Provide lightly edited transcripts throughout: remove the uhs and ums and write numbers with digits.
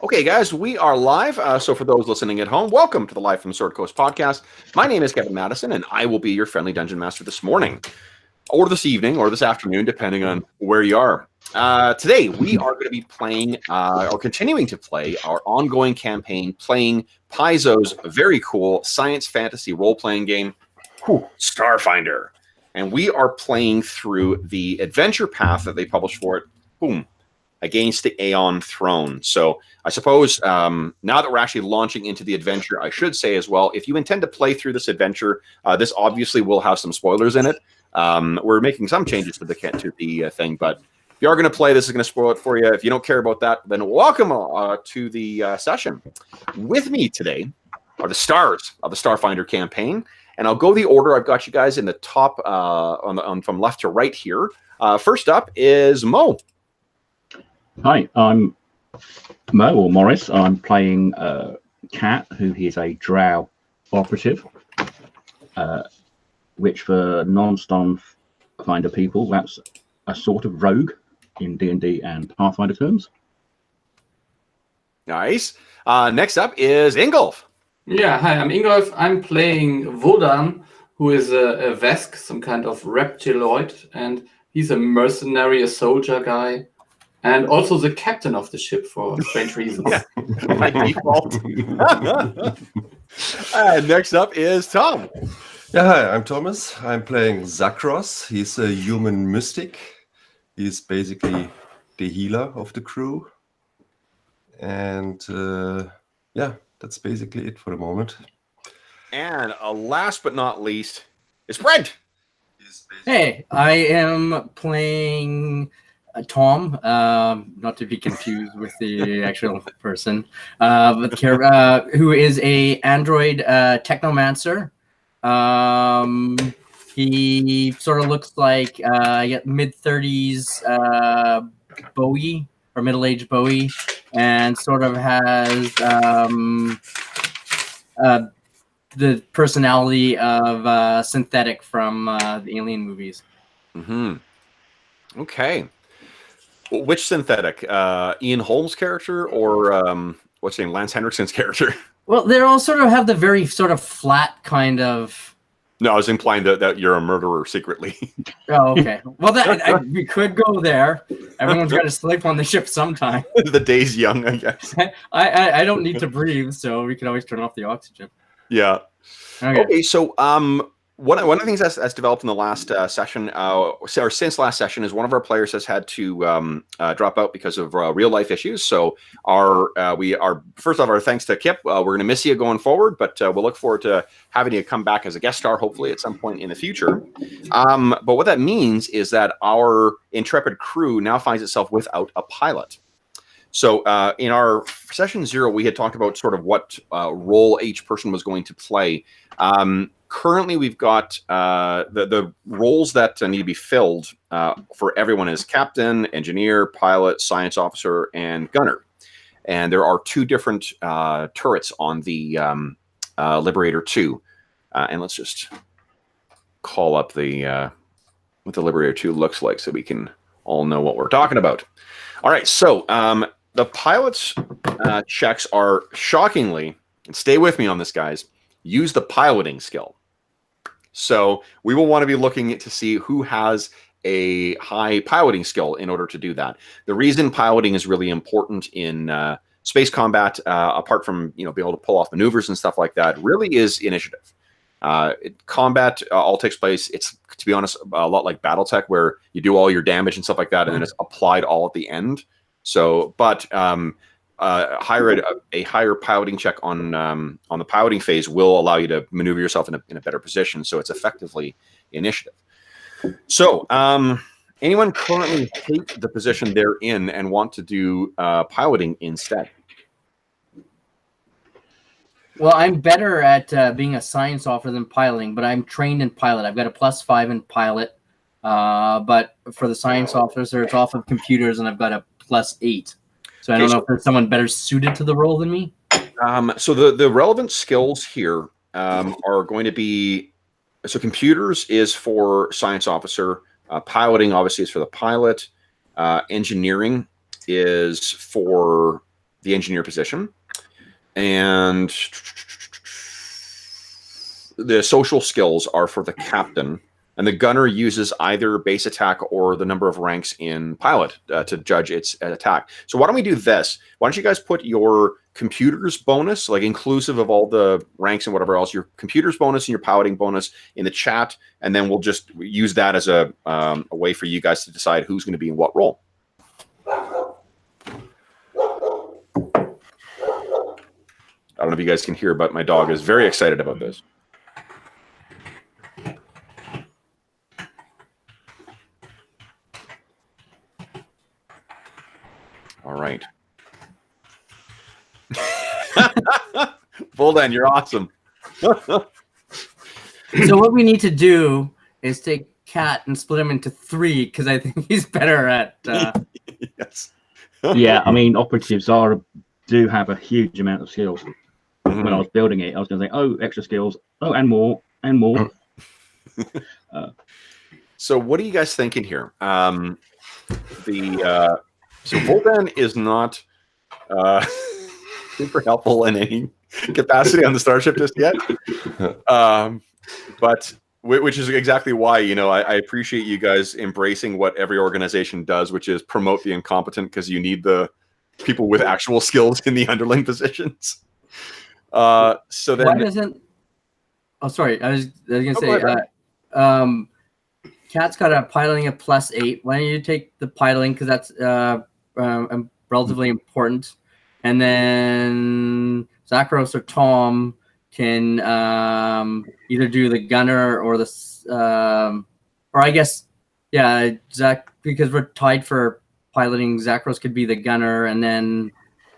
Okay, guys, we are live. So for those listening at home, welcome to the Live from Sword Coast podcast. My name is Kevin Madison, and I will be your friendly dungeon master this morning, or this evening, or this afternoon, depending on where you are. Today, we are going to be playing, or continuing to play, our ongoing campaign, playing Paizo's very cool science fantasy role-playing game, Starfinder. And we are playing through the adventure path that they published for it. Boom. Against the Aeon Throne. So I suppose now that we're actually launching into the adventure, I should say as well, if you intend to play through this adventure, this obviously will have some spoilers in it. We're making some changes to the thing, but if you are going to play, this is going to spoil it for you. If you don't care about that, then welcome to the session. With me today are the stars of the Starfinder campaign, and I'll go the order. I've got you guys in the top from left to right here. First up is Mo. Hi, I'm Mo, or Morris. I'm playing Cat, who is a drow operative, which for non-Starfinder people, that's a sort of rogue in D&D and Pathfinder terms. Nice. Next up is Ingolf. Yeah, hi, I'm Ingolf. I'm playing Wodan, who is a Vesk, some kind of reptiloid, and he's a mercenary, a soldier guy. And also the captain of the ship for strange reasons. By default. Next up is Tom. Yeah, hi, I'm Thomas. I'm playing Zakros. He's a human mystic. He's basically the healer of the crew. And yeah, that's basically it for the moment. And last but not least is Brent. Hey, I am playing Tom, not to be confused with the actual person, who is a android technomancer. He sort of looks like mid-30s Bowie or middle-aged Bowie, and sort of has the personality of Synthetic from the Alien movies. Mm-hmm. Okay. Which Synthetic? Ian Holmes' character or what's his name? Lance Henriksen's character? Well, they all sort of have the very sort of flat kind of. No, I was implying that you're a murderer secretly. Oh, okay. Well, we could go there. Everyone's got to sleep on the ship sometime. The day's young, I guess. I don't need to breathe, so we can always turn off the oxygen. Yeah. Okay, so one of the things that's developed in the last session, or since last session, is one of our players has had to drop out because of real life issues. So first off, our thanks to Kip. We're going to miss you going forward, but we'll look forward to having you come back as a guest star, hopefully at some point in the future. But what that means is that our intrepid crew now finds itself without a pilot. So in our session 0, we had talked about sort of what role each person was going to play. Currently, we've got the roles that need to be filled for everyone is captain, engineer, pilot, science officer, and gunner. And there are 2 different turrets on the Liberator 2. And let's just call up what the Liberator 2 looks like so we can all know what we're talking about. All right, so the pilot's checks are shockingly, and stay with me on this, guys, use the piloting skill. So we will want to be looking to see who has a high piloting skill in order to do that. The reason piloting is really important in space combat, apart from being able to pull off maneuvers and stuff like that, really is initiative. Combat all takes place. It's, to be honest, a lot like BattleTech, where you do all your damage and stuff like that, and then it's applied all at the end. So, but a higher piloting check on the piloting phase will allow you to maneuver yourself in a better position. So it's effectively initiative. So anyone currently take the position they're in and want to do piloting instead? Well, I'm better at being a science officer than piloting, but I'm trained in pilot. I've got a +5 in pilot, but for the science officer, it's off of computers, and I've got a +8. So I don't know if there's someone better suited to the role than me. So the relevant skills here are going to be, so computers is for science officer, piloting obviously is for the pilot, engineering is for the engineer position, and the social skills are for the captain, and the gunner uses either base attack or the number of ranks in pilot to judge its attack. So why don't we do this? Why don't you guys put your computer's bonus, like inclusive of all the ranks and whatever else, your computer's bonus and your piloting bonus in the chat, and then we'll just use that as a way for you guys to decide who's going to be in what role. I don't know if you guys can hear, but my dog is very excited about this. All right. Voldan, you're awesome. So what we need to do is take Cat and split him into 3 because I think he's better at. Yes. Yeah, I mean, operatives do have a huge amount of skills. When I was building it, I was going to say, oh, extra skills, oh, and more, and more. So what are you guys thinking here? So Voldan is not super helpful in any capacity on the starship just yet, but which is exactly why, you know, I appreciate you guys embracing what every organization does, which is promote the incompetent, because you need the people with actual skills in the underling positions. So then, why doesn't? Oh, sorry, I was going to say, Cat's got a piloting of +8. Why don't you take the piloting, because that's relatively important, and then Zachros or Tom can either do the gunner or the or I guess, yeah, Zach, because we're tied for piloting. Zachros could be the gunner, and then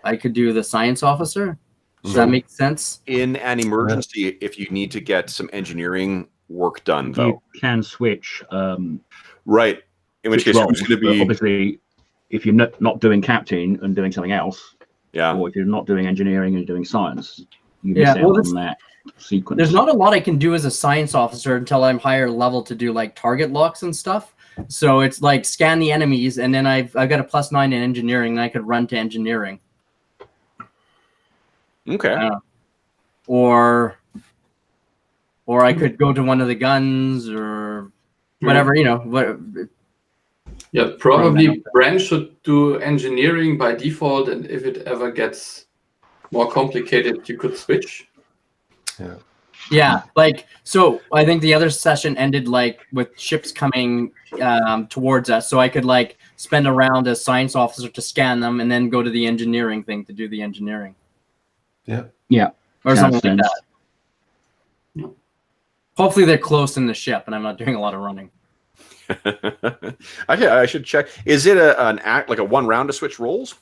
I could do the science officer. Does that make sense? in an emergency, if you need to get some engineering work done, though, You can switch. right? In which case, who's going to be obviously, if you're not doing captain and doing something else, yeah, or if you're not doing engineering and doing science, you Yeah, miss out on that sequence. There's not a lot I can do as a science officer until I'm higher level to do like target locks and stuff. So it's like scan the enemies, and then I've got a +9 in engineering, and I could run to engineering. okay. Or I could go to one of the guns or whatever, you know. What? Yeah, probably Bran should do engineering by default, and if it ever gets more complicated, you could switch. Yeah. Yeah, like, so I think the other session ended like with ships coming towards us, so I could like spend a round as science officer to scan them, and then go to the engineering thing to do the engineering. Yeah. Yeah. Or something like sense. that. Yeah. Hopefully they're close in the ship, and I'm not doing a lot of running. I should check. Is it an act like a one round to switch roles?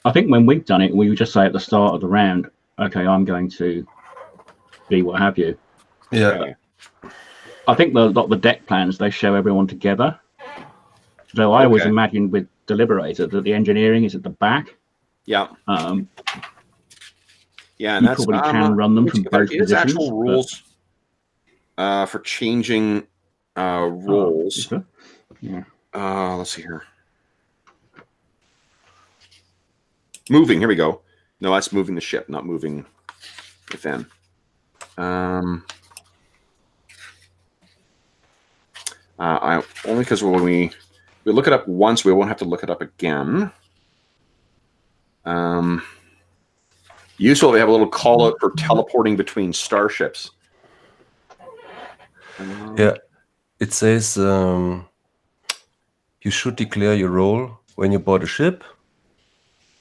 I think when we've done it, we would just say at the start of the round, okay, I'm going to be what have you. Yeah. I think the deck plans, they show everyone together. So I always imagine with Deliberator that the engineering is at the back. Yeah. Yeah, and you that's probably can run them from both there's positions. actual rules for changing roles. Yeah. Let's see here. Moving. Here we go. No, that's moving the ship, not moving within. I only because when we look it up once, we won't have to look it up again. Useful. They have a little call out for teleporting between starships. Yeah. It says you should declare your role when you board a ship,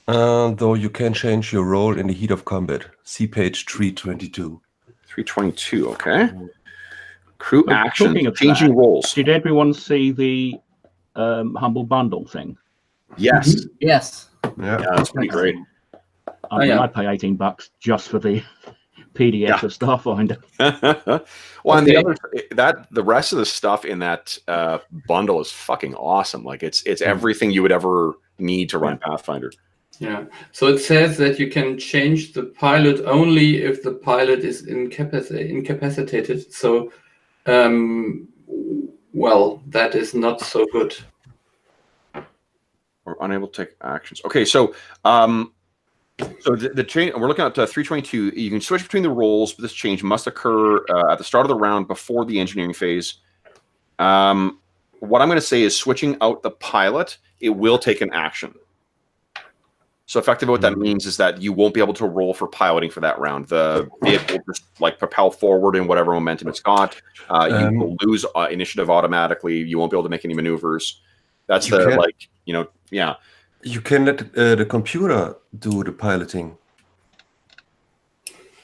though you can change your role in the heat of combat. See page 322. 322, okay. Crew action, talking of changing that, roles. Did everyone see the Humble Bundle thing? Yes. Yes. Yeah. Yeah, that's pretty great. I mean, I pay $18 just for the PDF of Starfinder. Well, and the rest of the stuff in that bundle is fucking awesome. Like it's everything you would ever need to run Pathfinder. Yeah. So it says that you can change the pilot only if the pilot is incapacitated. So, well, that is not so good. or unable to take actions. Okay, so the change, we're looking at 322. You can switch between the roles, but this change must occur at the start of the round before the engineering phase. What I'm going to say is switching out the pilot, it will take an action. So effectively what that means is that you won't be able to roll for piloting for that round. The vehicle will just like propel forward in whatever momentum it's got. You will lose initiative automatically. You won't be able to make any maneuvers. That's yeah. You can let the computer do the piloting.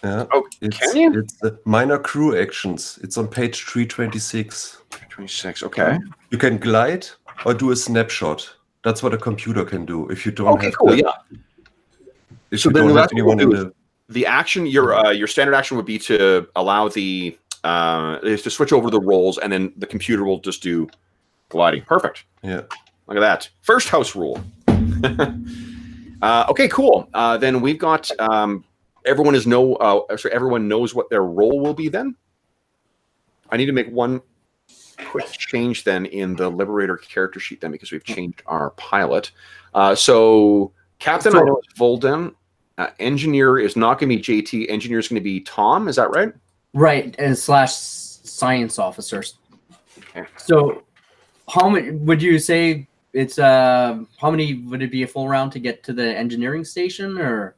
Yeah. Oh, can you? It's minor crew actions. It's on page 326. 326, okay. You can glide or do a snapshot. That's what a computer can do. If you don't have cool, yeah. So then the action, your standard action would be to allow to switch over the roles, and then the computer will just do gliding. Perfect. Yeah. Look at that. First house rule. Okay, cool. Then we've got everyone knows what their role will be then. I need to make one quick change then in the Liberator character sheet then, because we've changed our pilot. So Captain, I know is Volden. Engineer is not going to be JT. Engineer is going to be Tom. Is that right? Right, and / science officers. Okay. So how many would you say it's how many would it be a full round to get to the engineering station, or?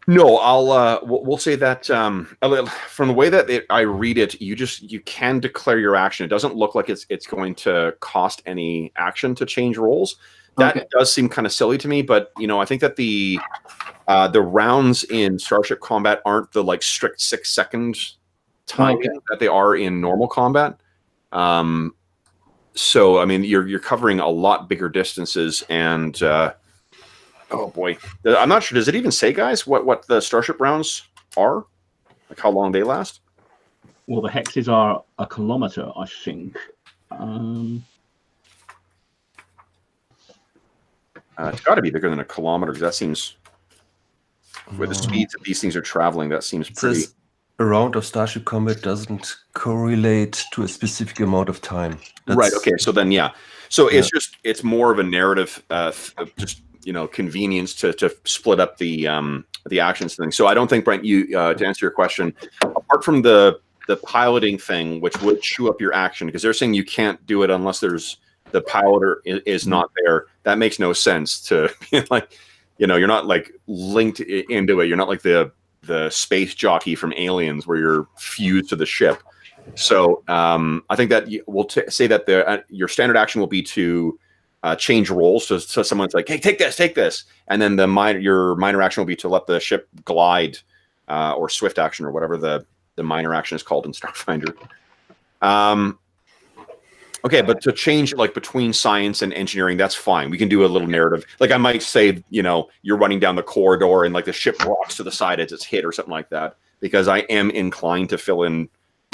No, we'll say that from the way that I read it, you can declare your action. It doesn't look like it's going to cost any action to change roles. That does seem kind of silly to me, but I think that the rounds in Starship Combat aren't the like strict 6-second timing that they are in normal combat. So I mean, you're covering a lot bigger distances, and oh boy, I'm not sure. Does it even say, guys, what the Starship rounds are? Like how long they last? Well, the hexes are a kilometer, I think. It's got to be bigger than a kilometer, because that seems, with the speeds that these things are traveling, that seems pretty. A round of Starship Combat doesn't correlate to a specific amount of time. Right. Okay. So then, yeah. So it's more of a narrative, just convenience to split up the actions thing. So I don't think, Brent, you to answer your question, apart from the piloting thing, which would chew up your action, because they're saying you can't do it unless there's the piloter is not there. That makes no sense to be like, you're not like linked into it. You're not like the space jockey from Aliens where you're fused to the ship. So I think that we'll say that your standard action will be to change roles. So someone's like, hey, take this. And then your minor action will be to let the ship glide, or swift action, or whatever the minor action is called in Starfinder. Okay, but to change like between science and engineering, that's fine. We can do a little narrative. Like I might say, you're running down the corridor and like the ship rocks to the side as it's hit or something like that, because I am inclined to fill in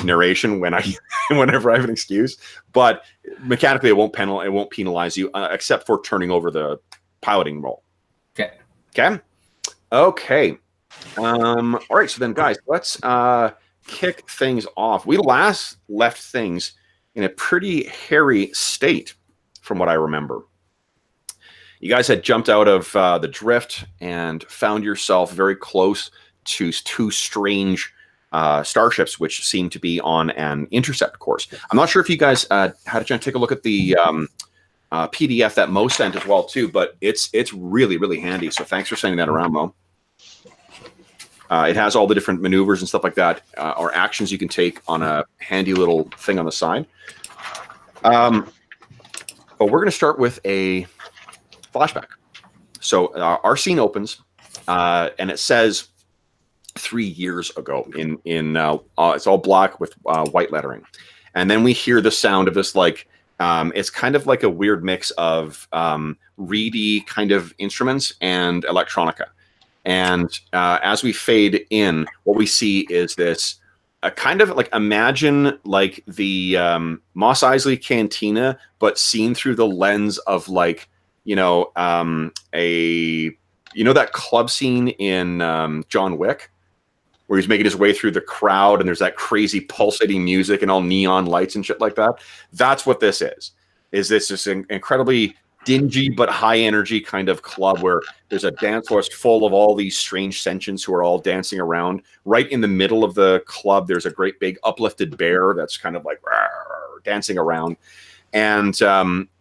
narration whenever I have an excuse. But mechanically, it won't penalize you, except for turning over the piloting role. Okay. All right. So then, guys, let's kick things off. We last left things in a pretty hairy state, from what I remember. You guys had jumped out of the drift and found yourself very close to two strange starships, which seem to be on an intercept course. I'm not sure if you guys had a chance to take a look at the PDF that Mo sent as well, too, but it's really, really handy. So thanks for sending that around, Mo. It has all the different maneuvers and stuff like that, or actions you can take on a handy little thing on the side. But we're going to start with a flashback. So our scene opens, and it says 3 years ago. It's all black with white lettering, and then we hear the sound of this like it's kind of like a weird mix of reedy kind of instruments and electronica. And as we fade in, what we see is this kind of like, imagine like the Mos Eisley Cantina, but seen through the lens of like, that club scene in John Wick, where he's making his way through the crowd and there's that crazy pulsating music and all neon lights and shit like that. That's what this is. Is this incredibly dingy but high energy kind of club where there's a dance floor full of all these strange sentients who are all dancing around. Right in the middle of the club, there's a great big uplifted bear that's kind of like dancing around. And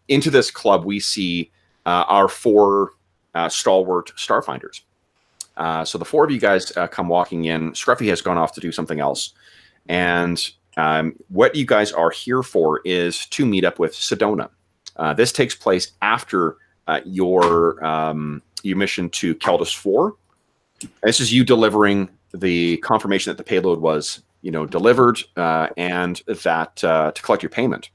into this club, we see our 4 stalwart Starfinders. So the 4 of you guys come walking in. Scruffy has gone off to do something else. And what you guys are here for is to meet up with Sedona. This takes place after your mission to Keldus 4. This is you delivering the confirmation that the payload was, delivered, and that to collect your payment.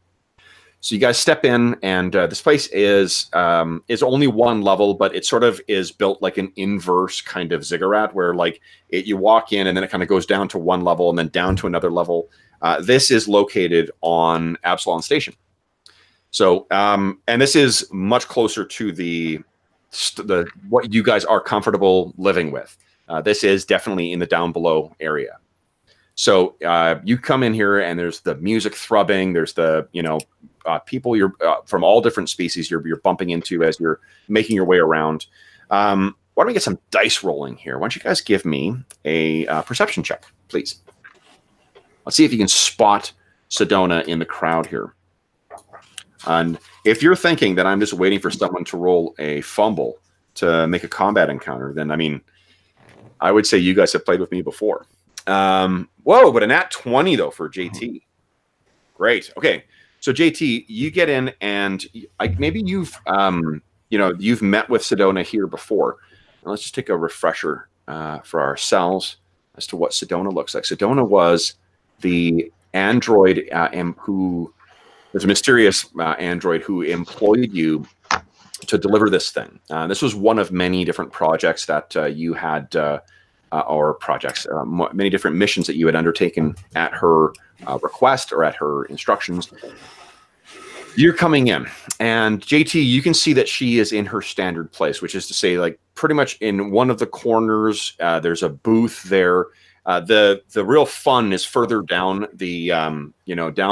So you guys step in, and this place is only 1 level, but it sort of is built like an inverse kind of ziggurat, where like you walk in and then it kind of goes down to 1 level and then down to another level. This is located on Absalon Station. So, and this is much closer to the what you guys are comfortable living with. This is definitely in the down below area. So you come in here and there's the music throbbing. There's the people you're from all different species you're bumping into as you're making your way around. Why don't we get some dice rolling here? Why don't you guys give me a perception check, please? Let's see if you can spot Sedona in the crowd here. And if you're thinking that I'm just waiting for someone to roll a fumble to make a combat encounter, then, I mean, I would say you guys have played with me before. Whoa, but a nat 20, though, for JT. Great. Okay. So, JT, you get in, and maybe you've met with Sedona here before. Now, let's just take a refresher for ourselves as to what Sedona looks like. Sedona was the android who... There's a mysterious android who employed you to deliver this thing. This was one of many different projects that you had, many different missions that you had undertaken at her request or at her instructions. You're coming in, and JT, you can see that she is in her standard place, which is to say, like, pretty much in one of the corners. There's a booth there. The real fun is further down the down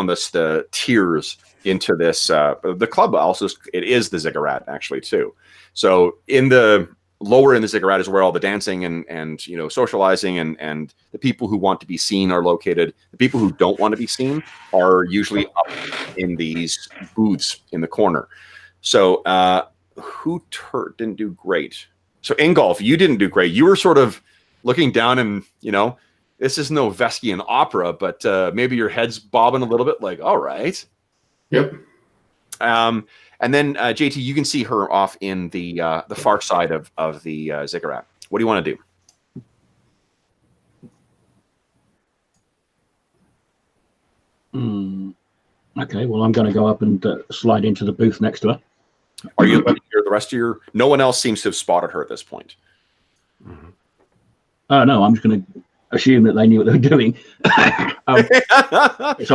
the tiers into this. The club also it is the ziggurat actually too. So in the lower in the ziggurat is where all the dancing and socializing and the people who want to be seen are located. The people who don't want to be seen are usually up in these booths in the corner. So who didn't do great? So Ingolf, you didn't do great. You were sort of looking down and, this is no Veskian opera, but maybe your head's bobbing a little bit like, all right. Yep. And then JT, you can see her off in the far side of the ziggurat. What do you want to do? Okay, well, I'm going to go up and slide into the booth next to her. Are you looking here? The rest of your... No one else seems to have spotted her at this point. No, I'm just going to assume that they knew what they were doing. So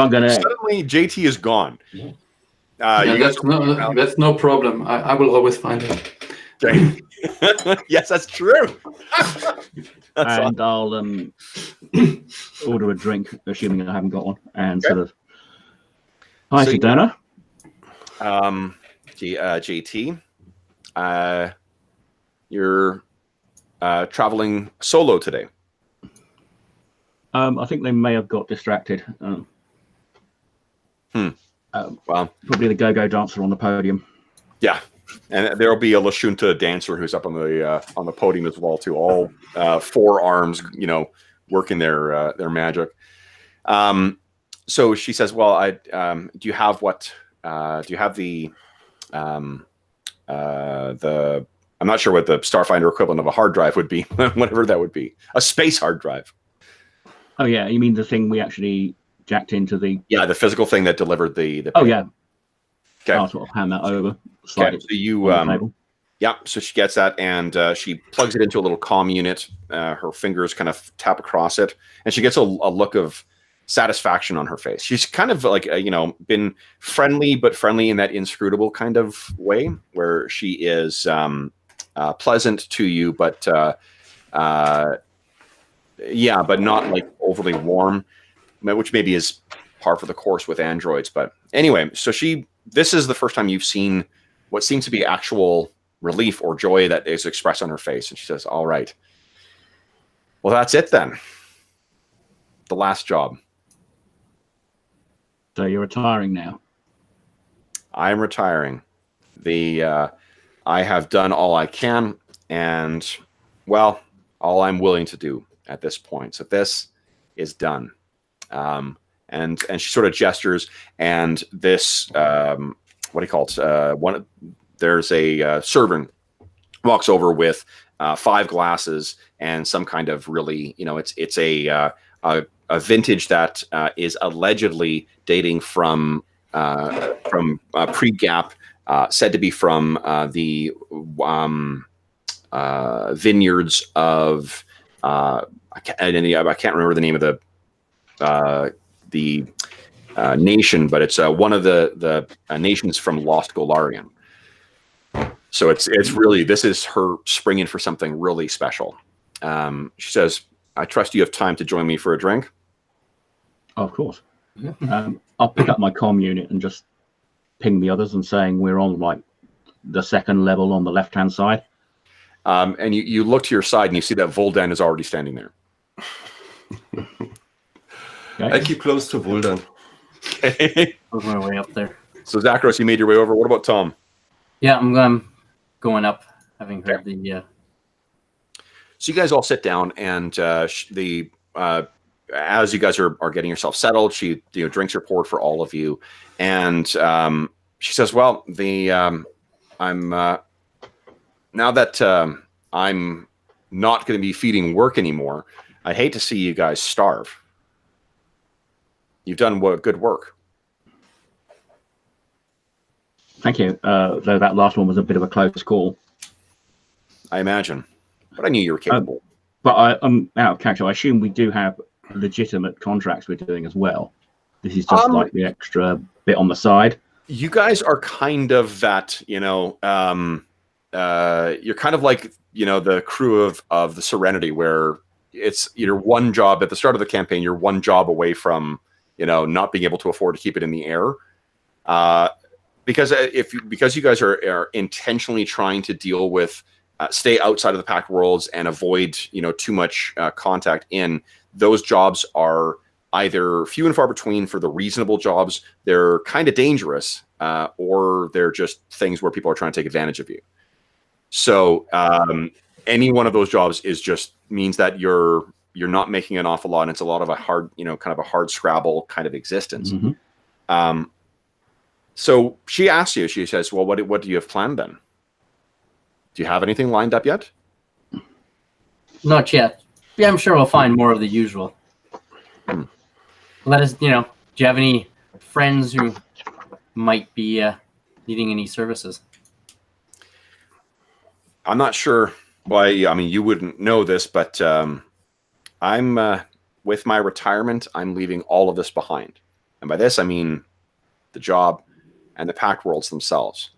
I'm going to... Suddenly, JT is gone. That's no problem. I will always find her. Okay. Yes, that's true. And I'll order a drink, assuming I haven't got one, and sort of... Hi, Sedona. JT, you're traveling solo today. I think they may have got distracted. Well, probably the go-go dancer on the podium. Yeah, and there'll be a Lashunta dancer who's up on the podium as well too. All 4 arms, working their magic. So she says, "Well, do you have the I'm not sure what the Starfinder equivalent of a hard drive would be, whatever that would be, a space hard drive." Oh yeah, you mean the thing we actually jacked into the... Yeah, the physical thing that delivered the Oh yeah. Okay. I'll sort of hand that over. Okay. So you yeah, so she gets that and she plugs it into a little comm unit. Her fingers kind of tap across it, and she gets a look of satisfaction on her face. She's kind of like been friendly, but friendly in that inscrutable kind of way, where she is pleasant to you, but but not like overly warm, which maybe is par for the course with androids. But anyway, so this is the first time you've seen what seems to be actual relief or joy that is expressed on her face. And she says, all right. Well, that's it then. The last job. So you're retiring now? I'm retiring. I have done all I can, and, well, all I'm willing to do at this point. So this is done. And she sort of gestures, and this, what do you call it? There's a servant walks over with 5 glasses and some kind of really, it's a vintage that is allegedly dating from pre-Gap, said to be from the vineyards of I can't remember the name of the nation, but it's one of the nations from Lost Golarion. So it's really, this is her springing for something really special. She says, I trust you have time to join me for a drink. Oh, of course. I'll pick up my comm unit and just ping the others and saying we're on like the second level on the left-hand side. And you look to your side and you see that Voldan is already standing there. Okay. I keep close to Voldan. Work my way up there. So Zachros, you made your way over. What about Tom? Yeah, I'm going up, having heard the. So you guys all sit down, and as you guys are getting yourself settled, she drinks are poured for all of you, and she says, "Well, I'm now that I'm not going to be feeding work anymore. I'd hate to see you guys starve. You've done good work." Thank you. Though that last one was a bit of a close call. I imagine, but I knew you were capable. But I'm out of character. I assume we do have legitimate contracts we're doing as well. This is just like the extra bit on the side. You guys are kind of that, you're kind of like, the crew of the Serenity, where it's one job at the start of the campaign. You're one job away from, not being able to afford to keep it in the air. Because you guys are intentionally trying to deal with, stay outside of the packed worlds and avoid, too much contact in. Those jobs are either few and far between for the reasonable jobs. They're kind of dangerous, or they're just things where people are trying to take advantage of you. So any one of those jobs means that you're not making an awful lot, and it's a lot of a hard, kind of a hard scrabble kind of existence. Mm-hmm. So she asks you, she says, well, what do you have planned then? Do you have anything lined up yet? Not yet. Yeah, I'm sure we'll find more of the usual. Let us, do you have any friends who might be needing any services? I'm not sure why. I mean, you wouldn't know this, but I'm with my retirement, I'm leaving all of this behind. And by this, I mean the job and the packed worlds themselves.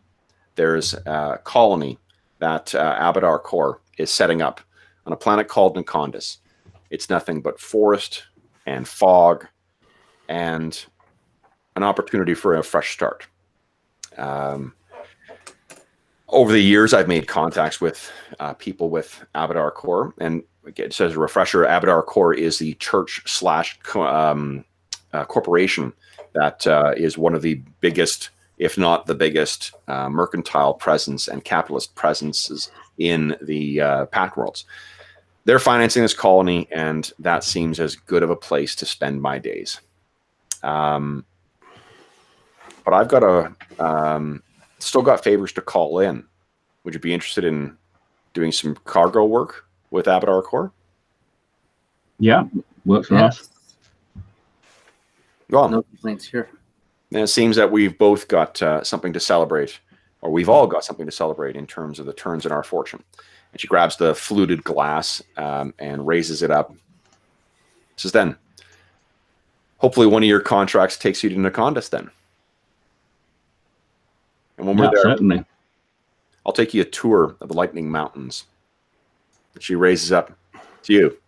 There's a colony that Abadar Core is setting up on a planet called Nikondis. It's nothing but forest and fog and an opportunity for a fresh start. Over the years, I've made contacts with people with Abadar Core, and again, just as a refresher, Abadar Core is the church / corporation that is one of the biggest, if not the biggest, mercantile presence and capitalist presences in the packed worlds. They're financing this colony, and that seems as good of a place to spend my days. But I've got still got favors to call in. Would you be interested in doing some cargo work with Abadar Core? Yeah, works for us. Well, no complaints here. And it seems that we've both got something to celebrate, or we've all got something to celebrate in terms of the turns in our fortune. And she grabs the fluted glass and raises it up. Says, then, hopefully one of your contracts takes you to Nikondis then. And when we're there, certainly. I'll take you a tour of the Lightning Mountains. And she raises up to you.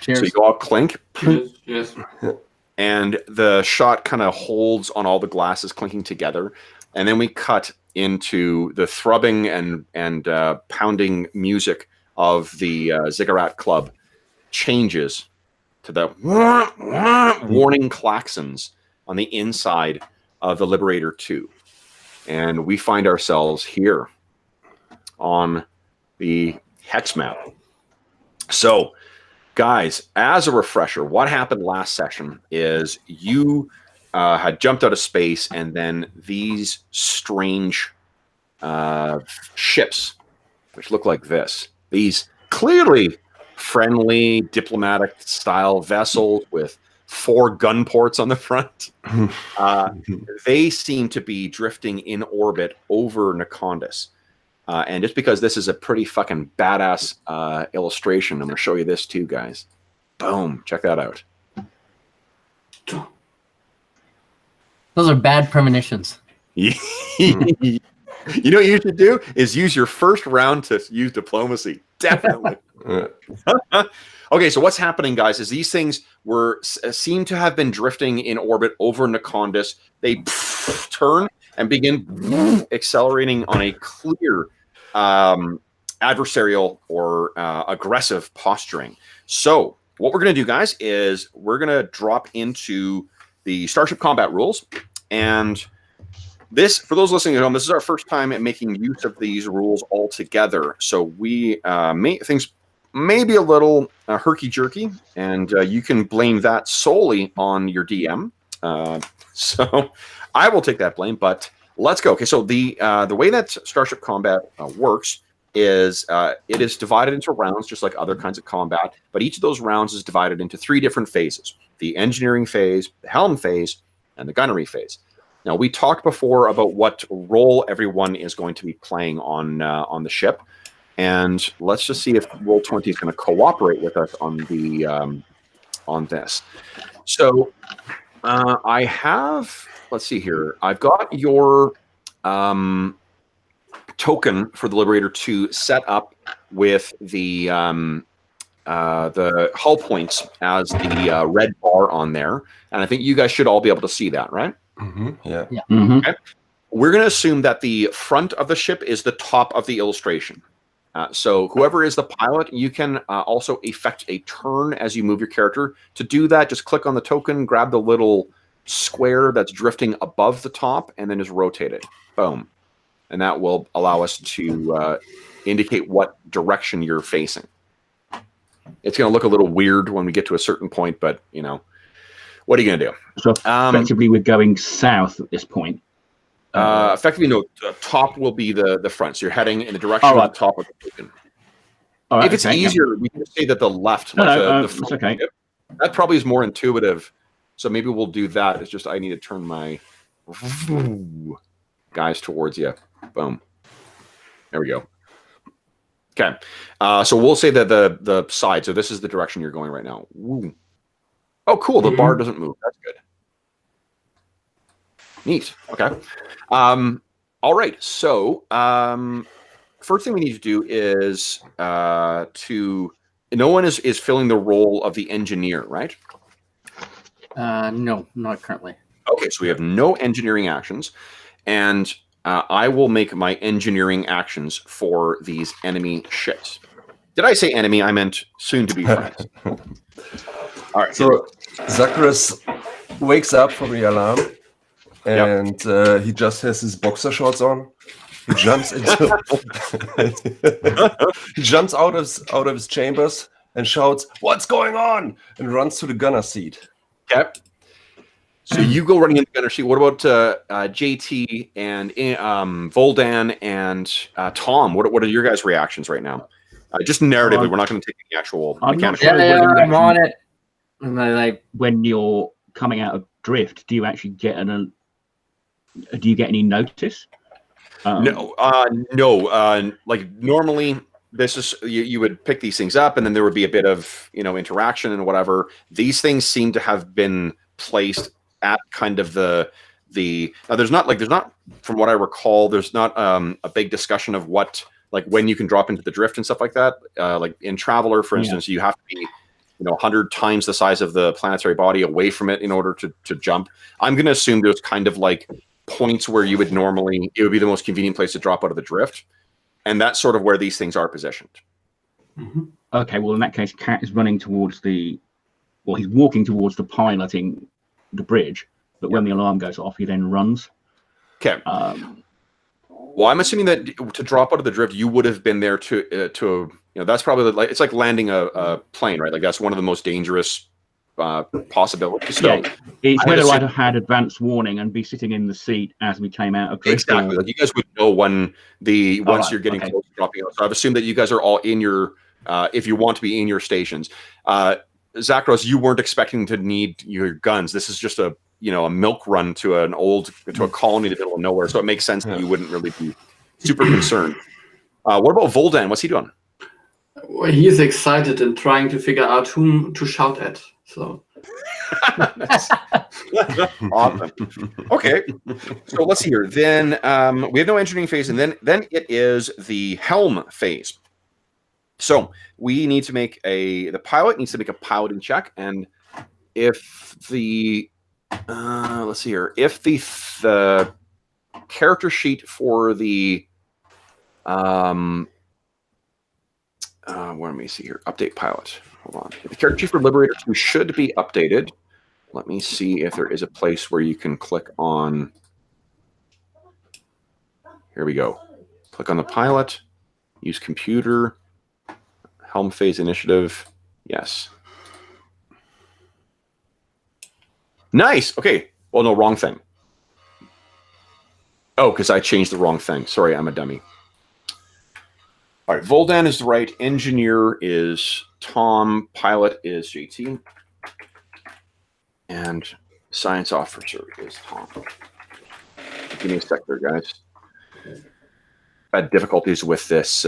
Cheers. So you all clink. Yes. And the shot kind of holds on all the glasses clinking together. and then we cut into the throbbing and pounding music of the Ziggurat Club changes to the warning klaxons on the inside of the Liberator 2. And we find ourselves here on the hex map. So, guys, as a refresher, what happened last session is you had jumped out of space, and then these strange ships, which look like this, these clearly friendly, diplomatic-style vessels with 4 gun ports on the front, they seem to be drifting in orbit over Nacondas. And just because this is a pretty fucking badass illustration, I'm going to show you this too, guys. Boom. Check that out. Those are bad premonitions. You know what you should do is use your first round to use diplomacy. Definitely. Okay, so what's happening, guys, is these things seem to have been drifting in orbit over Nacondas. They turn and begin accelerating on a clear adversarial or aggressive posturing. So what we're going to do, guys, is we're going to drop into the Starship Combat rules. And this, for those listening at home, this is our first time at making use of these rules altogether. So we things may be a little herky-jerky, and you can blame that solely on your DM. So I will take that blame, but let's go. Okay, so the way that Starship Combat works is it is divided into rounds, just like other kinds of combat, but each of those rounds is divided into 3 different phases: the engineering phase, the helm phase, and the gunnery phase. Now, we talked before about what role everyone is going to be playing on the ship, and let's just see if Roll20 is going to cooperate with us on the on this. So I have, let's see here, I've got your token for the Liberator 2 set up with the hull points as the red bar on there, and I think you guys should all be able to see that, right? Yeah. Mm-hmm. Okay. We're going to assume that the front of the ship is the top of the illustration. So whoever is the pilot, you can also effect a turn as you move your character. To do that, just click on the token, grab the little square that's drifting above the top, and then just rotate it. Boom. And that will allow us to indicate what direction you're facing. It's going to look a little weird when we get to a certain point, but, you know, what are you going to do? So effectively, we're going south at this point. Effectively, no. The top will be the front. So you're heading in the direction of the top of the token. All right, If it's easier, we can say that the left. No, the it's okay. That probably is more intuitive. So maybe we'll do that. It's just I need to turn my guys towards you. Boom. There we go. Okay. So we'll say that the side. So this is the direction you're going right now. Woo. Oh, cool. The bar doesn't move. That's good. Neat. Okay. All right. So first thing we need to do is no one is filling the role of the engineer, right? No, not currently. Okay. So we have no engineering actions, and I will make my engineering actions for these enemy ships. Did I say enemy? I meant soon to be friends. All right. So Zacharias wakes up from the alarm, and he just has his boxer shorts on. He jumps into he jumps out of his chambers and shouts, "What's going on?" and runs to the gunner seat. Okay. So you go running in the gunner seat. What about JT and Voldan and Tom? What are your guys' reactions right now? Just narratively, we're not going to take any actual mechanical. I'm on it. And I When you're coming out of drift, do you actually get do you get any notice? No. Like normally, this is you would pick these things up, and then there would be a bit of interaction and whatever. These things seem to have been placed at kind of the there's not from what I recall, there's not a big discussion of what when you can drop into the drift and stuff like that. Like in Traveler, for instance, you have to be 100 times the size of the planetary body away from it in order to jump. I'm going to assume there's kind of points where you would normally, it would be the most convenient place to drop out of the drift. And that's sort of where these things are positioned. Mhm. Okay, well, in that case, Cat is running towards he's walking towards the piloting the bridge, but when the alarm goes off, he then runs. Okay. Well, I'm assuming that to drop out of the drift, you would have been there to that's probably like, it's like landing a plane, right? Like that's one of the most dangerous possibilities. So Yeah, it's whether I'd have had advance warning and be sitting in the seat as we came out of drift. Exactly. Like you guys would know once you're getting close to dropping out. So I've assumed that you guys are all in your, if you want to be in your stations. Zakros, you weren't expecting to need your guns. This is just a milk run to a colony in the middle of nowhere. So it makes sense that you wouldn't really be super concerned. What about Voldan? What's he doing? Well, he's excited and trying to figure out whom to shout at. So awesome. Okay, so let's see here. Then we have no engineering phase, and then it is the helm phase. So we need to make the pilot needs to make a piloting check, and if the let's see here, if the character sheet for the let me see here, update pilot. Hold on. The character sheet for Liberator 2 should be updated. Let me see if there is a place where you can click on. Here we go. Click on the pilot. Use computer. Helm phase initiative. Yes. Nice. Okay. Well, no, wrong thing. Oh, because I changed the wrong thing. Sorry, I'm a dummy. All right. Voldan is the right. Engineer is Tom. Pilot is JT. And science officer is Tom. Give me a sec there, guys. I had difficulties with this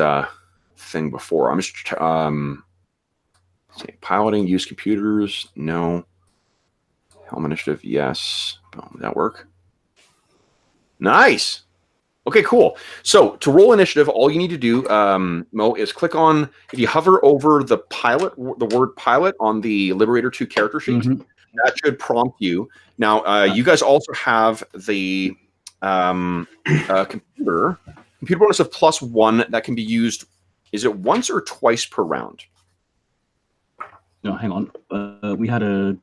thing before. I'm just piloting, use computers, no. Helm initiative, yes. Oh, did that work? Nice. Okay, cool. So to roll initiative, all you need to do, Mo, is click on, if you hover over the pilot, the word pilot on the Liberator 2 character sheet, that should prompt you. Now, you guys also have the computer bonus of +1 that can be used. Is it once or twice per round? No, hang on. We had a.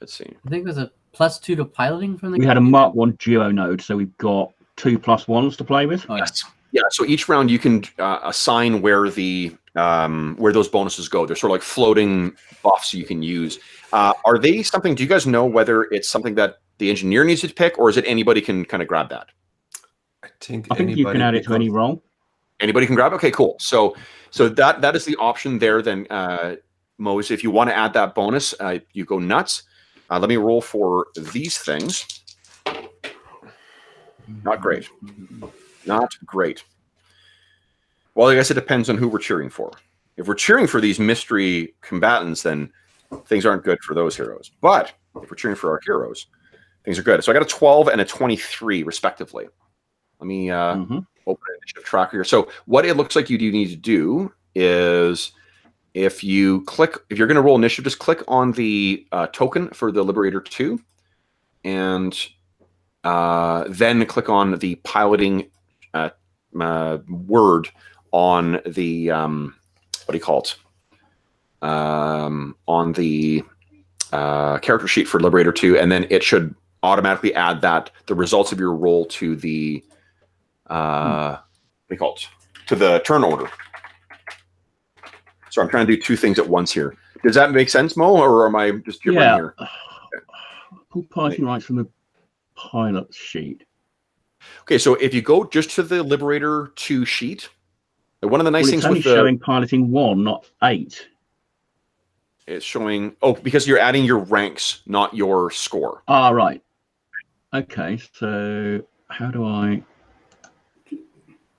Let's see. I think there's a +2 to piloting from the. We had a Mark 1 Geo node, so we've got 2 +1s to play with. Oh, yes. Yeah. So each round you can assign where those bonuses go. They're sort of like floating buffs you can use. Are they something? Do you guys know whether it's something that the engineer needs to pick, or is it anybody can kind of grab that? I think you can add it to any roll. Anybody can grab it? Okay, cool. So that is the option there. Then, Mose, if you want to add that bonus, you go nuts. Let me roll for these things. Not great. Not great. Well, I guess it depends on who we're cheering for. If we're cheering for these mystery combatants, then things aren't good for those heroes. But if we're cheering for our heroes, things are good. So I got a 12 and a 23, respectively. Let me open an initiative tracker here. So what it looks like you do need to do is, if you're going to roll initiative, just click on the token for the Liberator 2, and then click on the piloting word on the what do you call it? On the character sheet for Liberator 2, and then it should automatically add the results of your roll to the what do you call it? To the turn order. So I'm trying to do two things at once here. Does that make sense, Mo, or am I just gibbering here? Pull piloting rights from the pilot sheet. Okay, so if you go just to the Liberator 2 sheet, one of the nice things with with showing piloting 1, not 8. It's showing because you're adding your ranks, not your score. Ah, right. Okay, so how do I?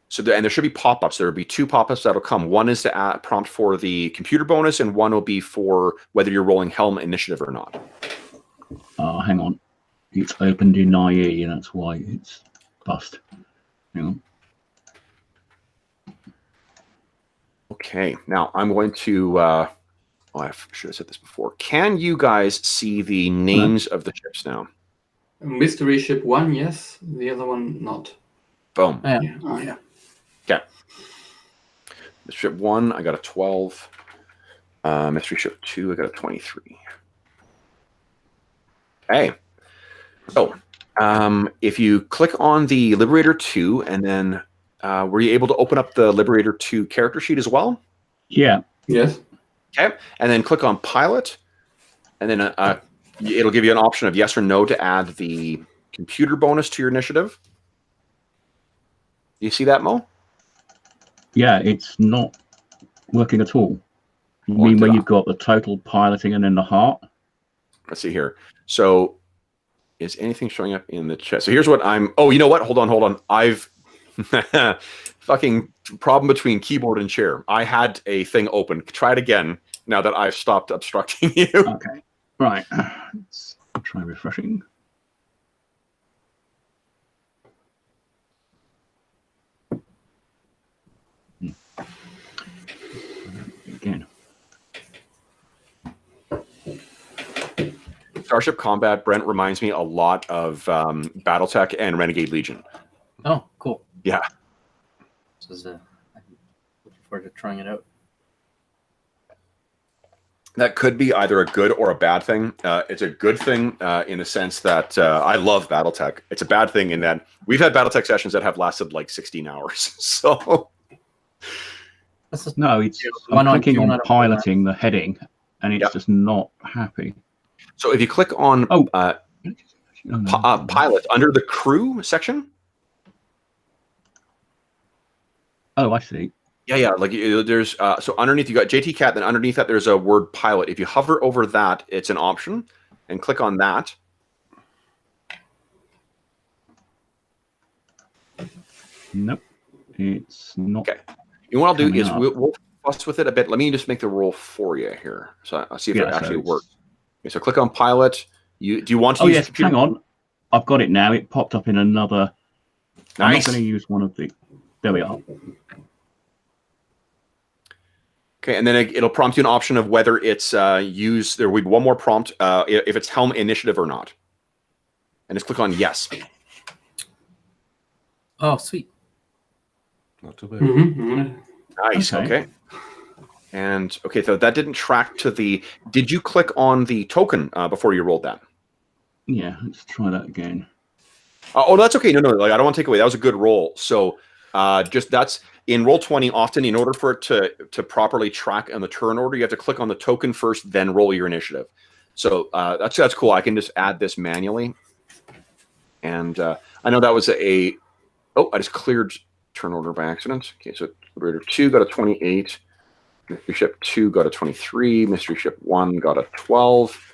So there should be pop-ups. There will be 2 pop-ups that'll come. One is to prompt for the computer bonus, and one will be for whether you're rolling Helm initiative or not. Hang on. It's opened in IE, and that's why it's bust. Hang on. Okay, now I'm going to... I should have said this before. Can you guys see the names of the ships now? Mystery Ship 1, yes. The other one, not. Boom. Yeah. Yeah. Oh, yeah. Okay. Mystery Ship 1, I got a 12. Mystery Ship 2, I got a 23. Okay. So, if you click on the Liberator 2, and then were you able to open up the Liberator 2 character sheet as well? Yeah. Yes. Okay. And then click on Pilot, and then it'll give you an option of yes or no to add the computer bonus to your initiative. You see that, Mo? Yeah, it's not working at all. You What mean did when I- you've got the total piloting and then the heart? Let's see here. So, is anything showing up in the chat? So here's what I'm. Oh, you know what? Hold on. I've fucking problem between keyboard and chair. I had a thing open. Try it again. Now that I've stopped obstructing you. Okay. Right. Let's try refreshing. Again. Starship Combat, Brent, reminds me a lot of BattleTech and Renegade Legion. Oh, cool. Yeah. This is I'm looking forward to trying it out. That could be either a good or a bad thing. It's a good thing in the sense that I love BattleTech. It's a bad thing in that we've had BattleTech sessions that have lasted like 16 hours. So No, it's one I'm on clicking two, on not a piloting the heading, and it's Yep. just not happy. so if you click on Oh. Pilot under the crew section. Oh, I see. Yeah. Like there's so underneath you got JT Cat, then underneath that there's a word pilot. If you hover over that, it's an option, and click on that. Nope, it's not. Okay. And what I'll do coming is up. we'll fuss with it a bit. Let me just make the roll for you here, so I'll see if it Yeah, actually so works. Okay, so click on pilot. Do you want to Oh use yes, the computer? hang on. I've got it now. It popped up in another. I'm not Nice. going to use one of the. There we are. Okay, and then it'll prompt you an option of whether it's use. There will be one more prompt if it's helm initiative or not, and just click on yes. Oh, sweet. Not too bad. Mm-hmm. Nice. Okay. Okay. And okay, so that didn't track to the. Did you click on the token before you rolled that? Yeah, let's try that again. Oh, that's okay. No. Like I don't want to take away. That was a good roll. So just that's in Roll20. Often, in order for it to properly track on the turn order, you have to click on the token first, then roll your initiative. So that's cool. I can just add this manually. And I know that was a. Oh, I just cleared turn order by accident. Okay, so Liberator 2 got a 28. Mystery Ship 2 got a 23. Mystery Ship 1 got a 12.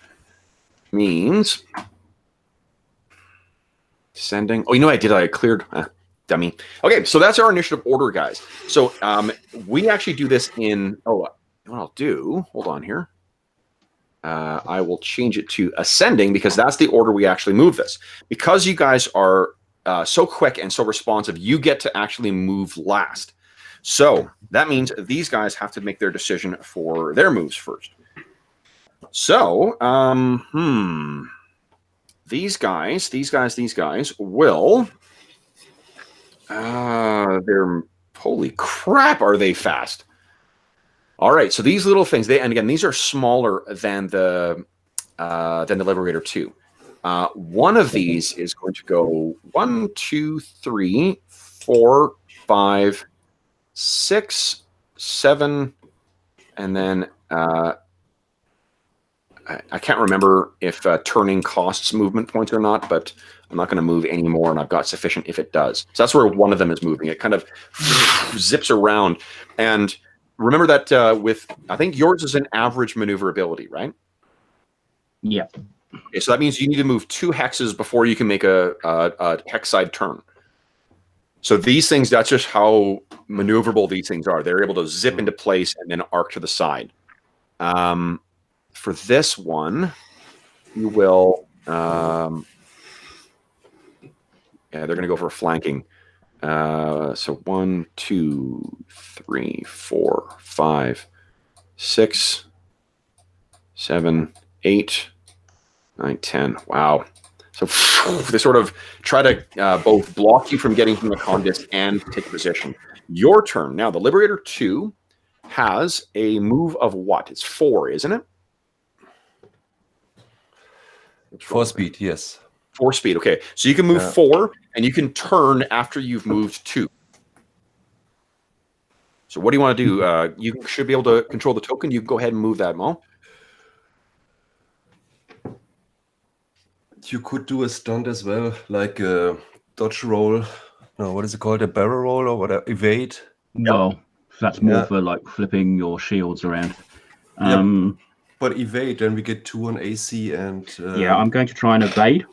Means sending. Oh, you know what I did? I cleared. Dummy. Okay, so that's our initiative order, guys. So we actually do this in. Oh, what I'll do? Hold on here. I will change it to ascending because that's the order we actually move this. Because you guys are so quick and so responsive, you get to actually move last. So that means these guys have to make their decision for their moves first. So, these guys will. They're holy crap! Are they fast? All right, so these little things, and again, these are smaller than the Liberator 2. One of these is going to go 1, 2, 3, 4, 5, 6, 7, and then I can't remember if turning costs movement points or not, but I'm not going to move any more, and I've got sufficient if it does. So that's where one of them is moving. It kind of zips around. And remember that I think yours is an average maneuverability, right? Yeah. Okay, so that means you need to move 2 hexes before you can make a hex side turn. So these things, that's just how maneuverable these things are. They're able to zip into place and then arc to the side. For this one, you will. Yeah, they're going to go for flanking. So 1, 2, 3, 4, 5, 6, 7, 8, 9, 10. Wow. So they sort of try to both block you from getting from the comm disc and take position. Your turn. Now, the Liberator 2 has a move of what? It's 4, isn't it? 4 speed, yes. 4 speed, okay. So you can move 4, and you can turn after you've moved 2. So what do you want to do? You should be able to control the token. You can go ahead and move that, Mo. You could do a stunt as well, like a dodge roll. No, what is it called? A barrel roll or whatever? Evade. Well, that's more for like flipping your shields around. But evade, then we get 2 on AC and... yeah, I'm going to try and evade.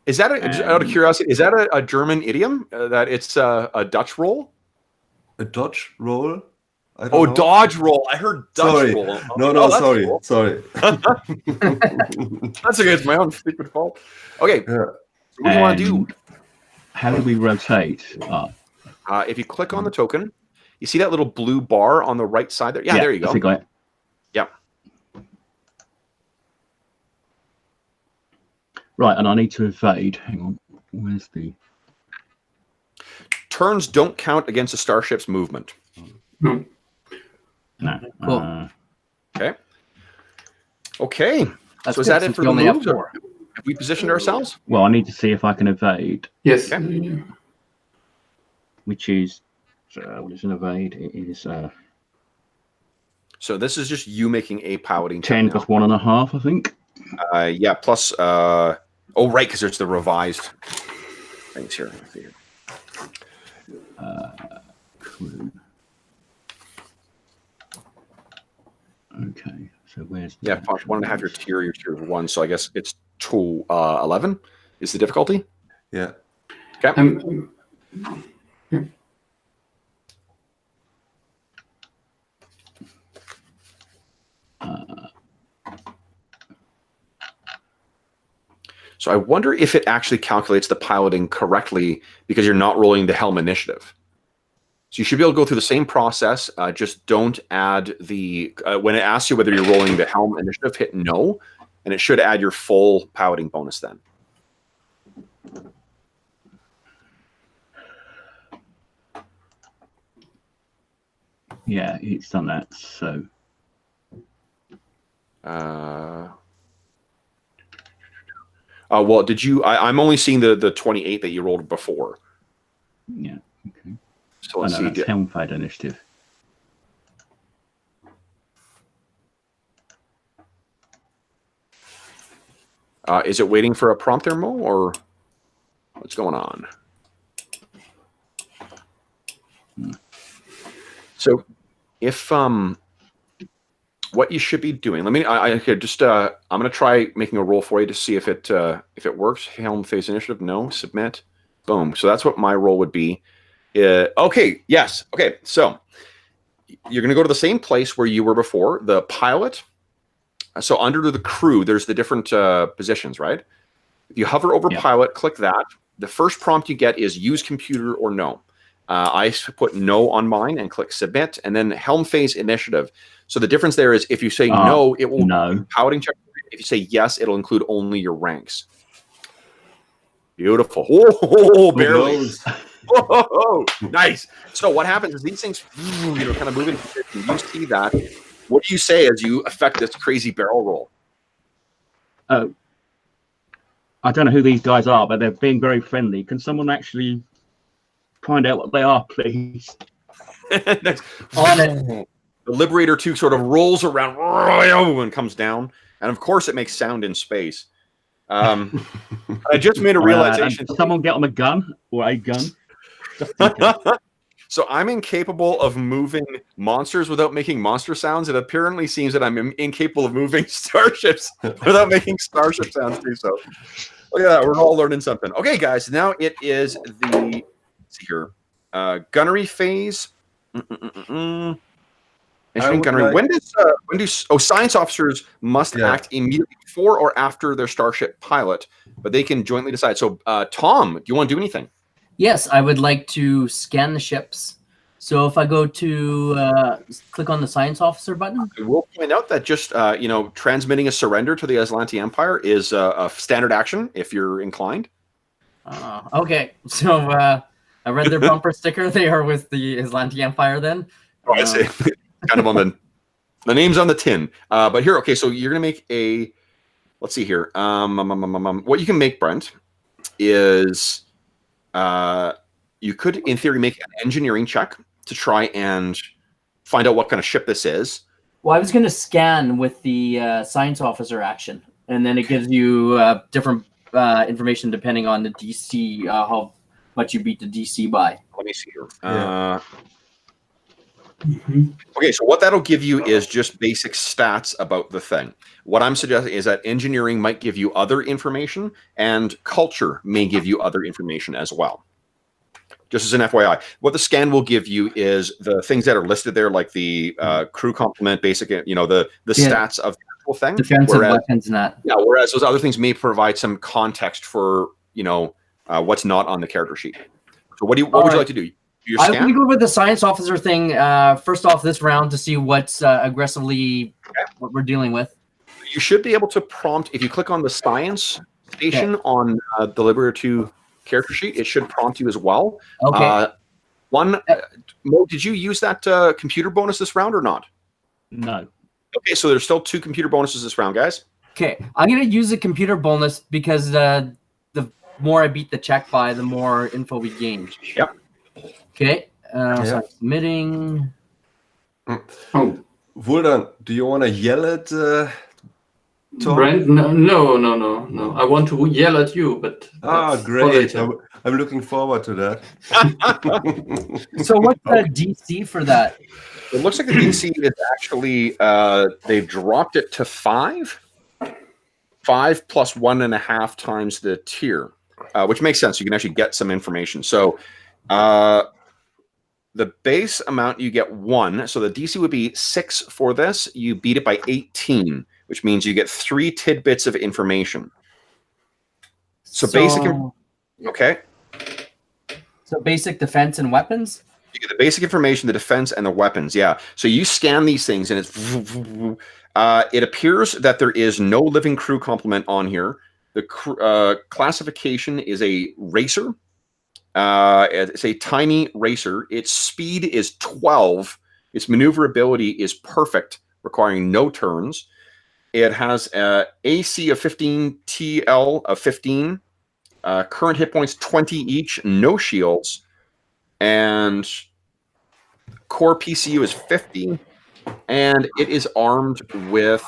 Is that, out of curiosity, is that a German idiom, that it's a Dutch roll? A dodge roll? I don't know. Dodge roll. I heard Dutch roll. No, sorry. Cool. Sorry. That's against my own stupid fault. Okay. Yeah. So what do you want to do? How do we rotate? If you click on the token, you see that little blue bar on the right side there? Yeah, there you go. I think I... Yeah. Right, and I need to evade. Hang on. Where's the... Turns don't count against a starship's movement. No. Cool. Okay. That's so is good, that it since for we the only have moves? 4. Have we positioned ourselves? Well, I need to see if I can evade, Yes. Okay. which is... what is an evade? It is So this is just you making a piloting 10 check plus 1.5, I think. yeah, plus... oh, right, because there's the revised things here. Crew. Okay, so where's... Yeah, plus 1.5 your tier, your tier 1, so I guess it's 11 is the difficulty? Yeah. Okay. So I wonder if it actually calculates the piloting correctly because you're not rolling the helm initiative. So you should be able to go through the same process. Just don't add the when it asks you whether you're rolling the helm initiative, hit no, and it should add your full piloting bonus then. Yeah, it's done that. So well, did you? I'm only seeing the 28 that you rolled before. yeah, okay. So let's see. That's helm fade initiative. Is it waiting for a prompt there, Mo, or what's going on? So, if what you should be doing, let me. I just. I'm going to try making a roll for you to see if it works. Helm phase initiative. No. Submit. Boom. So that's what my roll would be. Okay. Yes. Okay. So you're going to go to the same place where you were before. The pilot. So under the crew, there's the different positions, right? If you hover over pilot, click that. The first prompt you get is use computer or no. I put no on mine and click submit, and then helm phase initiative. So the difference there is if you say no, it will piloting check. If you say yes, it'll include only your ranks. Beautiful. Oh, barely. Oh, nice. So what happens is these things, kind of moving. You see that. What do you say as you affect this crazy barrel roll? I don't know who these guys are, but they're being very friendly. Can someone actually find out what they are, please? Next. On it. The Liberator 2 sort of rolls around and comes down. And of course, it makes sound in space. I just made a realization. Someone get on a gun or a gun. So I'm incapable of moving monsters without making monster sounds. It apparently seems that I'm incapable of moving starships without making starship sounds too. So look at that. We're all learning something. Okay, guys. Now it is the let's see here. Gunnery phase. Gunnery. Like... When do science officers must act immediately before or after their starship pilot, but they can jointly decide. So Tom, do you want to do anything? Yes, I would like to scan the ships So if I go to click on the science officer button. I will point out that just transmitting a surrender to the Aslanti Empire is a standard action if you're inclined. Okay, so I read their bumper sticker. They are with the Aslanti Empire then. Oh, I see. Kind of on the name's on the tin. But here, okay, so you're gonna make a. Let's see here. What you can make, Brent, is you could, in theory, make an engineering check to try and find out what kind of ship this is. Well, I was going to scan with the science officer action, and then it gives you different information depending on the DC, how much you beat the DC by. Let me see here. Yeah. Okay, so what that'll give you is just basic stats about the thing. What I'm suggesting is that engineering might give you other information, and culture may give you other information as well. Just as an FYI, what the scan will give you is the things that are listed there, like the crew complement, basic, the stats of the actual thing. Defensive weapons and that. Yeah, whereas those other things may provide some context for, what's not on the character sheet. So what would you like to do? Your I'm scan? going to go with the science officer thing first off this round to see what's aggressively what we're dealing with. You should be able to prompt, if you click on the science station on the Liberator 2 character sheet, it should prompt you as well. Okay. Mo, did you use that computer bonus this round or not? No. Okay, so there's still 2 computer bonuses this round, guys. Okay, I'm going to use the computer bonus because the more I beat the check by, the more info we gain. Yep. Okay, so I'm submitting. Oh, Vuldan, do you want to yell at Tom? Brent, no. I want to yell at you, but that's for great. later. I'm looking forward to that. So what's the DC for that? It looks like the DC is actually, they've dropped it to 5. 5 plus 1.5 times the tier, which makes sense. You can actually get some information. So the base amount you get 1. So the DC would be 6 for this. You beat it by 18, which means you get 3 tidbits of information. So basic. Okay. So basic defense and weapons? You get the basic information, the defense, and the weapons. Yeah. So you scan these things, and it appears that there is no living crew complement on here. The classification is a racer. It's a tiny racer. Its speed is 12. Its maneuverability is perfect, requiring no turns. It has AC of 15, TL of 15. Current hit points 20 each, no shields, and core PCU is 50, and it is armed with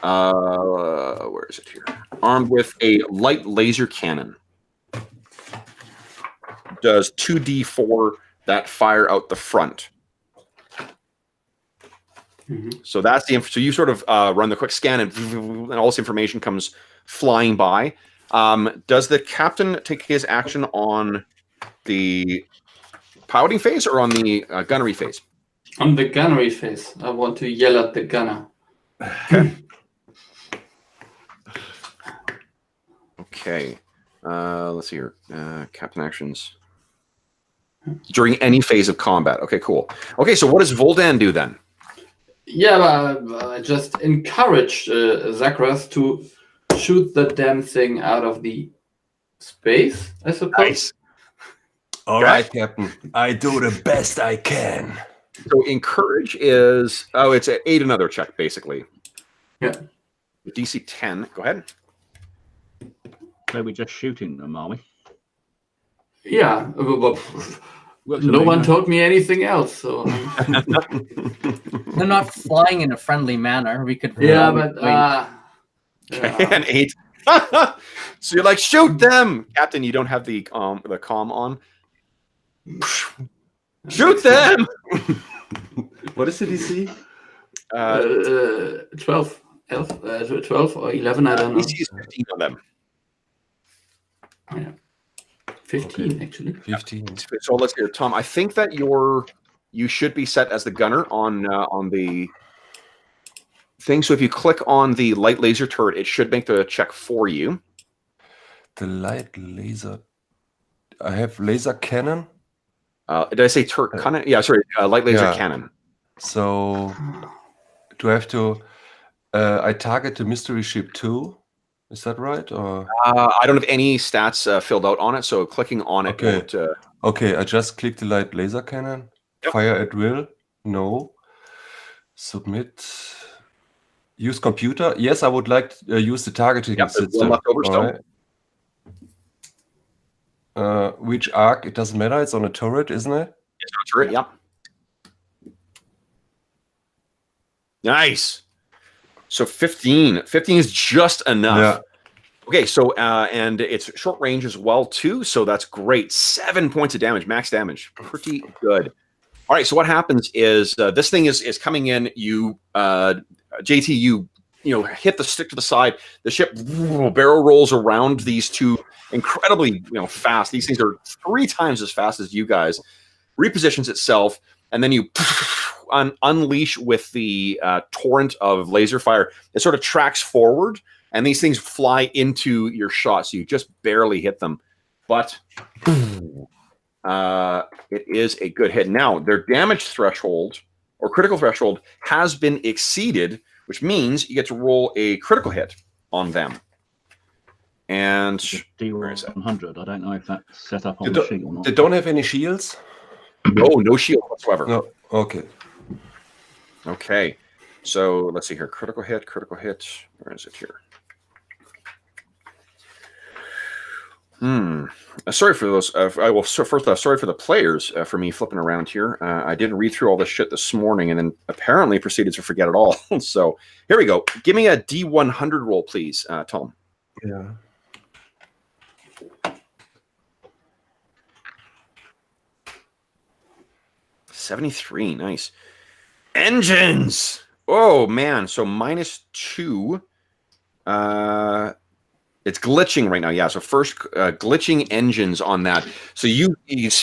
where is it here? Armed with a light laser cannon. Does 2d4 that fire out the front. So that's the so you sort of run the quick scan, and all this information comes flying by. Does the captain take his action on the piloting phase or on the gunnery phase? On the gunnery phase, I want to yell at the gunner. Okay. Let's see here. Captain actions. During any phase of combat. Okay, cool. Okay, so what does Vuldan do then? Yeah, I just encourage Zachras to shoot the damn thing out of the space, I suppose. Nice. All right, Captain. I do the best I can. So encourage is it's a 8 another check basically. Yeah. DC 10. Go ahead. So we're just shooting them, are we? Yeah, no one told me anything else, so. They're not flying in a friendly manner. We could. Yeah, but. An 8. So you're like, shoot them, Captain. You don't have the comm on. Shoot them. What is the DC? 12, 12 or 11, I don't know. DC is 15 on them. Yeah. 15 Okay. actually. 15. So let's hear, Tom. I think that you should be set as the gunner on the thing. So if you click on the light laser turret, it should make the check for you. The light laser. I have laser cannon. Did I say turret cannon? Yeah, sorry, light laser Yeah. cannon. So, do I have to? I target the mystery ship too. Is that right? Or I don't have any stats filled out on it, so clicking on it Okay. won't. okay, I just click the light laser cannon. Yep. Fire at will. No. Submit. Use computer. Yes, I would like to use the targeting Yep, there's one system. left over still. Alright. Which arc? It doesn't matter. It's on a turret, isn't it? It's on turret. Yep. Nice. So 15. 15 is just enough. Yeah. Okay, so and it's short range as well too, so that's great. 7 points of damage, max damage, pretty good. All right, so what happens is this thing is coming in. You, JT, you hit the stick to the side. The ship barrel rolls around these two incredibly fast. These things are 3 times as fast as you guys. Repositions itself, and then you unleash with the torrent of laser fire. It sort of tracks forward. And these things fly into your shot, so you just barely hit them. But it is a good hit. Now, their damage threshold or critical threshold has been exceeded, which means you get to roll a critical hit on them. And D100. I don't know if that's set up on They the sheet or not. They don't have any shields? no shield whatsoever. No. Okay. Okay. So let's see here. Critical hit. Where is it here? Sorry for those. First off, sorry for the players for me flipping around here. I didn't read through all this shit this morning and then apparently proceeded to forget it all. So here we go. Give me a D100 roll, please, Tom. Yeah. $73. Nice. Engines. Oh, man. So -2. It's glitching right now. Yeah. So first, glitching engines on that. So you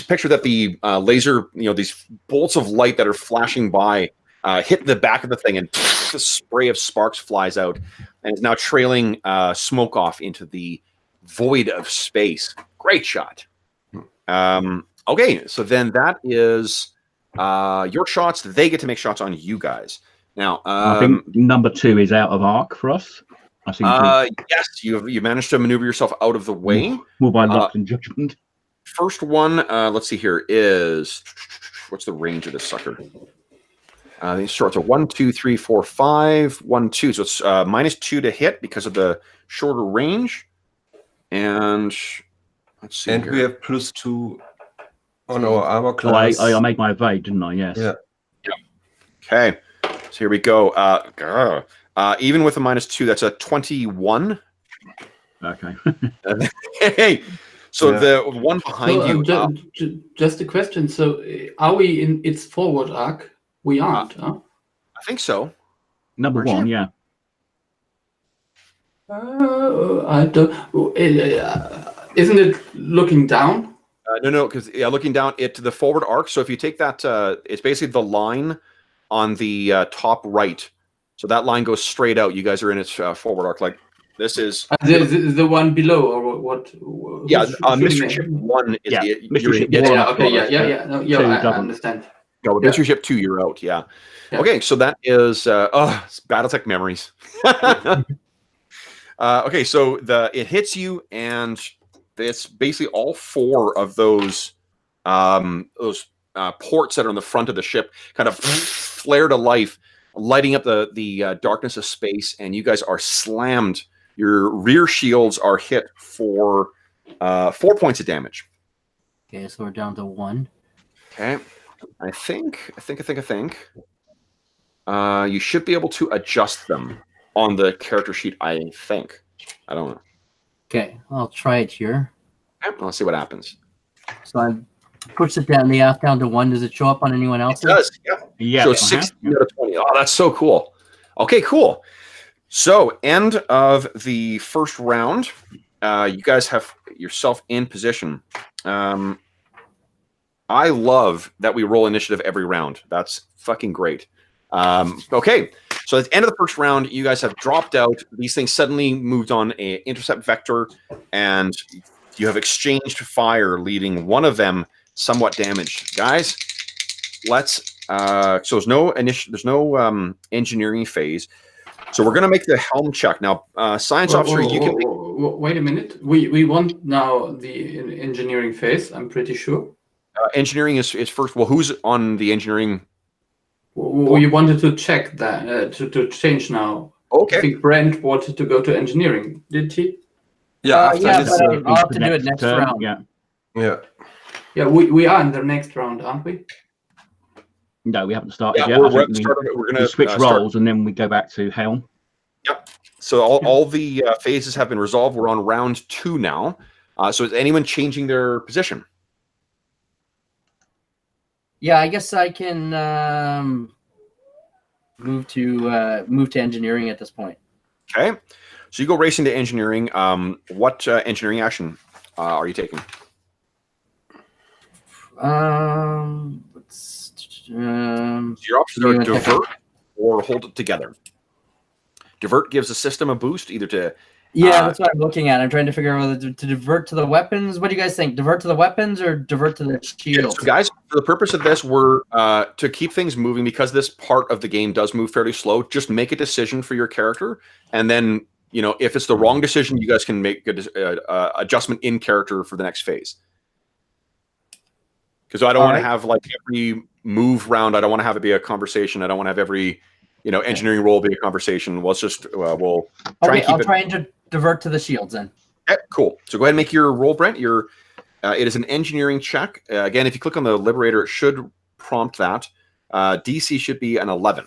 picture that the laser, these bolts of light that are flashing by hit the back of the thing, and the spray of sparks flies out, and is now trailing smoke off into the void of space. Great shot. Okay. So then that is your shots. They get to make shots on you guys. Now, I think number 2 is out of arc for us. I seem to yes, you managed to maneuver yourself out of the way. move by luck and judgment. First one, let's see here, is what's the range of this sucker? These shorts are 1, 2, 3, 4, 5, 1, 2. So it's -2 to hit because of the shorter range. And let's see. And here. we have +2 on our armor class. I made my evade, didn't I? Yes. Yeah. Okay. So here we go. Even with a -2, that's a 21. Okay. Hey, so the one behind you. Just a question. So, are we in its forward arc? We aren't, huh? I think so. Number Aren't 1, you? yeah. I don't. Isn't it looking down? No, because looking down to the forward arc. So if you take that, it's basically the line on the top right. So that line goes straight out. You guys are in its forward arc. Like this is The one below, or what? yeah. who's Mystery shooting Ship 1 is Yeah, the Mystery Ship it? one. Yeah, okay, yeah. No, yeah, Two I doesn't. understand. No, Mystery Ship 2, you're out. Yeah. Yeah. Okay, so that is it's BattleTech memories. Okay, so it hits you, and it's basically all 4 of those ports that are on the front of the ship kind of flare to life, lighting up the darkness of space, and you guys are slammed. Your rear shields are hit for 4 points of damage. Okay, so we're down to 1. Okay, I think you should be able to adjust them on the character sheet. I think. I don't know. Okay, I'll try it here. Okay, let's see what happens. So I push it down the app down to 1. Does it show up on anyone else? It does. Yeah. Yeah. So 16 out of 20. Oh, that's so cool. Okay, cool. So end of the first round. You guys have yourself in position. I love that we roll initiative every round. That's fucking great. Okay, so at the end of the first round, you guys have dropped out. These things suddenly moved on an intercept vector, and you have exchanged fire, leading one of them somewhat damaged. Guys, let's. So there's no engineering phase. So we're gonna make the helm check now. Science officer, you can. Wait a minute. We want now the engineering phase. I'm pretty sure. Engineering is first. Well, who's on the engineering? We wanted to check that to change now. Okay. I think Brent wanted to go to engineering. Did he? Yeah, after yeah, this, but I'll have to do it next turn, round. Yeah. yeah. Yeah, we are in the next round, aren't we? No, we haven't started Yeah, yet. we're I think going we to switch roles and then we go back to helm. Yep. So all the phases have been resolved. We're on round 2 now. So is anyone changing their position? Yeah, I guess I can move to engineering at this point. Okay. So you go racing to engineering. What engineering action are you taking? Your options are divert or hold it together. Divert gives the system a boost either to. Yeah, that's what I'm looking at. I'm trying to figure out whether to divert to the weapons. What do you guys think? Divert to the weapons or divert to the shields? So guys, for the purpose of this, we're to keep things moving because this part of the game does move fairly slow. Just make a decision for your character, and then if it's the wrong decision, you guys can make a adjustment in character for the next phase. Because I don't want to have like every move round. I don't want to have it be a conversation. I don't want to have every engineering role be a conversation. Let's just we'll try and keep I'll try and divert to the shields then. Okay, cool. So go ahead and make your roll, Brent. It is an engineering check. Again, if you click on the Liberator, it should prompt that. DC should be an 11.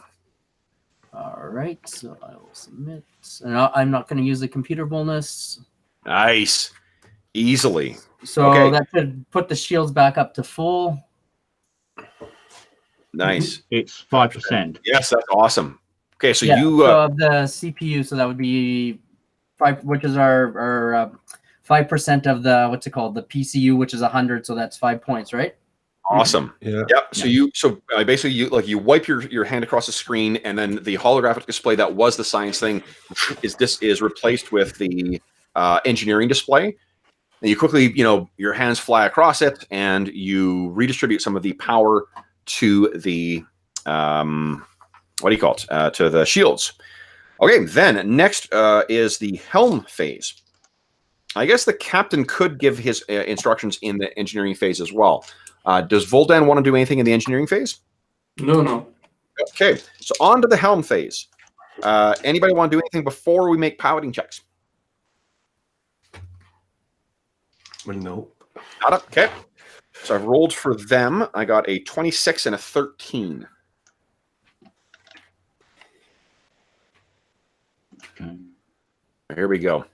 All right, so I will submit. And I'm not going to use the computer bonus. Nice. Easily. So that should put the shields back up to full. Nice. It's 5%. Yes, that's awesome. Okay, so so of the CPU, so that would be 5, which is our 5% of the the PCU, which is 100. So that's 5 points, right? Awesome. Yeah. Yep. So basically you wipe your hand across the screen, and then the holographic display that was the science thing is replaced with the engineering display. And you quickly, your hands fly across it, and you redistribute some of the power to the to the shields. Okay, then next is the helm phase. I guess the captain could give his instructions in the engineering phase as well. Does Voldan want to do anything in the engineering phase? No. Okay, so on to the helm phase. Anybody want to do anything before we make piloting checks? Well, no. Not up. Okay. So I've rolled for them. I got a 26 and a 13. Okay. Here we go.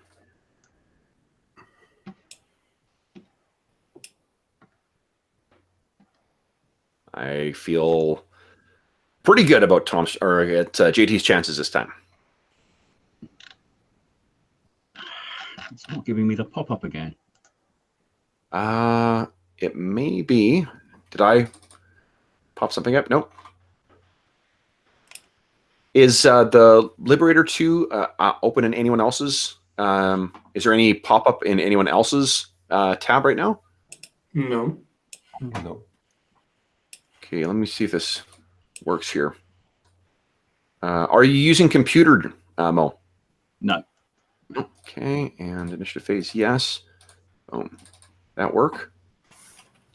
I feel pretty good about JT's chances this time. It's not giving me the pop-up again. It may be. Did I pop something up? Nope. Is the Liberator 2 open in anyone else's? Is there any pop-up in anyone else's tab right now? No. No. Okay, let me see if this works here. Are you using computer, Mo? No. Okay, and initiative phase, yes. Boom. That work?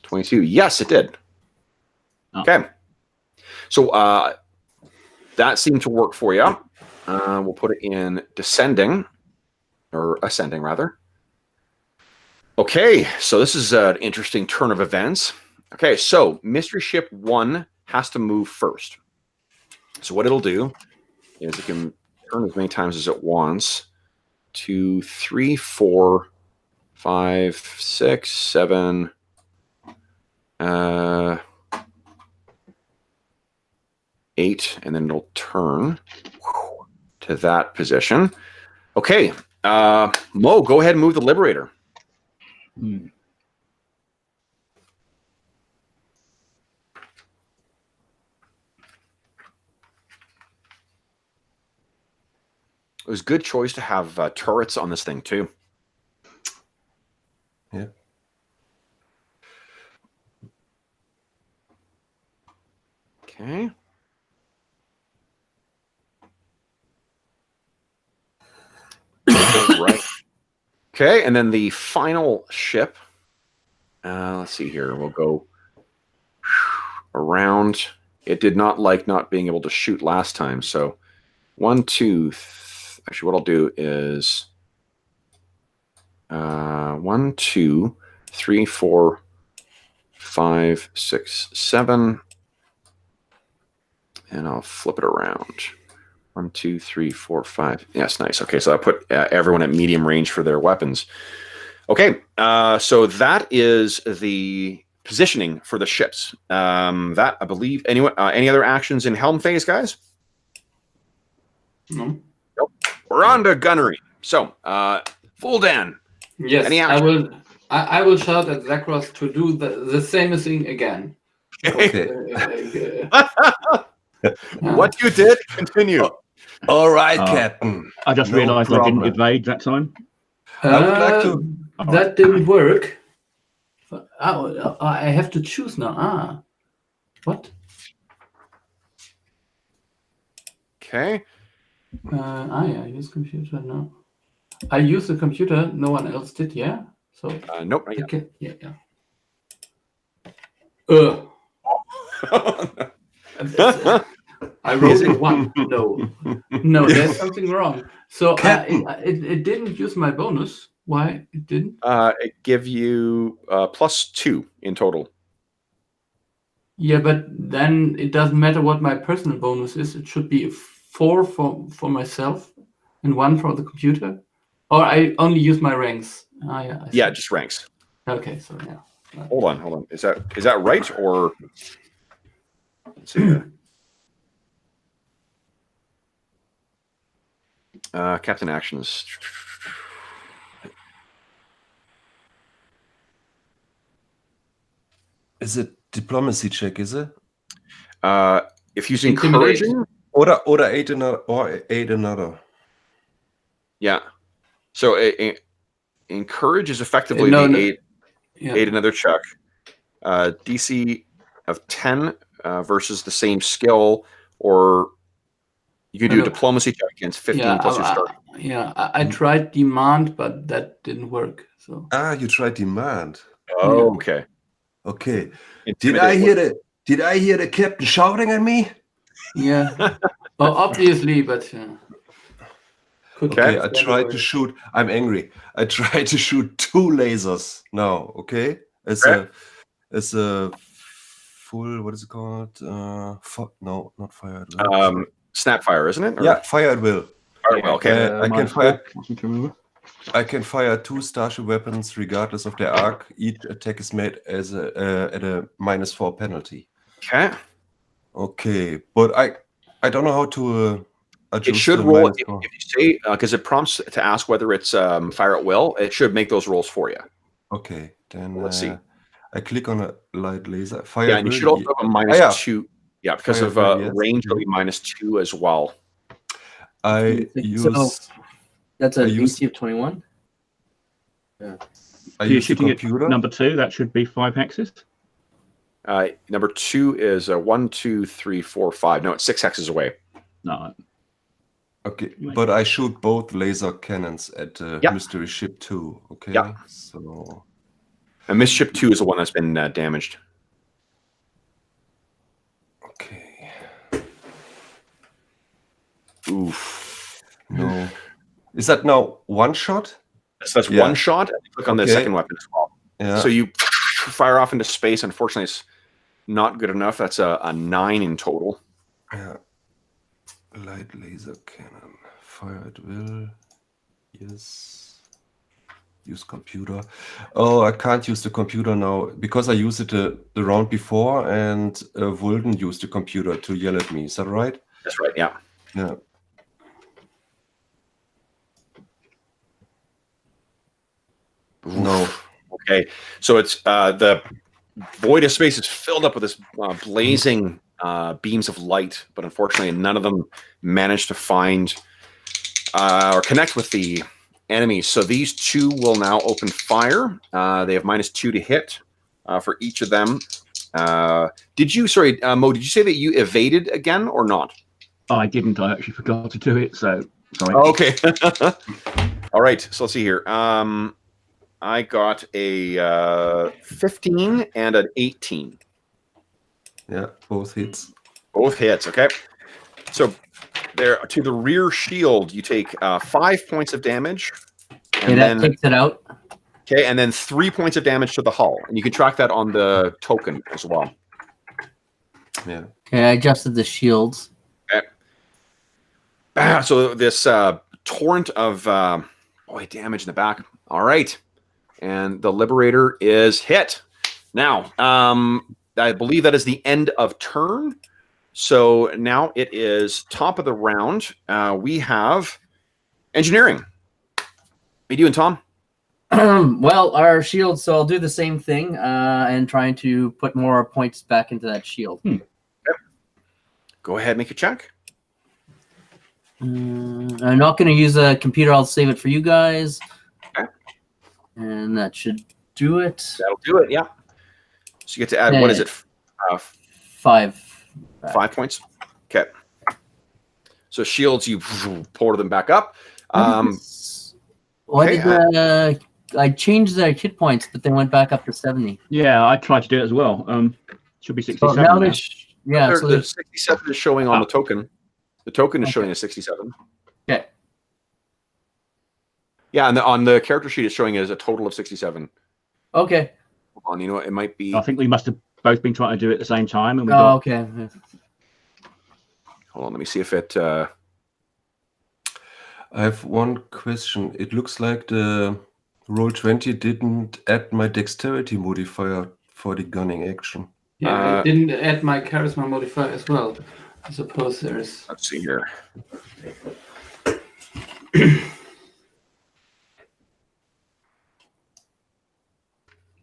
22. Yes, it did. Oh. Okay. So that seemed to work for you. We'll put it in descending, or ascending, rather. Okay, so this is an interesting turn of events. Okay, so Mystery Ship 1 has to move first. So what it'll do is it can turn as many times as it wants. 2, 3, 4, 5, 6, 7. 8, and then it'll turn to that position. Okay, Mo, go ahead and move the Liberator. It was a good choice to have turrets on this thing, too. Yeah. Okay. Right. Okay, and then the final ship. Let's see here. We'll go around. It did not like not being able to shoot last time. So 1, 2. Actually, what I'll do is 1, 2, 3, 4, 5, 6, 7. And I'll flip it around. 1, 2, 3, 4, 5. Yes, nice. Okay, so I put everyone at medium range for their weapons. Okay, so that is the positioning for the ships. That, I believe, anyone, any other actions in Helm phase, guys? No. Nope. We're on to gunnery. So, Fuldan. Yes, Any I action? will. I will shout at Zakros to do the same thing again. Okay. What you did, continue. All right, Oh. Captain. I just No realised I didn't problem. evade that time. I would like to. That didn't work. Oh, I have to choose now. Ah, what? Okay. Yeah, use computer. No, I use the computer. No one else did. Yeah. So Nope. Not yet. okay. Yeah. I rolled 1. No, there's something wrong. So it didn't use my bonus. Why it didn't? It give you +2 in total. Yeah, but then it doesn't matter what my personal bonus is. It should be 4 for myself and 1 for the computer. Or I only use my ranks. Yeah. Yeah, just ranks. Okay, so yeah. Hold on. Is that right or? Let's see here. Captain actions. Is it diplomacy check? Is it? If he's Intimidate. encouraging, Or aid another. yeah. So encourage is effectively No, the no. aid Yeah. another check. DC of 10 versus the same skill, or you can do a No. diplomacy check against 15 plus your start. I tried demand, but that didn't work. So You tried demand. Oh, okay. Okay. Intimidate Did I hear the captain shouting at me? yeah. Well, obviously, but could Okay, I stand tried away. to shoot. I'm angry. I tried to shoot 2 lasers now. Okay, as Okay. a full. What is it called? No, not fire at will. Snapfire, isn't it? Or- Yeah, fire at will. Fire well, okay. I can fire. Nothing to remember. I can fire 2 starship weapons regardless of their arc. Each attack is made as at a -4 penalty. Okay. Okay, but I don't know how to. It should roll if you say because it prompts to ask whether it's fire at will. It should make those rolls for you. Okay, then Let's see. I click on a light laser. Fire. Yeah, and you should also have a -2. Yeah, because Fire of at will, yes. range, it'll be -2 as well. I So use. that's a I use- DC of 21. I You're use the shooting at computer. number 2. That should be 5 hexes. Number 2 is 1, 2, 3, 4, 5. No, it's 6 hexes away. No. Okay, but I shoot both laser cannons at Yeah. Mystery Ship 2. Okay, Yeah. so And Miss Ship 2 is the one that's been damaged. okay, Oof. no, is that now 1 shot? So that's Yeah. 1 shot. And you click on the Okay. second weapon as well. Yeah. So you fire off into space. Unfortunately, it's not good enough. That's a 9 in total. Yeah. Light laser cannon. Fire at will. Yes. Use computer. Oh, I can't use the computer now because I used it the round before, and Vulden used the computer to yell at me. Is that right? That's right. Yeah. Yeah. No. Okay. So it's the void of space is filled up with this blazing beams of light, but unfortunately, none of them managed to find or connect with the enemies. So these 2 will now open fire. They have -2 to hit for each of them. Did you, sorry, Mo, did you say that you evaded again or not? I didn't. I actually forgot to do it. So sorry. Okay. All right. So let's see here. I got a 15 and an 18. Yeah, both hits. Both hits. Okay. So there to the rear shield, you take 5 points of damage. Okay, that takes it out. Okay, and then 3 points of damage to the hull. And you can track that on the token as well. Yeah. Okay, I adjusted the shields. Okay. So this torrent of damage in the back. All right. And the Liberator is hit. Now, I believe that is the end of turn. So now it is top of the round. We have engineering. What are you doing, Tom? Well, our shield, so I'll do the same thing and trying to put more points back into that shield. Yep. Go ahead, make a check. I'm not going to use a computer. I'll save it for you guys. Okay. And that should do it. That'll do it, yeah. So you get to add, what is it? 5. 5 points? Okay. So shields, you pour them back up. Why did I changed the hit points, but they went back up to 70. Yeah, I tried to do it as well. Should be 67. So now now. so the 67 is showing on the token. The token is showing a 67. Okay. Yeah, and on the character sheet, it's showing it as a total of 67. Okay. Hold on, you know what? It might be. I think we must have both been trying to do it at the same time, and we Oh, okay. Hold on, let me see if it. I have one question. It looks like the Roll20 didn't add my dexterity modifier for the gunning action. Yeah, I didn't add my charisma modifier as well. I suppose there's. Let's see here.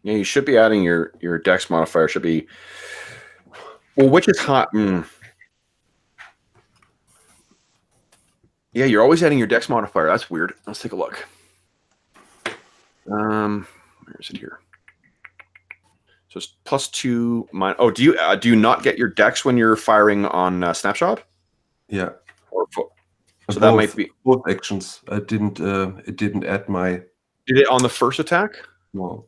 Yeah, you should be adding your dex modifier. Should be. Well, which is hot. Yeah, you're always adding your dex modifier. That's weird. Let's take a look. Where is it here? So it's +2. Oh, do you not get your dex when you're firing on snapshot? Yeah. Or so both, that might be both actions. I didn't. It didn't add my. Did it on the first attack? No,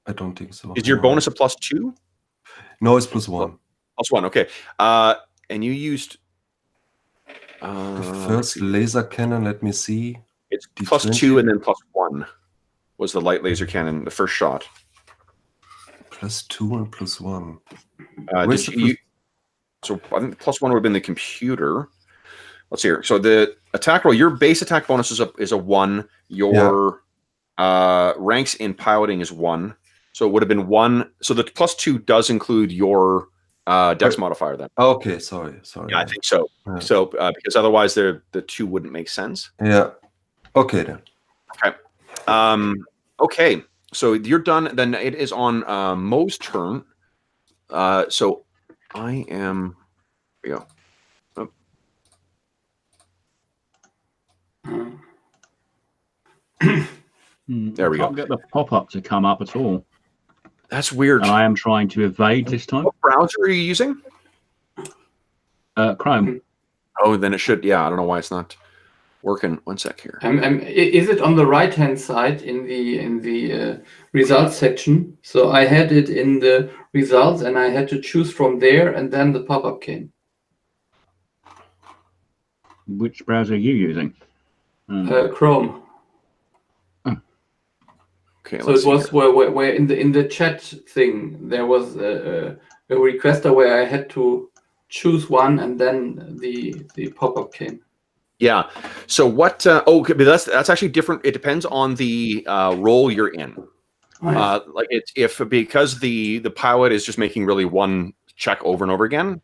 I don't think so. Is your bonus a +2? No, it's +1. +1. Okay. And you used. The first laser cannon. Let me see. It's D20. +2 and then +1 was the light laser cannon, the first shot. +2 and +1. So I think the +1 would have been the computer. Let's see here. So the attack roll, your base attack bonus is a 1. Your ranks in piloting is 1. So it would have been 1. So the +2 does include your dex modifier then. Okay, sorry. Yeah, I think so. Yeah. So because otherwise the 2 wouldn't make sense. Yeah. Okay then. Okay. Okay. So you're done. Then it is on Mo's turn. So I am. Here we go. There we go. Can't get the pop-up to come up at all. That's weird. And I am trying to evade this time. What browser are you using? Chrome. Oh, then it should. Yeah, I don't know why it's not working. One sec here. Is it on the right-hand side in the results section? So I had it in the results, and I had to choose from there, and then the pop-up came. Which browser are you using? Chrome. Okay. So it was where in the chat thing there was a requester where I had to choose one, and then the pop-up came. Yeah. So what? Okay, but that's actually different. It depends on the role you're in. Like it's because the pilot is just making really one check over and over again,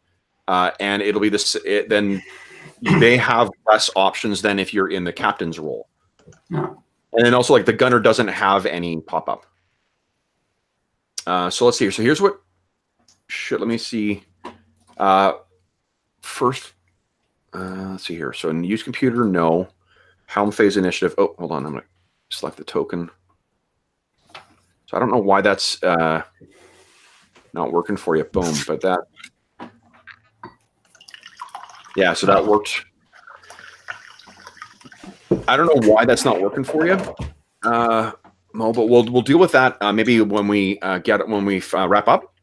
and it'll be this. Then they have less options than if you're in the captain's role. Yeah. And then also, like, the gunner doesn't have any pop-up. So let's see here. So here's what. Let me see. First, let's see here. So in use computer, no. Helm phase initiative. Oh, hold on. I'm going to select the token. So I don't know why that's. not working for you. Boom. But that, yeah, so that worked. I don't know why that's not working for you, Mo, but we'll deal with that maybe when we wrap up.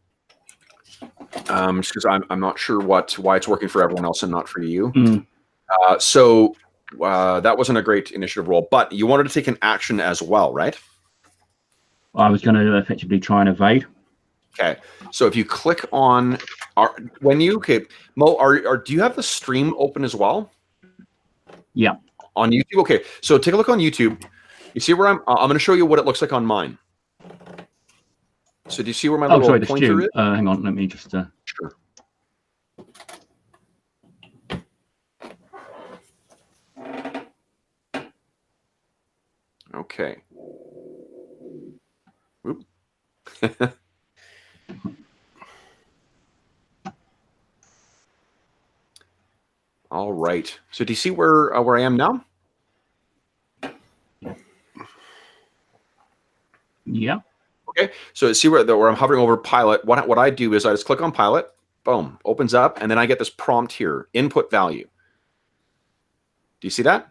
Just because I'm not sure why it's working for everyone else and not for you. So that wasn't a great initiative roll, but you wanted to take an action as well, right? I was going to effectively try and evade. Okay, so if you click on Mo, do you have the stream open as well? Yeah. On YouTube. Okay, so take a look on YouTube. You see where I'm going to show you what it looks like on mine. So do you see where my little pointer is? Hang on, let me just. Sure. Okay. Oop. All right. So do you see where I am now? Yeah. Okay. So see where I'm hovering over pilot. What I do is I just click on pilot. Boom. Opens up, and then I get this prompt here: input value. Do you see that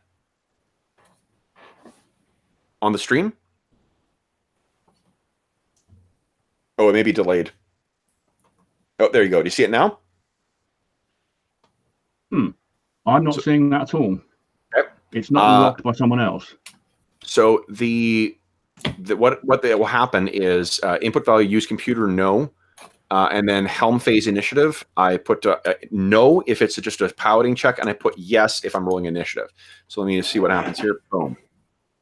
on the stream? Oh, it may be delayed. Oh, there you go. Do you see it now? I'm not seeing that at all. Okay. It's not locked by someone else. So what will happen is input value use computer no, and then helm phase initiative. I put no if it's just a piloting check, and I put yes if I'm rolling initiative. So let me see what happens here. Boom,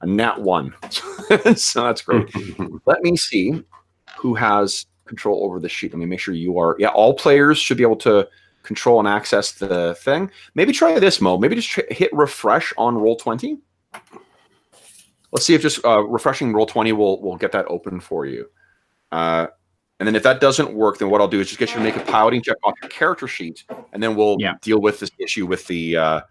a nat 1. So that's great. Let me see who has control over the sheet. Let me make sure you are. Yeah, all players should be able to control and access the thing. Maybe try this, Mo. Maybe just hit refresh on Roll20. Let's see if just refreshing Roll20 will get that open for you. And then if that doesn't work, then what I'll do is just get you to make a piloting check off your character sheet, and then we'll deal with this issue with the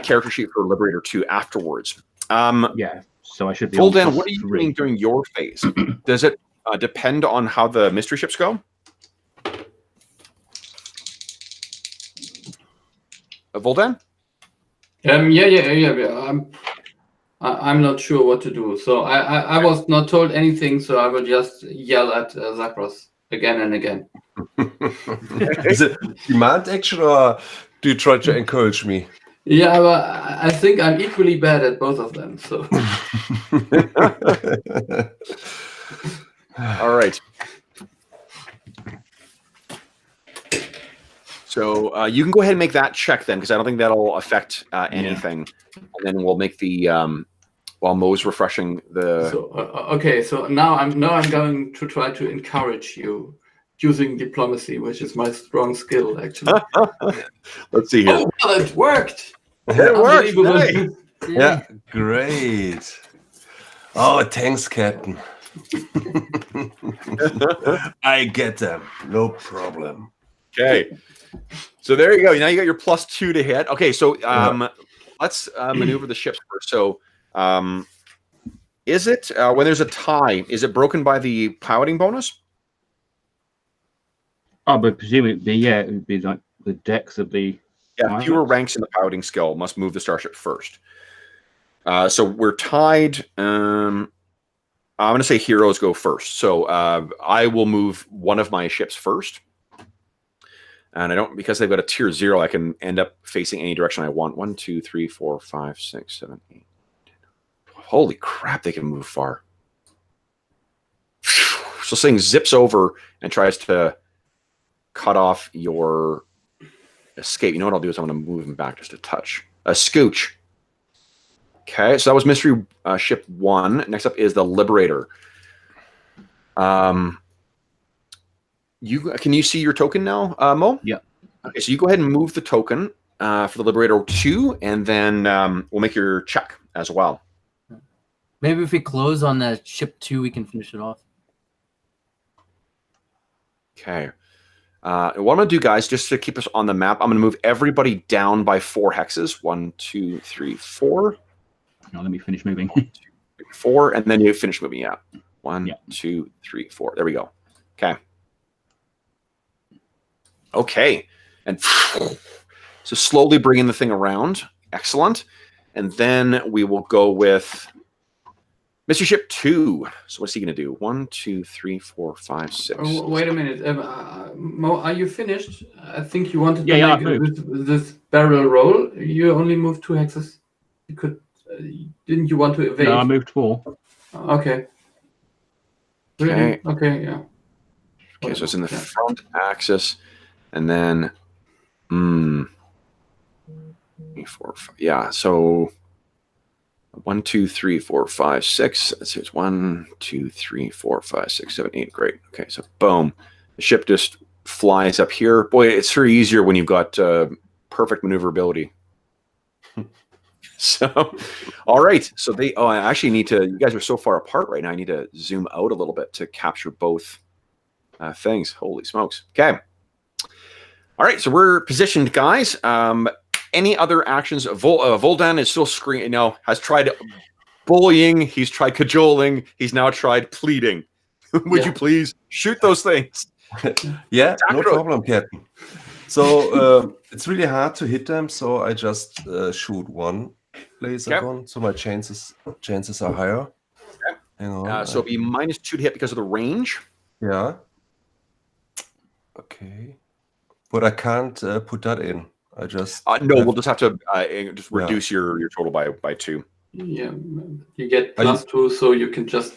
character sheet for Liberator 2 afterwards. Yeah. So I should be. Voldan, what are you doing during your phase? Does it depend on how the mystery ships go? Voldan? Yeah. I'm not sure what to do. So I was not told anything, so I will just yell at Zakros again and again. Is it demand action, or do you try to encourage me? Yeah, but I think I'm equally bad at both of them. So. All right. So you can go ahead and make that check then, because I don't think that'll affect anything. And then we'll make the while Mo's refreshing the. So okay, so now I'm going to try to encourage you using diplomacy, which is my strong skill actually. Let's see here. Oh, well, it worked. It worked. Nice. Yeah, great. Oh, thanks, Captain. I get them. No problem. Okay. So there you go. Now you got your +2 to hit. Okay, so let's maneuver the ships first. So is it when there's a tie, is it broken by the piloting bonus? Oh, but presumably, it would be like the decks of the. Yeah, fewer ranks in the piloting skill must move the starship first. So we're tied. I'm going to say heroes go first. So I will move one of my ships first. And I don't, because they've got a tier 0, I can end up facing any direction I want. 1, 2, 3, 4, 5, 6, 7, 8, 10. Holy crap, they can move far. So this thing zips over and tries to cut off your escape. You know what I'll do is I'm going to move him back just a touch. A scooch. Okay, so that was Mystery Ship 1. Next up is the Liberator. Can you see your token now, Mo? Yeah. Okay, so you go ahead and move the token for the Liberator 2, and then we'll make your check as well. Maybe if we close on the ship 2, we can finish it off. Okay. What I'm going to do, guys, just to keep us on the map, I'm going to move everybody down by 4 hexes. 1, 2, 3, 4. Now let me finish moving. 1, 2, 3, 4, and then you finish moving. Yeah. One, Yeah. 2, 3, 4. There we go. Okay. Okay. And so slowly bringing the thing around. Excellent. And then we will go with Mr. Ship 2. So what's he going to do? 1, 2, 3, 4, 5, 6. Oh, wait a minute. Mo, are you finished? I think you wanted to Yeah, make I've moved. this barrel roll. You only moved 2 hexes. You could. Didn't you want to evade? No, I moved 4. Okay. Really? Okay. Okay, yeah. Okay, so it's in the Yeah. front axis. And then, 3, 4, 5. Yeah, so 1, 2, 3, 4, 5, 6. Let's see, it's 1, 2, 3, 4, 5, 6, 7, 8. Great. Okay, so boom. The ship just flies up here. Boy, it's very easier when you've got perfect maneuverability. So, all right. So I actually need to, you guys are so far apart right now. I need to zoom out a little bit to capture both things. Holy smokes. Okay. All right. So we're positioned, guys. Any other actions? Voldan is still screaming. No, has tried bullying. He's tried cajoling. He's now tried pleading. Would you please shoot those things? Yeah, no Zachros. problem, Captain. So it's really hard to hit them, so I just shoot one laser gun, so my chances are higher. Okay. Hang on. So it'll be -2 to hit because of the range. Yeah. Okay. But I can't put that in. I just No, we'll just have to just reduce your total by 2. Yeah, you get +2, so you can just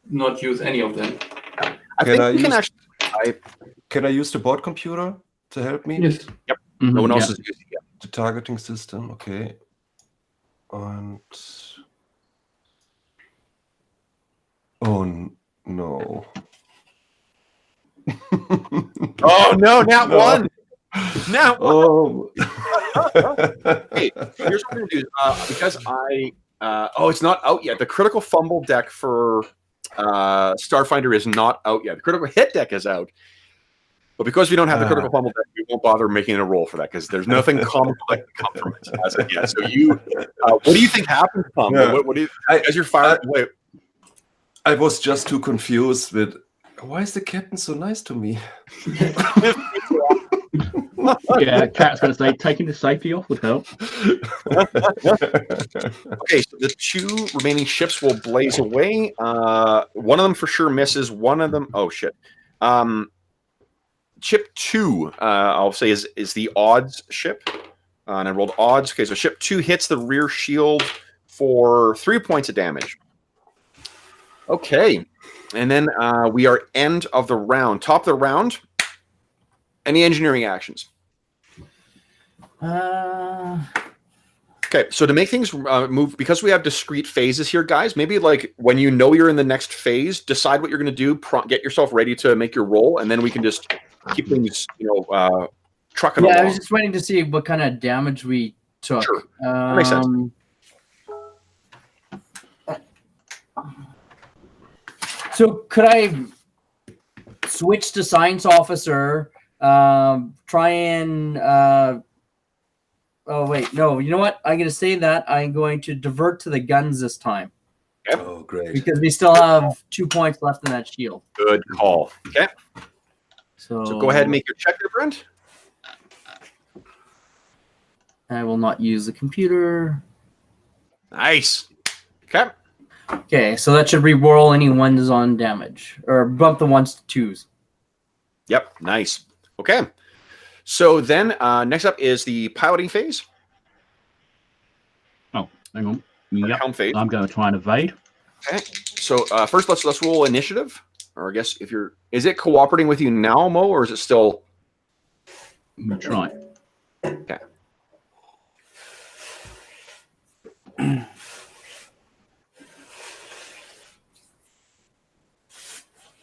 not use any of them. I think we can actually. Can I use the board computer to help me? Yes. Yep. No one else is using it. The targeting system, okay. And oh no. Oh no, not one. Now. Oh. Hey, here's what we're gonna do. Because it's not out yet. The critical fumble deck for Starfinder is not out yet. The critical hit deck is out. But because we don't have the critical fumble deck, we won't bother making a roll for that because there's nothing complex to come from it as of yet. So what do you think happened, Tom? Yeah. What do you, as you're firing away? I was just too confused with why is the captain so nice to me? Yeah, Cat's going to say taking the safety off would help. Okay, so the 2 remaining ships will blaze away. One of them for sure misses. One of them, oh shit. Ship 2, I'll say is the odds ship, and I rolled odds. Okay, so ship 2 hits the rear shield for 3 points of damage. Okay, and then we are end of the round. Top of the round. Any engineering actions? Okay, so to make things move, because we have discrete phases here, guys, maybe like when you know you're in the next phase, decide what you're going to do, get yourself ready to make your roll, and then we can just keep things, trucking along. I was just waiting to see what kind of damage we took. Sure. That makes sense. So could I switch to science officer, try and oh wait, no, you know what? I'm going to say that I'm going to divert to the guns this time. Okay. Oh, great. Because we still have 2 points left in that shield. Good call. Okay. So go ahead and make your check there, Brent. I will not use the computer. Nice. Okay. Okay, so that should re-roll any 1s on damage. Or bump the 1s to 2s. Yep. Nice. Okay. So then next up is the piloting phase. Oh, hang on. Yep. Helm phase. I'm going to try and evade. Okay. So first, let's roll initiative. Or I guess is it cooperating with you now, Mo, or is it still? I'm going to try. Okay.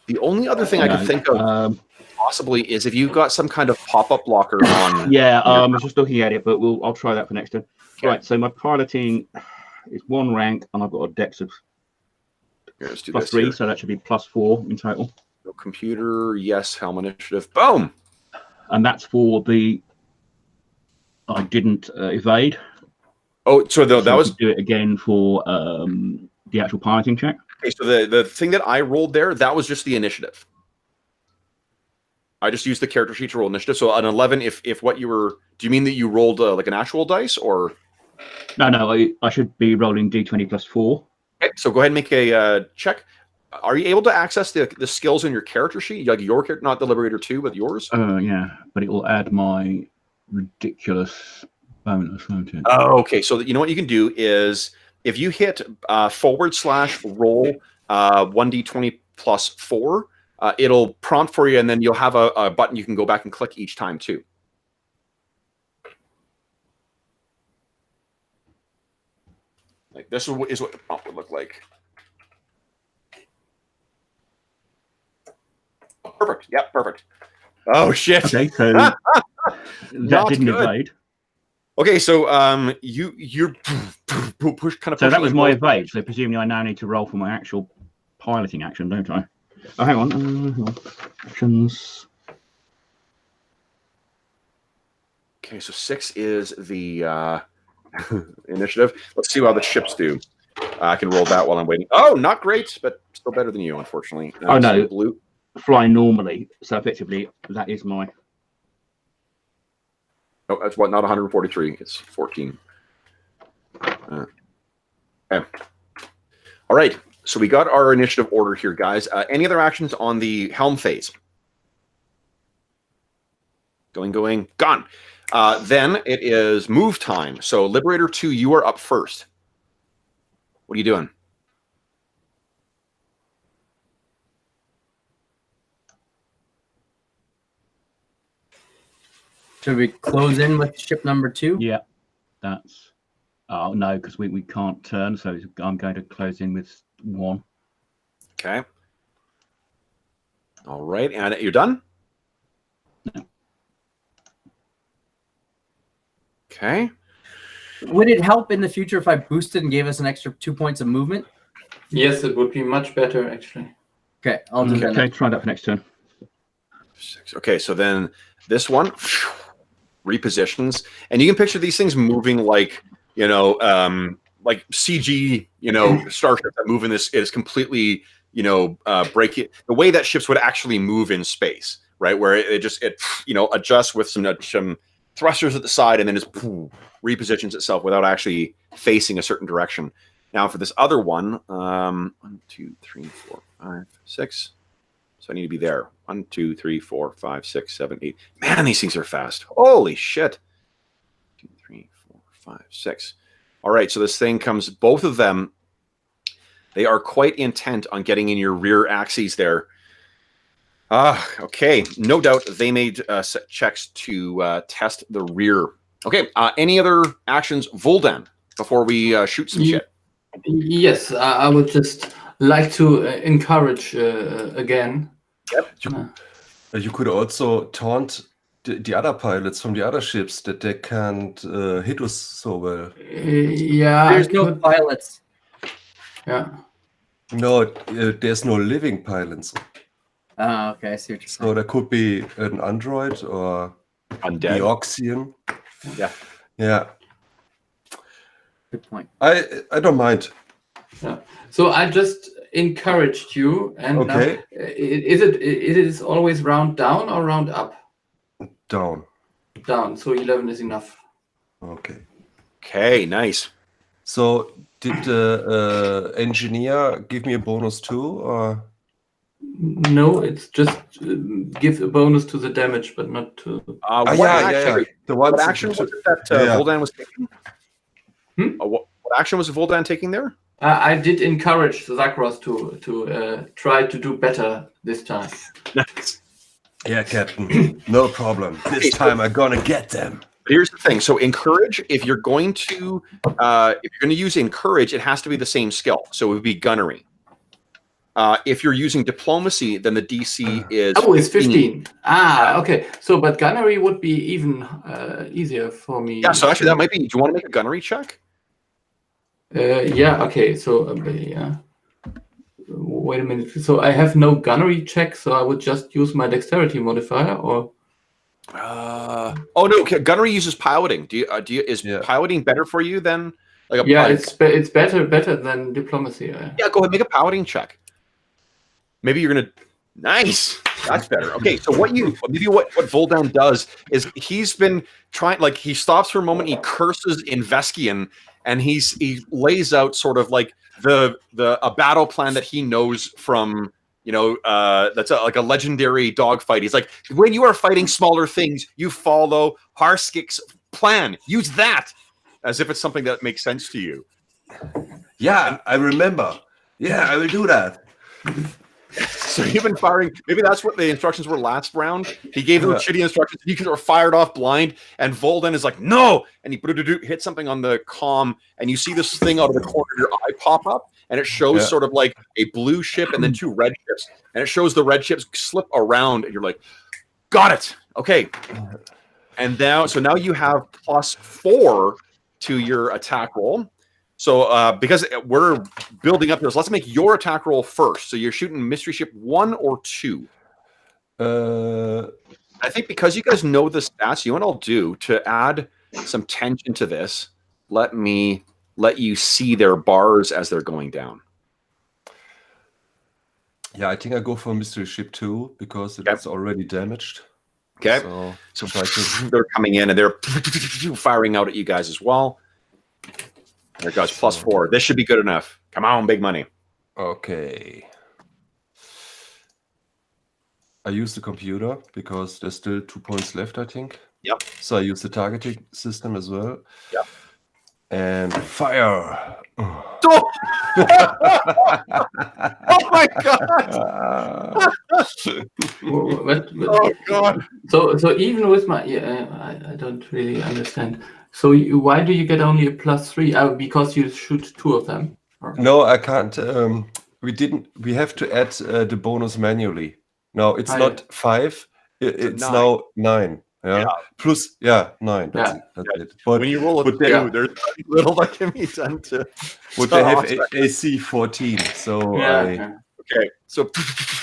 The only other thing I could think of possibly is if you've got some kind of pop-up blocker on. Yeah, I was just looking at it, but I'll try that for next time. Okay. Right, so my piloting is 1 rank, and I've got a dex of Here, let's do +3, this here. so that should be +4 in total. No computer, yes, helm initiative. Boom! And that's for the I didn't evade. Oh, so that So was do it again for the actual piloting check. Okay, so the thing that I rolled there, that was just the initiative. I just used the character sheet to roll initiative. So an 11, if what you were, do you mean that you rolled like an actual dice or? No, I should be rolling d20 plus 4. Okay, so go ahead and make a check. Are you able to access the skills in your character sheet? Like your character, not the Liberator 2, but yours? Yeah, but it will add my ridiculous bonus, won't it? Oh, okay. So you know what you can do is if you hit /roll 1d20 plus 4, it'll prompt for you, and then you'll have a button you can go back and click each time too. Like this is what the prompt would look like. Perfect. Yep, perfect. Oh shit. Okay, so that Not didn't good. evade. Okay, so you're push kind of. So that was my evade. So presumably I now need to roll for my actual piloting action, don't I? Oh, hang on. Actions. Okay, so 6 is the initiative. Let's see how the ships do. I can roll that while I'm waiting. Oh, not great, but still better than you, unfortunately. Oh no, blue. Flying normally. So effectively, that is my. Oh, that's what? Not 143. It's 14. Okay. All right. So we got our initiative order here, guys. Any other actions on the helm phase? Going, gone. Then it is move time. So Liberator 2, you are up first. What are you doing? Should we close in with ship number 2? Yeah, that's. Oh no, because we can't turn. So I'm going to close in with 1. Okay. All right, and you're done? No. Okay. Would it help in the future if I boosted and gave us an extra 2 points of movement? Yes, it would be much better actually. Okay, I'll do that. Okay, try that for next turn. 6. Okay, so then this one repositions, and you can picture these things moving like, like CG, starships that move in this is completely, break it. The way that ships would actually move in space, right? Where it adjusts with some thrusters at the side, and then just repositions itself without actually facing a certain direction. Now for this other one, 1, 2, 3, 4, 5, 6. So I need to be there. 1, 2, 3, 4, 5, 6, 7, 8. Man, these things are fast. Holy shit. 2, 3, 4, 5, 6. All right, so this thing comes, both of them, they are quite intent on getting in your rear axes there. Okay. No doubt they made checks to test the rear. Okay, any other actions, Voldan, before we shoot some shit? Yes, I would just like to encourage again. Yep. You could also taunt the other pilots from the other ships that they can't hit us so well. Yeah, There's no pilots. Yeah. No, there's no living pilots. Oh, okay, I see what you're So saying. there could be an android or Undead. Eoxian. Yeah. Yeah. Good point. I don't mind. Yeah. So I just encouraged you, and Okay. now, it is always round down or round up? Down. Down. So 11 is enough. Okay. Okay, nice. So did the engineer give me a bonus too, or? No, it's just give a bonus to the damage, but not to. The one What action was it that Voldan was taking? What action was Voldan taking there? I did encourage Zagros to try to do better this time. Nice. Yeah, Captain. No problem. This time I'm gonna get them. But here's the thing. So encourage, if you're going to use encourage, it has to be the same skill. So it would be gunnery. If you're using diplomacy, then the DC is it's 15. Okay. So, but gunnery would be even easier for me. Yeah. So actually, that might be. Do you want to make a gunnery check? Yeah. Okay. So, yeah. Wait a minute. So I have no gunnery check, so I would just use my dexterity modifier, or. Oh no! Okay. Gunnery uses piloting. Is piloting better for you than Like Yeah, it's better than diplomacy. yeah. Go ahead, make a paladin check. Maybe you're gonna. Nice. That's better. Okay, so what Voldan does is he's been trying. Like he stops for a moment. He curses in Veskian, and he lays out sort of like a battle plan that he knows from. That's like a legendary dogfight. He's like, when you are fighting smaller things, you follow Harskik's plan. Use that as if it's something that makes sense to you. Yeah, I remember. Yeah, I will do that. So you've been firing. Maybe that's what the instructions were last round. He gave them shitty instructions. You were fired off blind, and Voldan is like, no! And he hit something on the comm, and you see this thing out of the corner of your eye pop up, and it shows sort of like a blue ship and then 2 red ships, and it shows the red ships slip around, and you're like, got it! Okay. And now you have +4 to your attack roll. So because we're building up this, let's make your attack roll first. So you're shooting mystery ship 1 or 2. I think because you guys know the stats, you know what I'll do to add some tension to this. Let me let you see their bars as they're going down. Yeah, I think I go for mystery ship 2 because it's already damaged. Okay, so they're coming in and they're firing out at you guys as well. There goes +4. This should be good enough. Come on, big money. Okay. I use the computer because there's still 2 points left, I think. Yep. So I use the targeting system as well. Yep. And fire. Oh, oh my god! Oh god! So even with my I don't really understand. So why do you get only a +3? Because you shoot 2 of them. Or? No, I can't. We have to add the bonus manually. No, it's not 5. It's 9. Now 9. Yeah. Plus, 9. That's it. But when you roll a 2, there's little that can be done to. But they have AC 14, so okay. So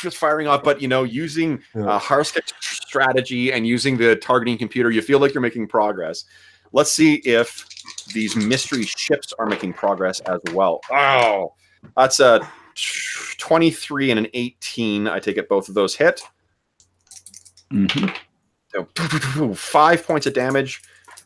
just firing off, but using Harskik's strategy and using the targeting computer, you feel like you're making progress. Let's see if these mystery ships are making progress as well. Oh, that's a 23 and an 18. I take it both of those hit. Mm-hmm. So 5 points of damage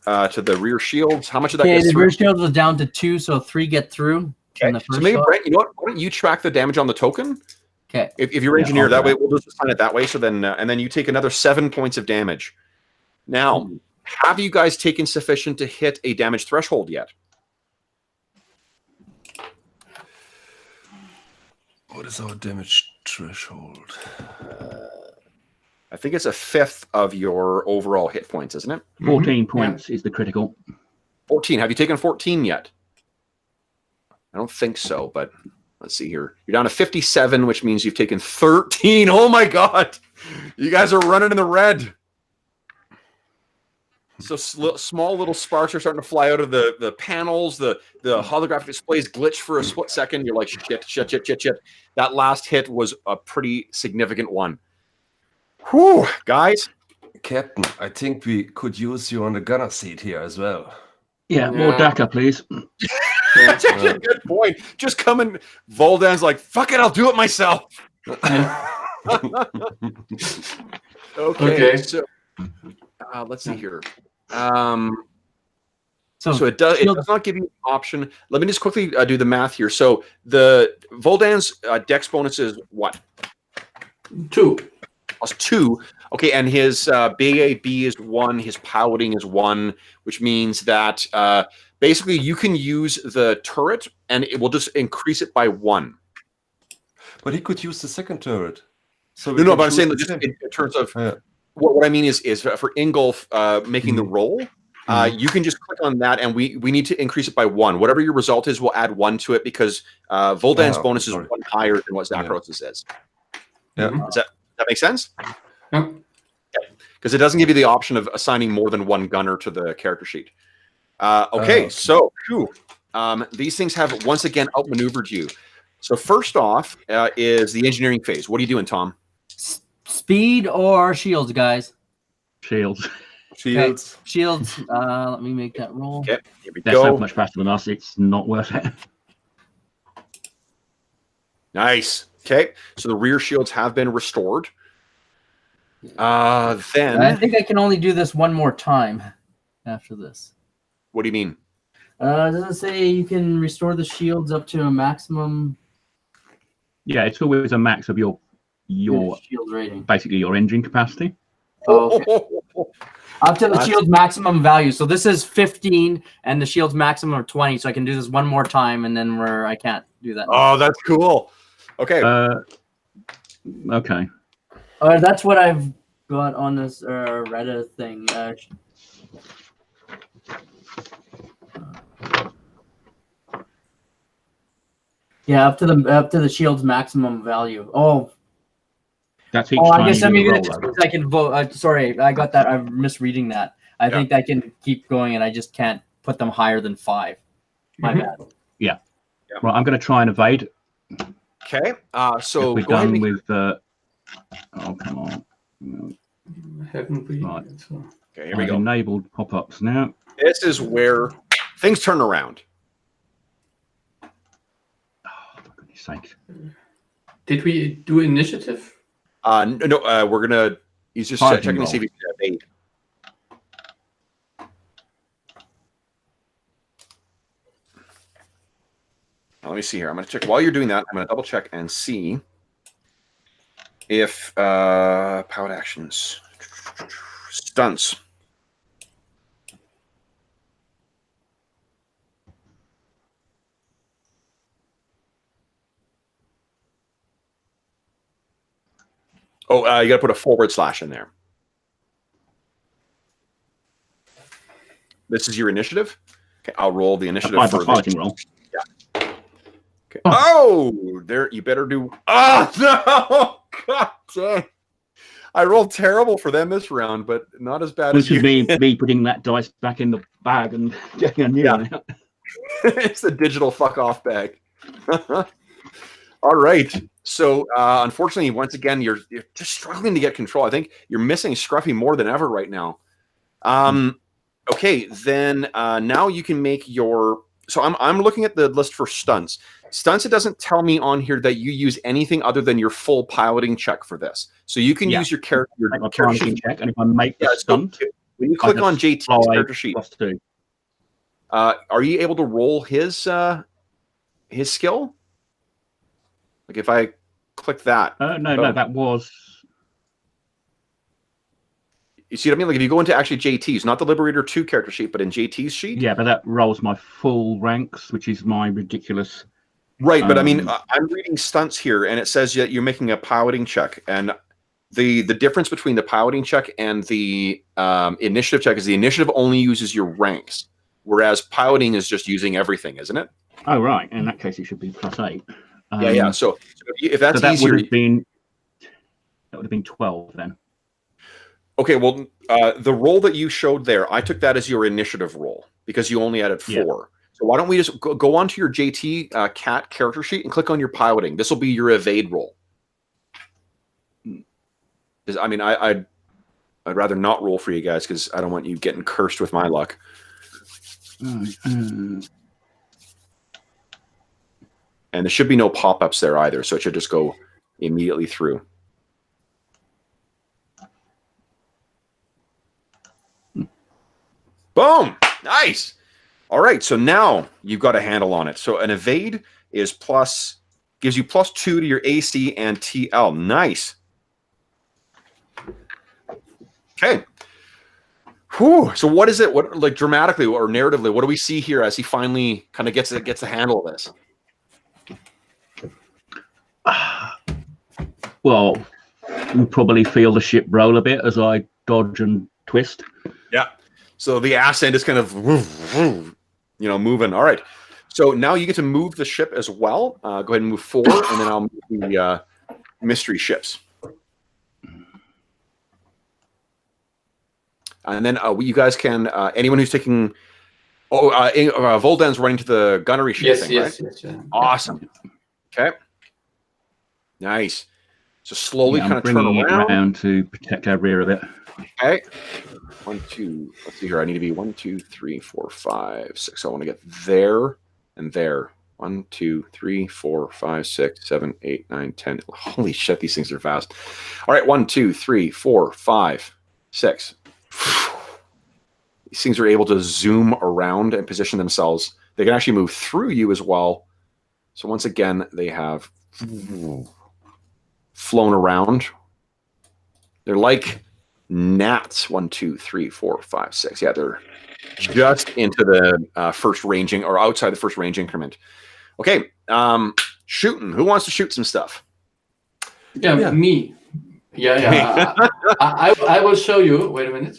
to the rear shields. How much of that gets through? The rear shields was down to 2, so 3 get through. Okay. So maybe, Brent, you know what? Why don't you track the damage on the token? Okay. If you're engineer, that way we'll just assign it that way. So then, and then you take another 7 points of damage. Now, have you guys taken sufficient to hit a damage threshold yet? What is our damage threshold? I think it's 1/5 of your overall hit points, isn't it? 14 points is the critical. 14. Have you taken 14 yet? I don't think so, but let's see here. You're down to 57, which means you've taken 13. Oh my god! You guys are running in the red. So small little sparks are starting to fly out of the panels. The holographic displays glitch for a split second. You're like, shit. That last hit was a pretty significant one. Whew, guys. Captain, I think we could use you on the gunner seat here as well. Yeah, more DACA, please. That's actually a good point. Just coming, Voldan's like, fuck it, I'll do it myself. Okay. So let's see here. So it does not give you an option. Let me just quickly do the math here. So the Voldan's dex bonus is what? 2. +2. Okay, and his BAB is 1. His piloting is 1, which means that basically you can use the turret and it will just increase it by 1. But he could use the second turret. So no, but I'm saying just in terms of what I mean is for Ingolf making the roll, you can just click on that and we need to increase it by 1. Whatever your result is, we'll add 1 to it because Voldan's bonus is 1 higher than what Zakros's is. Yeah. Does that make sense? Yeah. Okay. Because it doesn't give you the option of assigning more than 1 gunner to the character sheet. Okay, so these things have once again outmaneuvered you. So first off is the engineering phase. What are you doing, Tom? Speed or shields, guys? Shields. Shields. Shields. Let me make that roll. Okay, here we They're so go. much faster than us, it's not worth it. Nice. Okay, so the rear shields have been restored. I Then, think I can only do this one more time after this. what do you mean? Does it say you can restore the shields up to a maximum Yeah, it's always a max of your shield rating? basically your engine capacity. Oh, okay. Up to the That's- shield's maximum value. So this is 15, and the shield's maximum are 20. So I can do this one more time, and then I can't do that. Oh, that's cool. Okay. Okay. That's what I've got on this Reddit thing. Yeah, up to the shield's maximum value. Oh, That's each I time guess you do maybe a that just means I can vote. Sorry, I got that. I'm misreading that. I think I can keep going, and I just can't put them higher than 5. My bad. Right, I'm going to try and evade. Okay. So If we're go ahead done and with. Oh, come on. Haven't we? Right. So, okay, here we I've go. enabled pop-ups now. This is where things turn around. Oh, for goodness sake. did we do initiative? No, we're gonna. He's just Fighting checking to roll. see if he can evade. Now, let me see here. I'm gonna check while you're doing that. I'm gonna double check and see if powered actions stunts. Oh, you got to put a forward slash in there. This is your initiative. Okay, I'll roll the initiative for Fighting roll. Okay. Oh, there. You better do. Oh no! God dang! I rolled terrible for them this round, but not as bad This as is you. me putting that dice back in the bag and getting a new one out. It's the digital fuck off bag. All right. So, unfortunately, once again, you're just struggling to get control. I think you're missing Scruffy more than ever right now. Okay, then now you can make your. So I'm looking at the list for stunts. Stunts. It doesn't tell me on here that you use anything other than your full piloting check for this. So you can use your character. Make my piloting check, and if I make the stunt, when you click on JT's character sheet, +2. are you able to roll his skill? Like if I click that. No, that was. You see what I mean? Like if you go into actually JT's, not the Liberator 2 character sheet, but in JT's sheet. Yeah, but that rolls my full ranks, which is my ridiculous. Right, but I mean, I'm reading stunts here, and it says that you're making a piloting check, and the difference between the piloting check and the initiative check is the initiative only uses your ranks, whereas piloting is just using everything, isn't it? Oh right, in that case it should be +8. Yeah. So if that's so that easier, would have been 12 then. okay. Well, the roll that you showed there, I took that as your initiative roll because you only added 4. Yeah. So why don't we just go onto your JT cat character sheet and click on your piloting? This will be your evade roll. I mean, I'd rather not roll for you guys because I don't want you getting cursed with my luck. And there should be no pop-ups there either, so it should just go immediately through. Boom! Nice! All right, so now you've got a handle on it. So an evade is gives you +2 to your AC and TL. Nice. Okay. Whew. So what is it? What, like, dramatically or narratively, what do we see here as he finally kind of gets a handle of this? Well, you probably feel the ship roll a bit as I dodge and twist. Yeah. So the ass end is kind of, moving. All right. So now you get to move the ship as well. Go ahead and move 4, and then I'll move the mystery ships. And then you guys can, anyone who's taking, Voldan's running to the gunnery ship thing, right? Yes. Yeah. Awesome. Okay. Nice. So slowly I'm kind of turn bringing it around. around to protect our rear a bit. Okay. 1, 2. Let's see here. I need to be 1, 2, 3, 4, 5, 6. I want to get there and there. 1, 2, 3, 4, 5, 6, 7, 8, 9, 10. Holy shit, these things are fast. All right, 1, 2, 3, 4, 5, 6. These things are able to zoom around and position themselves. They can actually move through you as well. So once again, they have flown around. They're like gnats. 1, 2, 3, 4, 5, 6. Yeah, they're just into the first ranging or outside the first range increment. Okay, shooting. Who wants to shoot some stuff? Yeah, me. Yeah. I will show you. Wait a minute.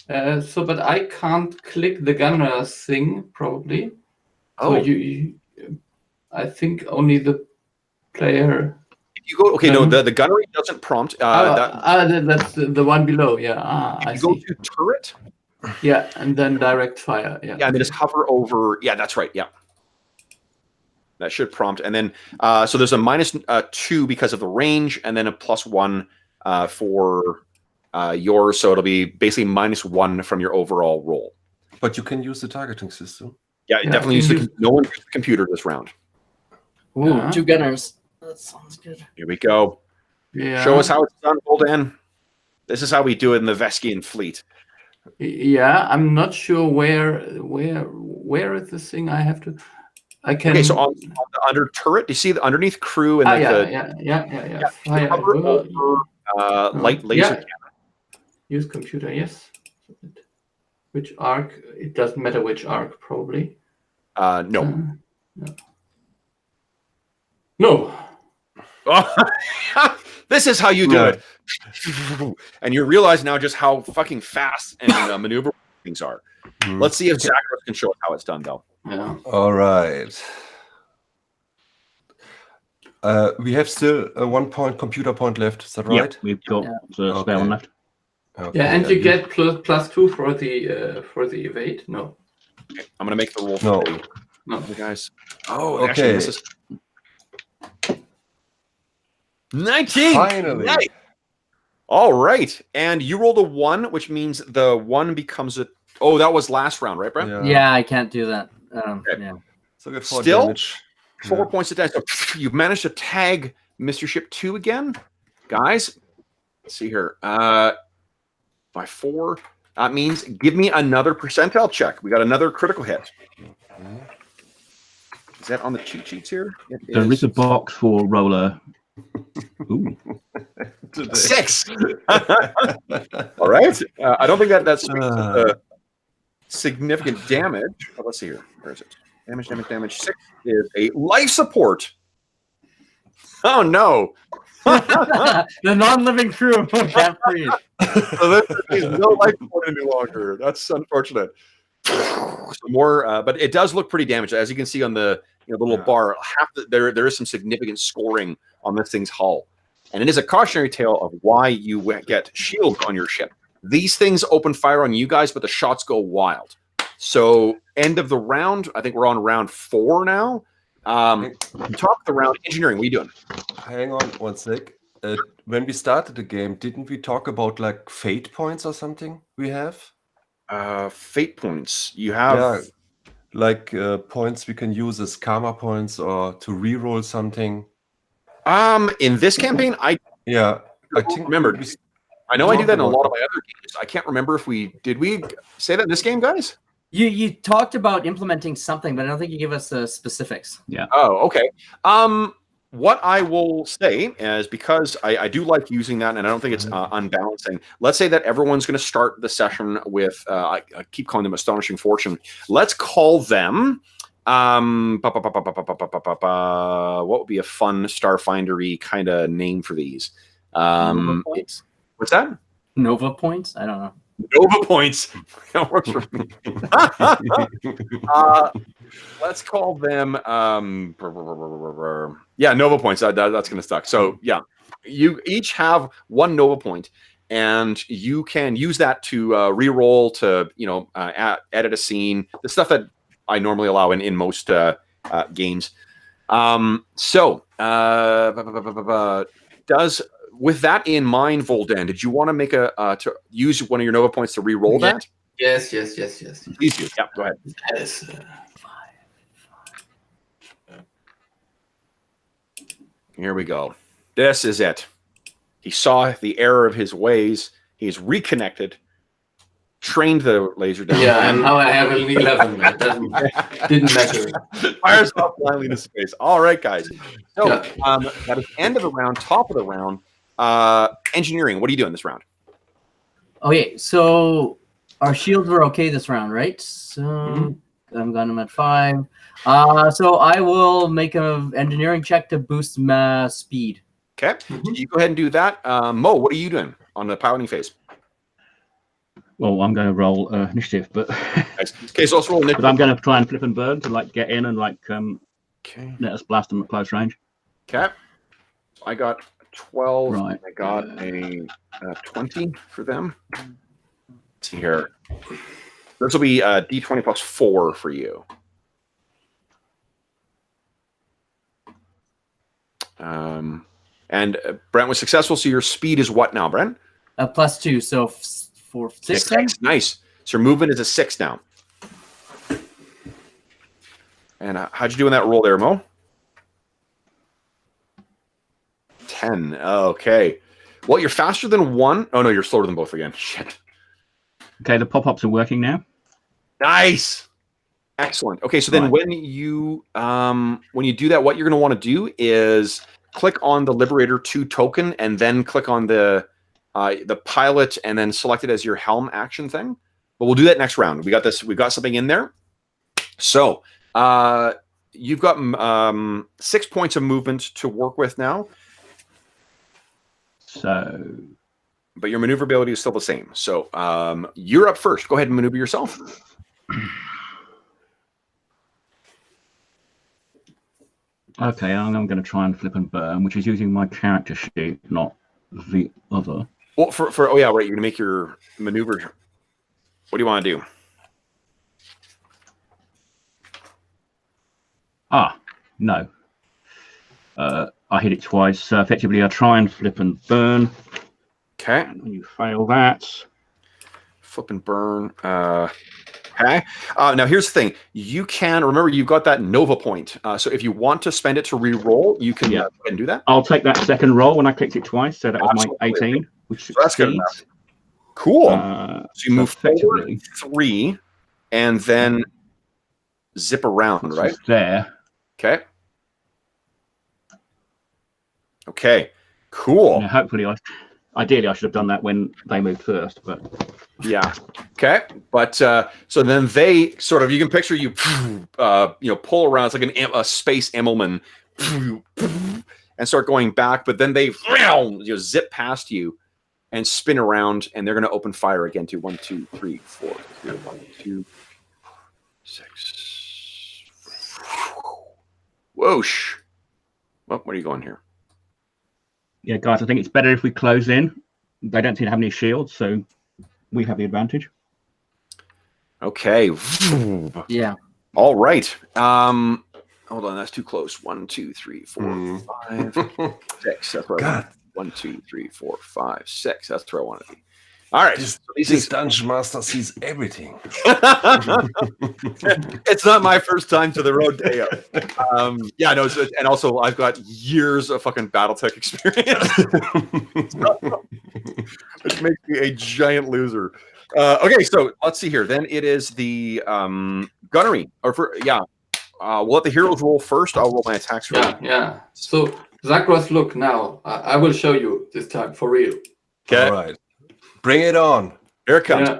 But I can't click the gunner thing probably. Oh, so you I think only the player. If you go, okay, no, the gunnery doesn't prompt. That's the one below. Yeah. I you go see. to turret. Yeah, and then direct fire. Yeah. Yeah, and then just hover over. Yeah, that's right. Yeah. That should prompt. And then, so there's a -2 because of the range, and then a +1 for yours. So it'll be basically -1 from your overall roll. But you can use the targeting system. Yeah, definitely use no one used the computer this round. Ooh, Yeah. 2 gunners. That sounds good. Here we go. Yeah. Show us how it's done, Voldan. This is how we do it in the Veskian fleet. Yeah, I'm not sure where is this thing I have to. I can. Okay, so on the under turret, you see the underneath crew and yeah. Fire. hover over light laser cannon. Use computer, yes. Which arc? It doesn't matter which arc, probably. No. No. This is how you do it. And you realize now just how fucking fast and maneuverable things are. Let's see if Zacharias can show us how it's done, though. Yeah. All right. We have still a 1 computer point left. Is that right? Yep, we've got the spare one left. Okay, Yeah, and you get +2 for the evade. No. Okay, I'm gonna make the roll. No. No. Guys. Oh, Okay. actually, this is 19. Finally. Nice. All right, and you rolled a 1, which means the 1 becomes a. Oh, that was last round, right, Brent? Yeah, I can't do that. Okay. Yeah. So get 4 Still? damage. 4 points of damage. So you've managed to tag Mr. Ship 2 again, guys. Let's see here. By 4, that means give me another percentile check. We got another critical hit. Is that on the cheat sheets here? There is a box for roller. Ooh. 6. All right. I don't think that's significant damage. Oh, let's see here. Where is it? Damage. 6 is a life support. Oh no. The non-living crew can't breathe. So there's no life support any longer. That's unfortunate. So more, but it does look pretty damaged, as you can see on the little bar. There is some significant scoring on this thing's hull, and it is a cautionary tale of why you get shields on your ship. These things open fire on you guys, but the shots go wild. So end of the round. I think we're on round 4 now. Top of the round, engineering. What are you doing? Hang on one sec. When we started the game, didn't we talk about like fate points or something we have? Fate points. You have like points we can use as karma points or to reroll something. In this campaign, I think remembered. I know I do that in a lot of my other games. I can't remember if we say that in this game, guys. You talked about implementing something, but I don't think you gave us the specifics. Yeah. Oh, okay. What I will say is, because I do like using that, and I don't think it's unbalancing. Let's say that everyone's going to start the session with, I keep calling them Astonishing Fortune. Let's call them, what would be a fun Starfinder-y kind of name for these? Nova points? What's that? Nova points? I don't know. Nova points. That works for me. Let's call them. Nova points. That's going to stuck. So yeah, you each have 1 Nova point, and you can use that to re-roll to edit a scene. The stuff that I normally allow in most games. with that in mind, Voldan, did you want to make to use one of your Nova points to re-roll that? Yes. Please do. Yeah, go ahead. Yes. Here we go. This is it. He saw the error of his ways. He's reconnected, trained the laser down. Yeah, and now I have an 11. It didn't matter. Fires off blindly into space. All right, guys. So that is end of the round, top of the round. Engineering. What are you doing this round? Okay, so our shields were okay this round, right? So I'm got them at 5. So I will make an engineering check to boost my speed. Okay, you go ahead and do that. Mo, what are you doing on the piloting phase? Well, I'm going to roll initiative, but Okay, so let's roll initiative. but I'm going to try and flip and burn to like get in and like Okay. let us blast them at close range. Okay. I got 12. Right. I got a 20 for them. Let's see here. This will be D20 plus 4 for you. And Brent was successful, so your speed is what now, Brent? +2, so 4, 6. 6. Nice. So your movement is a 6 now. And how'd you do in that roll there, Mo? 10. Okay. Well, you're faster than 1. Oh, no, you're slower than both again. Shit. Okay, the pop-ups are working now. Nice. Excellent. Okay, so then Right. when you do that, what you're going to want to do is click on the Liberator 2 token and then click on the pilot and then select it as your helm action thing. But we'll do that next round. We got this. We've got something in there. So you've got 6 points of movement to work with now. So, but your maneuverability is still the same. So you're up first. Go ahead and maneuver yourself. okay, I'm going to try and flip and burn, which is using my character sheet, not the other. Well, oh yeah, right. You're gonna make your maneuver. What do you want to do? No. I hit it twice. So effectively, I try and flip and burn. Okay. And you fail that. Flip and burn. Okay. Now here's the thing. You can remember you've got that Nova point. So if you want to spend it to re-roll, you can, go ahead and do that. I'll take that second roll when I clicked it twice. So that was my 18, which So that's good succeeds. enough. Cool. So you move effectively forward 3 and then zip around, right? There. Okay. Okay. Cool. Now, hopefully, ideally, I should have done that when they moved first, but yeah. Okay. But so then they sort of, you can picture you, pull around. It's like a space Immelman and start going back. But then they zip past you and spin around, and they're going to open fire again to 1, 2, 3, 4. 1, 2, 6. Whoosh. Well, where are you going here? yeah, guys, I think it's better if we close in. They don't seem to have any shields, so we have the advantage. Okay. Yeah. All right. Hold on, that's too close. 1, 2, 3, 4, 5, 6. That's where I want. 1, 2, 3, 4, 5, 6. That's where I want to be. All right. This dungeon master sees everything. It's not my first time to the rodeo. Yeah, no, and also I've got years of fucking BattleTech experience, which makes me a giant loser. Okay, so let's see here. Then it is the gunnery, we'll let the heroes roll first. I'll roll my attacks first. Yeah. So Zagros, look now. I will show you this time for real. Okay. All right. Bring it on. Here it comes. Yeah.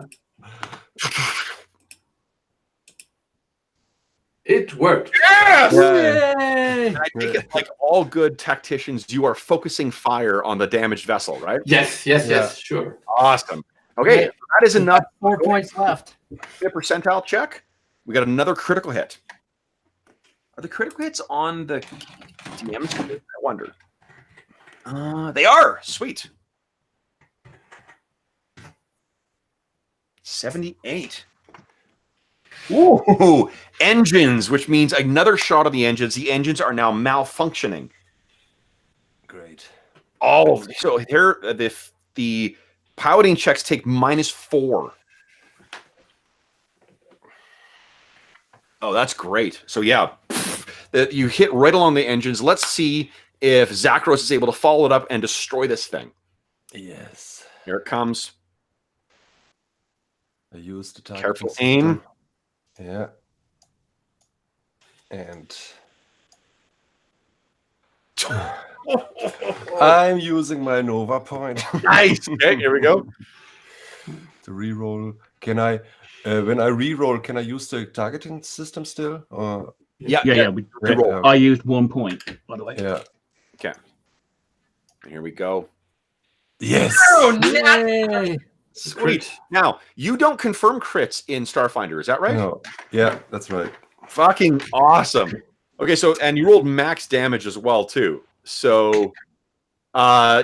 It worked. Yes! Yay! And I think it's like all good tacticians, you are focusing fire on the damaged vessel, right? Yes, sure. Awesome. Okay, Okay. that is enough. 4 points left. A percentile check. We got another critical hit. Are the critical hits on the DMs? I wonder. They are. Sweet. 78. Ooh, engines, which means another shot of the engines. The engines are now malfunctioning. Great. Oh, so here the piloting checks take -4. Oh, that's great. So yeah, that you hit right along the engines. Let's see if Zakros is able to follow it up and destroy this thing. Yes. Here it comes. I used the target. Careful aim. Yeah. And I'm using my Nova point. Nice. Okay, here we go. To reroll. Can I, when I reroll, can I use the targeting system still? Or Yeah. Reroll. I used 1 point, by the way. yeah. Okay. Here we go. Yes. Oh, yay! Sweet. Now, you don't confirm crits in Starfinder, is that right? No. Yeah, that's right. Fucking awesome. Okay, so and you rolled max damage as well too. So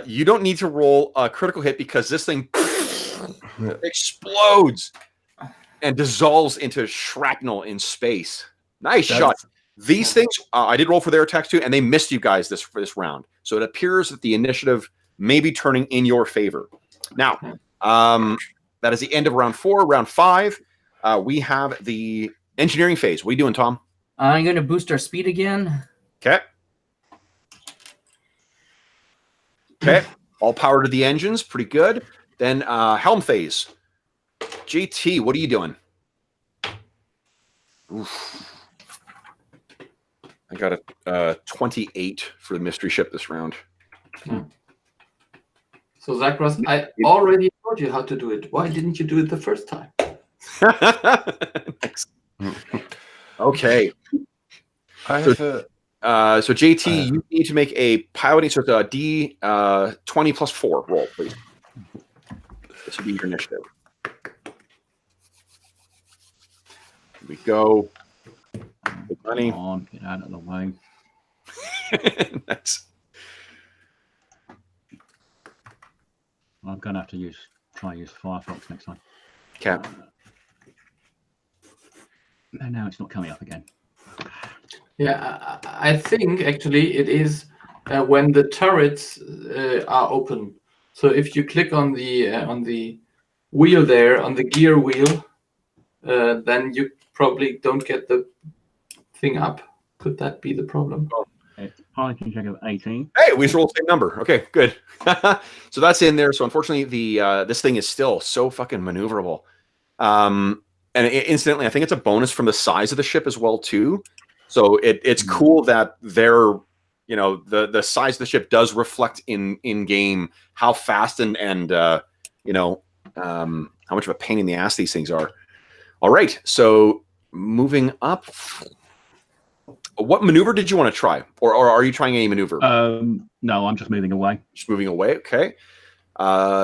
you don't need to roll a critical hit because this thing explodes and dissolves into shrapnel in space. Nice shot. These things I did roll for their attacks too, and they missed you guys for this round. So it appears that the initiative may be turning in your favor. Now, that is the end of round 4. Round 5, we have the engineering phase. What are you doing, Tom? I'm going to boost our speed again. Okay. Okay. All power to the engines. Pretty good. Then helm phase. GT, what are you doing? Oof. I got a 28 for the mystery ship this round. So Zakros, I already told you how to do it. Why didn't you do it the first time? Okay. I have so JT, you need to make a piloting, so it's a D20 plus 4 roll, please. This will be your initiative. Here we go. Big money. Come on, get out of the way. Nice. I'm going to have to try and use Firefox next time. Okay. And now it's not coming up again. Yeah, I think actually it is when the turrets are open. So if you click on the wheel there, on the gear wheel, then you probably don't get the thing up. Could that be the problem? Piloting check of 18. Hey, we just rolled the same number. Okay, good. So that's in there. So unfortunately, this thing is still so fucking maneuverable. And incidentally, I think it's a bonus from the size of the ship as well too. So it's cool that they're, the size of the ship does reflect in game how fast and how much of a pain in the ass these things are. All right, so moving up. What maneuver did you want to try, or are you trying any maneuver? No, I'm just moving away. Just moving away. Okay.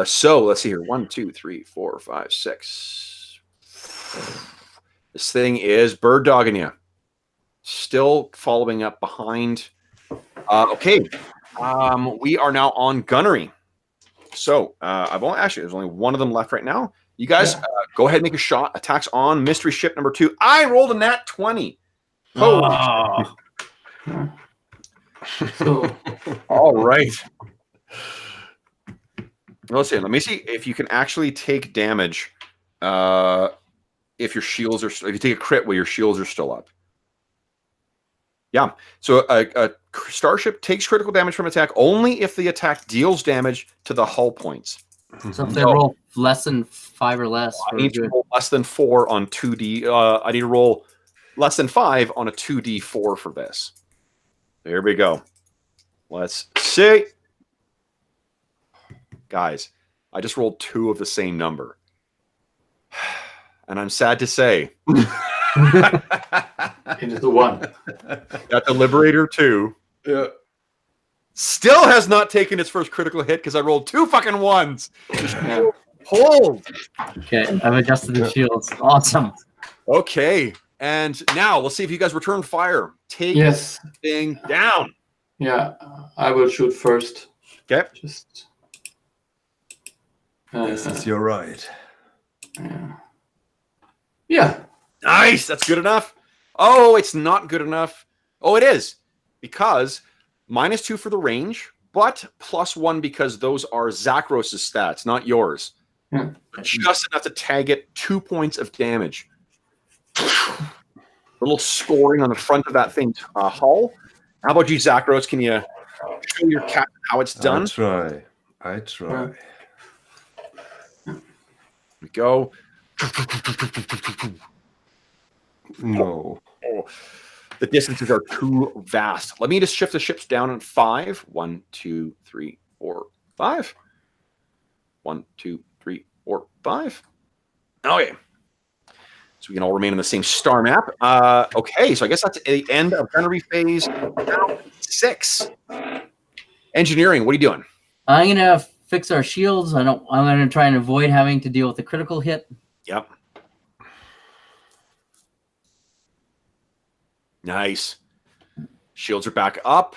So let's see here. 1, 2, 3, 4, 5, 6. This thing is bird dogging you. Still following up behind. Okay. We are now on gunnery. So there's only one of them left right now. You guys go ahead and make a shot. Attacks on mystery ship number 2. I rolled a nat 20. Oh. So, all right. Let's see. Let me see if you can actually take damage. If your shields if you take a crit where your shields are still up. Yeah. So a starship takes critical damage from attack only if the attack deals damage to the hull points. So if they roll less than 5 or less, I need to roll less than 4 on 2D. I need to roll less than 5 on a 2D4 for this. There we go. Let's see. Guys, I just rolled 2 of the same number. And I'm sad to say. it is the 1. Got the Liberator 2. Yeah. Still has not taken its first critical hit because I rolled 2 fucking 1s. Yeah. Hold. Okay, I've adjusted the shields. Awesome. Okay. And now let's see if you guys return fire. Take Yes. this thing down. Yeah, I will shoot first. Okay. Just. This is your right. Yeah. Yeah. Nice. That's good enough. Oh, it's not good enough. Oh, it is. Because -2 for the range. but +1 because those are Zakros' stats, not yours. Yeah. Just enough to tag it 2 points of damage. Little scoring on the front of that thing's hull. How about you, Zakros? Can you show your cat how it's done? I try. Here we go. No. Oh, the distances are too vast. Let me just shift the ships down in 5. 1, 2, 3, 4, 5. 1, 2, 3, 4, 5. Okay. So we can all remain on the same star map. Okay, so I guess that's the end of gunnery phase 6. Engineering, what are you doing? I'm gonna fix our shields. I'm gonna try and avoid having to deal with the critical hit. Yep. Nice. Shields are back up.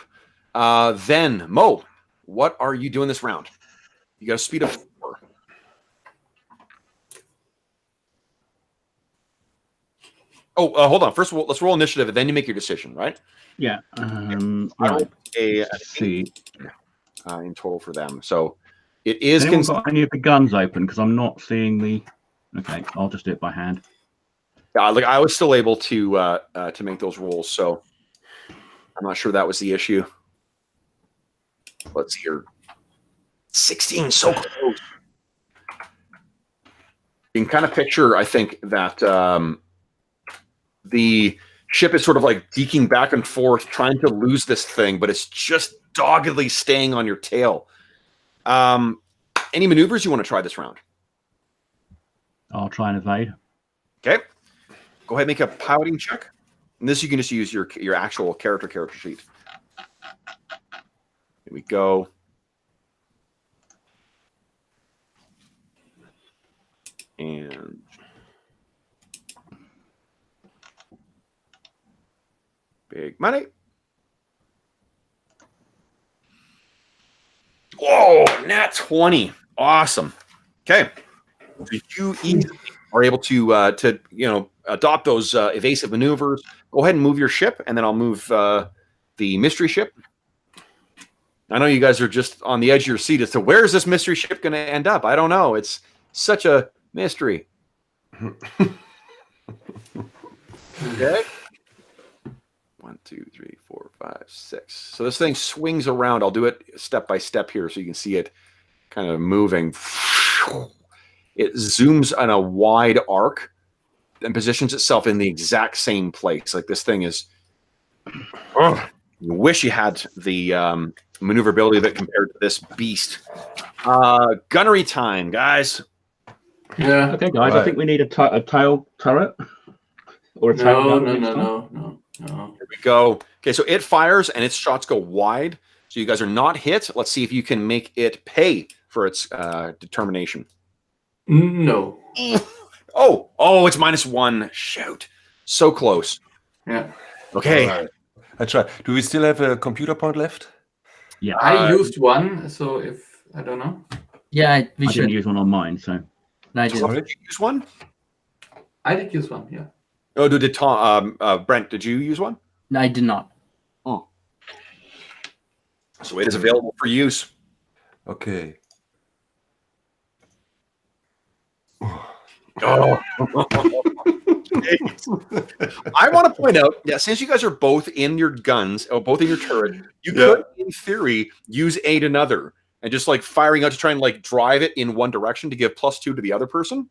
Then, Mo, what are you doing this round? You got a speed of 4. Oh, hold on. First of all, let's roll initiative, and then you make your decision, right? Yeah. I Right. rolled a Let's see. in total for them. So it is. Has anyone got any of the guns open? Because I'm not seeing the. Okay, I'll just do it by hand. Like I was still able to make those rolls, so I'm not sure that was the issue. Let's hear 16, so close. You can kind of picture, I think, that the ship is sort of like deking back and forth, trying to lose this thing, but it's just doggedly staying on your tail. Any maneuvers you want to try this round? I'll try and evade. Okay. Go ahead and make a piloting check. And this you can just use your actual character sheet. Here we go. And big money. Whoa, nat 20. Awesome. Okay. So you easily are able to adopt those evasive maneuvers. Go ahead and move your ship, and then I'll move the mystery ship. I know you guys are just on the edge of your seat as to where is this mystery ship going to end up. I don't know. It's such a mystery. Okay. 1, 2, 3, 4, 5, 6. So this thing swings around. I'll do it step by step here so you can see it kind of moving. It zooms on a wide arc and positions itself in the exact same place. Like this thing is. Oh, you wish you had the maneuverability that compared to this beast. Gunnery time, guys. Yeah. Okay, guys, Right. I think we need a tail turret or a tail gun. next time. No. Here we go. Okay, so it fires and its shots go wide. So you guys are not hit. Let's see if you can make it pay for its determination. No. Oh, it's -1. Shoot. So close. Yeah. Okay. All right. I try. Do we still have a computer point left? Yeah, I used one, so if I don't know. Yeah, we I should. didn't use one on mine, so. No, I did. Sorry? Did you use one? I did use one, yeah. Oh, did Tom, Brent, did you use one? No, I did not. Oh. So it is available for use. Okay. Oh. I want to point out, since you guys are both in your guns, or both in your turret, you could, in theory, use aid another and just like firing out to try and like drive it in one direction to give +2 to the other person.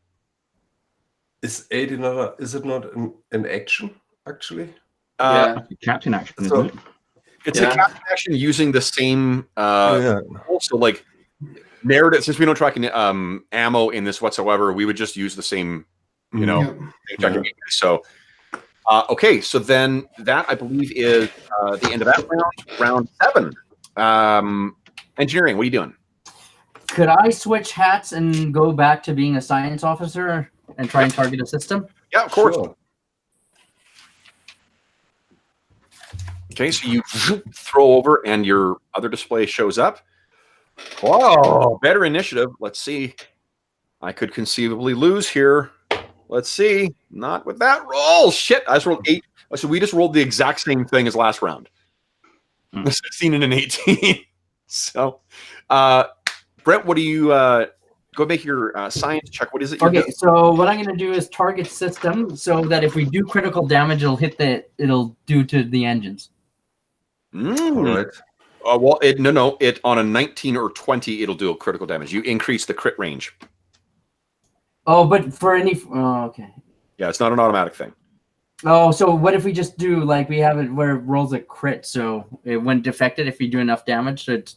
Is aid another? Is it not an action actually? Yeah. That's the captain action, So- isn't it? It's Yeah. a captain action using the same. Yeah. Also, like narrative, since we don't track ammo in this whatsoever, we would just use the same. You know, Yeah. same technique. So. Okay, so then that I believe is the end of that round 7. Engineering, what are you doing? Could I switch hats and go back to being a science officer and try and target a system? Yeah, of course. Sure. Okay, so you throw over and your other display shows up. Whoa, better initiative. Let's see. I could conceivably lose here. Let's see. Not with that roll. Shit, I just rolled 8. So we just rolled the exact same thing as last round. Hmm. A 16 and an 18. So, Brent, what do you go make your science check? What is it? Okay, so what I'm going to do is target system so that if we do critical damage, it'll do to the engines. Mm. All right. Well, it on a 19 or 20, it'll do a critical damage. You increase the crit range. Oh, but for any, okay. Yeah, it's not an automatic thing. Oh, so what if we just do like we have it where it rolls a crit, so it wouldn't affect it if you do enough damage? So it's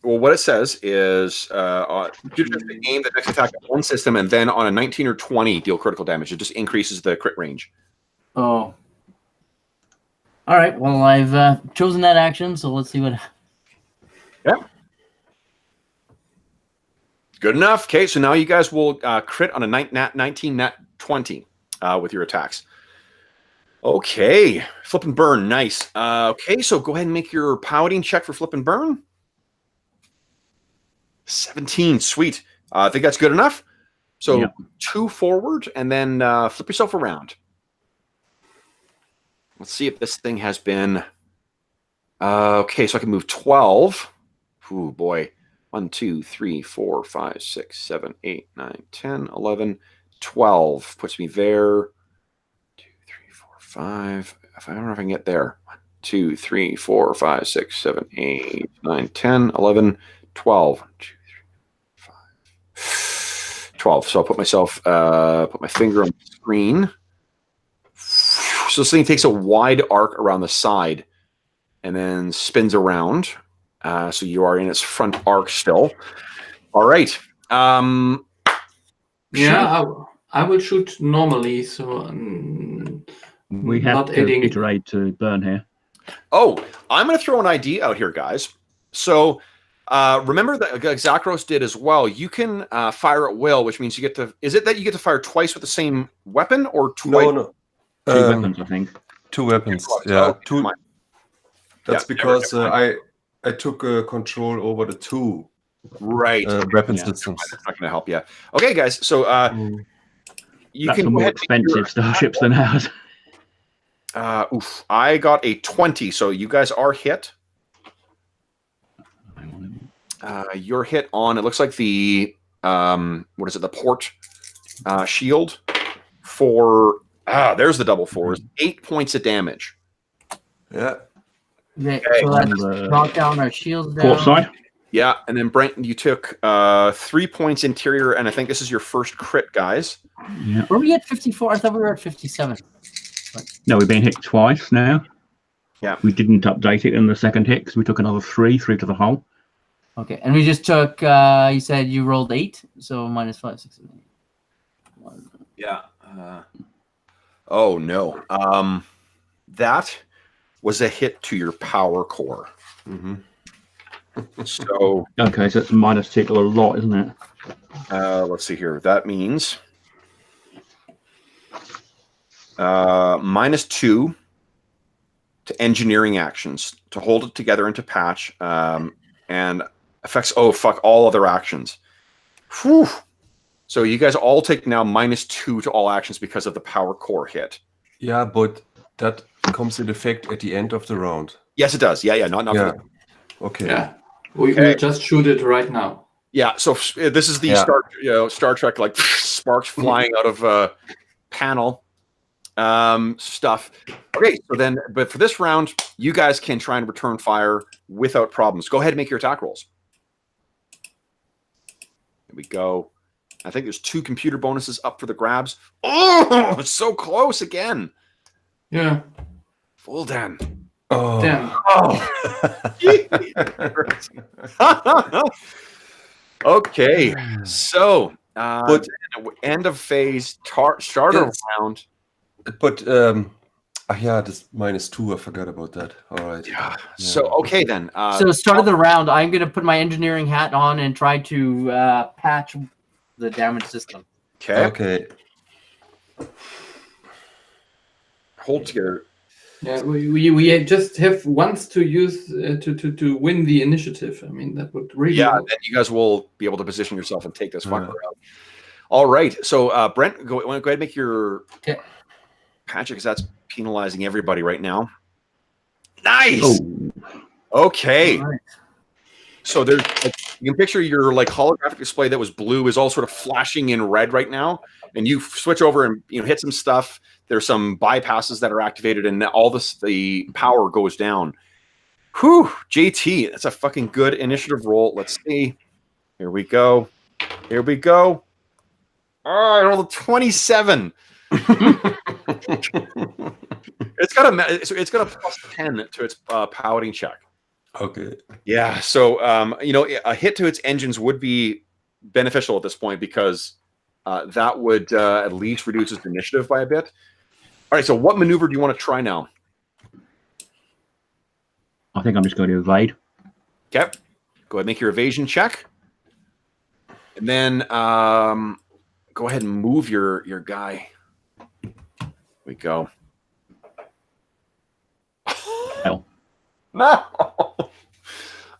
Well, what it says is you just aim the next attack at one system, and then on a 19 or 20, deal critical damage. It just increases the crit range. oh. All right. Well, I've chosen that action, so let's see what. Yeah. Good enough. Okay, so now you guys will crit on a 19 nat 20 with your attacks. Okay, flip and burn, nice. Okay, so go ahead and make your piloting check for flip and burn. 17, sweet. I think that's good enough. So 2 forward, and then flip yourself around. Let's see if this thing has been... okay, so I can move 12. Ooh, boy. 1, 2, 3, 4, 5, 6, 7, 8, 9, 10, 11, 12. Puts me there. 2, 3, 4, 5. I don't know if I can get there. 1, 2, 3, 4, 5, 6, 7, 8, 9, 10, 11, 12. 1, 2, 3, 5. 12. So I'll put myself, put my finger on the screen. So this thing takes a wide arc around the side and then spins around. So you are in its front arc still. All right. Yeah, I will shoot normally, so we have not to adding. iterate to burn here. Oh, I'm going to throw an idea out here, guys. So remember that Zakros did as well. You can fire at will, which means you get to... Is it that you get to fire twice with the same weapon or twice? No. 2 weapons, I think. 2 weapons. Oh, Yeah, okay, 2. That's Yeah, because never mind. I took control over the 2 Right. weapon Yeah. systems. That's not going to help you. Okay, guys. So you That's can for go more ahead and make your- expensive starships than ours. I got a 20, so you guys are hit. You're hit on, it looks like the, what is it, the port shield for, there's the double 4s, 8 points of damage. Yeah. Okay, Okay. so let's knock down our shields down. Port side. Yeah, and then Brent, you took 3 points interior, and I think this is your first crit, guys. Yeah. Were we at 54? I thought we were at 57. No, we've been hit twice now. Yeah. We didn't update it in the second hit because we took another 3 to the hull. Okay, and we just took, you said you rolled 8, so minus 5, 6, 7, 8. 1. Yeah. Oh, no. That was a hit to your power core. Mm-hmm. So Okay, so it's minus 2 to a lot, isn't it? let's see here. That means minus 2 to engineering actions to hold it together into patch, and affects all other actions. Whew. So you guys all take now minus 2 to all actions because of the power core hit. Yeah, but that comes in effect at the end of the round. Yes, it does. Yeah, not Yeah. for the, Okay. Yeah, we just shoot it right now. yeah. So this is the Star Trek like sparks flying out of panel stuff. Okay, so then, but for this round, you guys can try and return fire without problems. Go ahead and make your attack rolls. Here we go. I think there's 2 computer bonuses up for the grabs. Oh, it's so close again. Yeah, Full den. Oh. damn. Oh. Okay, so But- end of phase, starter Yes. round. But yeah, this minus 2. I forgot about that. All right. Yeah. So okay then. So start of the round, I'm going to put my engineering hat on and try to patch the damage system. Okay. Okay. Hold together. Yeah, we just have once to use to win the initiative. I mean, that would really Yeah, help. then you guys will be able to position yourself and take this fucker Yeah. out. All right. So Brent, go ahead and make your Okay. patch because that's penalizing everybody right now. Nice. Oh, Okay. All right. So there's like, you can picture your like holographic display that was blue is all sort of flashing in red right now, and you switch over and hit some stuff. There's some bypasses that are activated, and all the power goes down. Whew, JT, that's a fucking good initiative roll. Let's see. Here we go. Here we go. Oh, I rolled a 27. It's got a plus 10 to its piloting check. Okay. Yeah, so a hit to its engines would be beneficial at this point because that would at least reduce its initiative by a bit. All right, so what maneuver do you want to try now? I think I'm just going to evade. Okay, go ahead and make your evasion check, and then go ahead and move your guy. Here we go. Hell. No.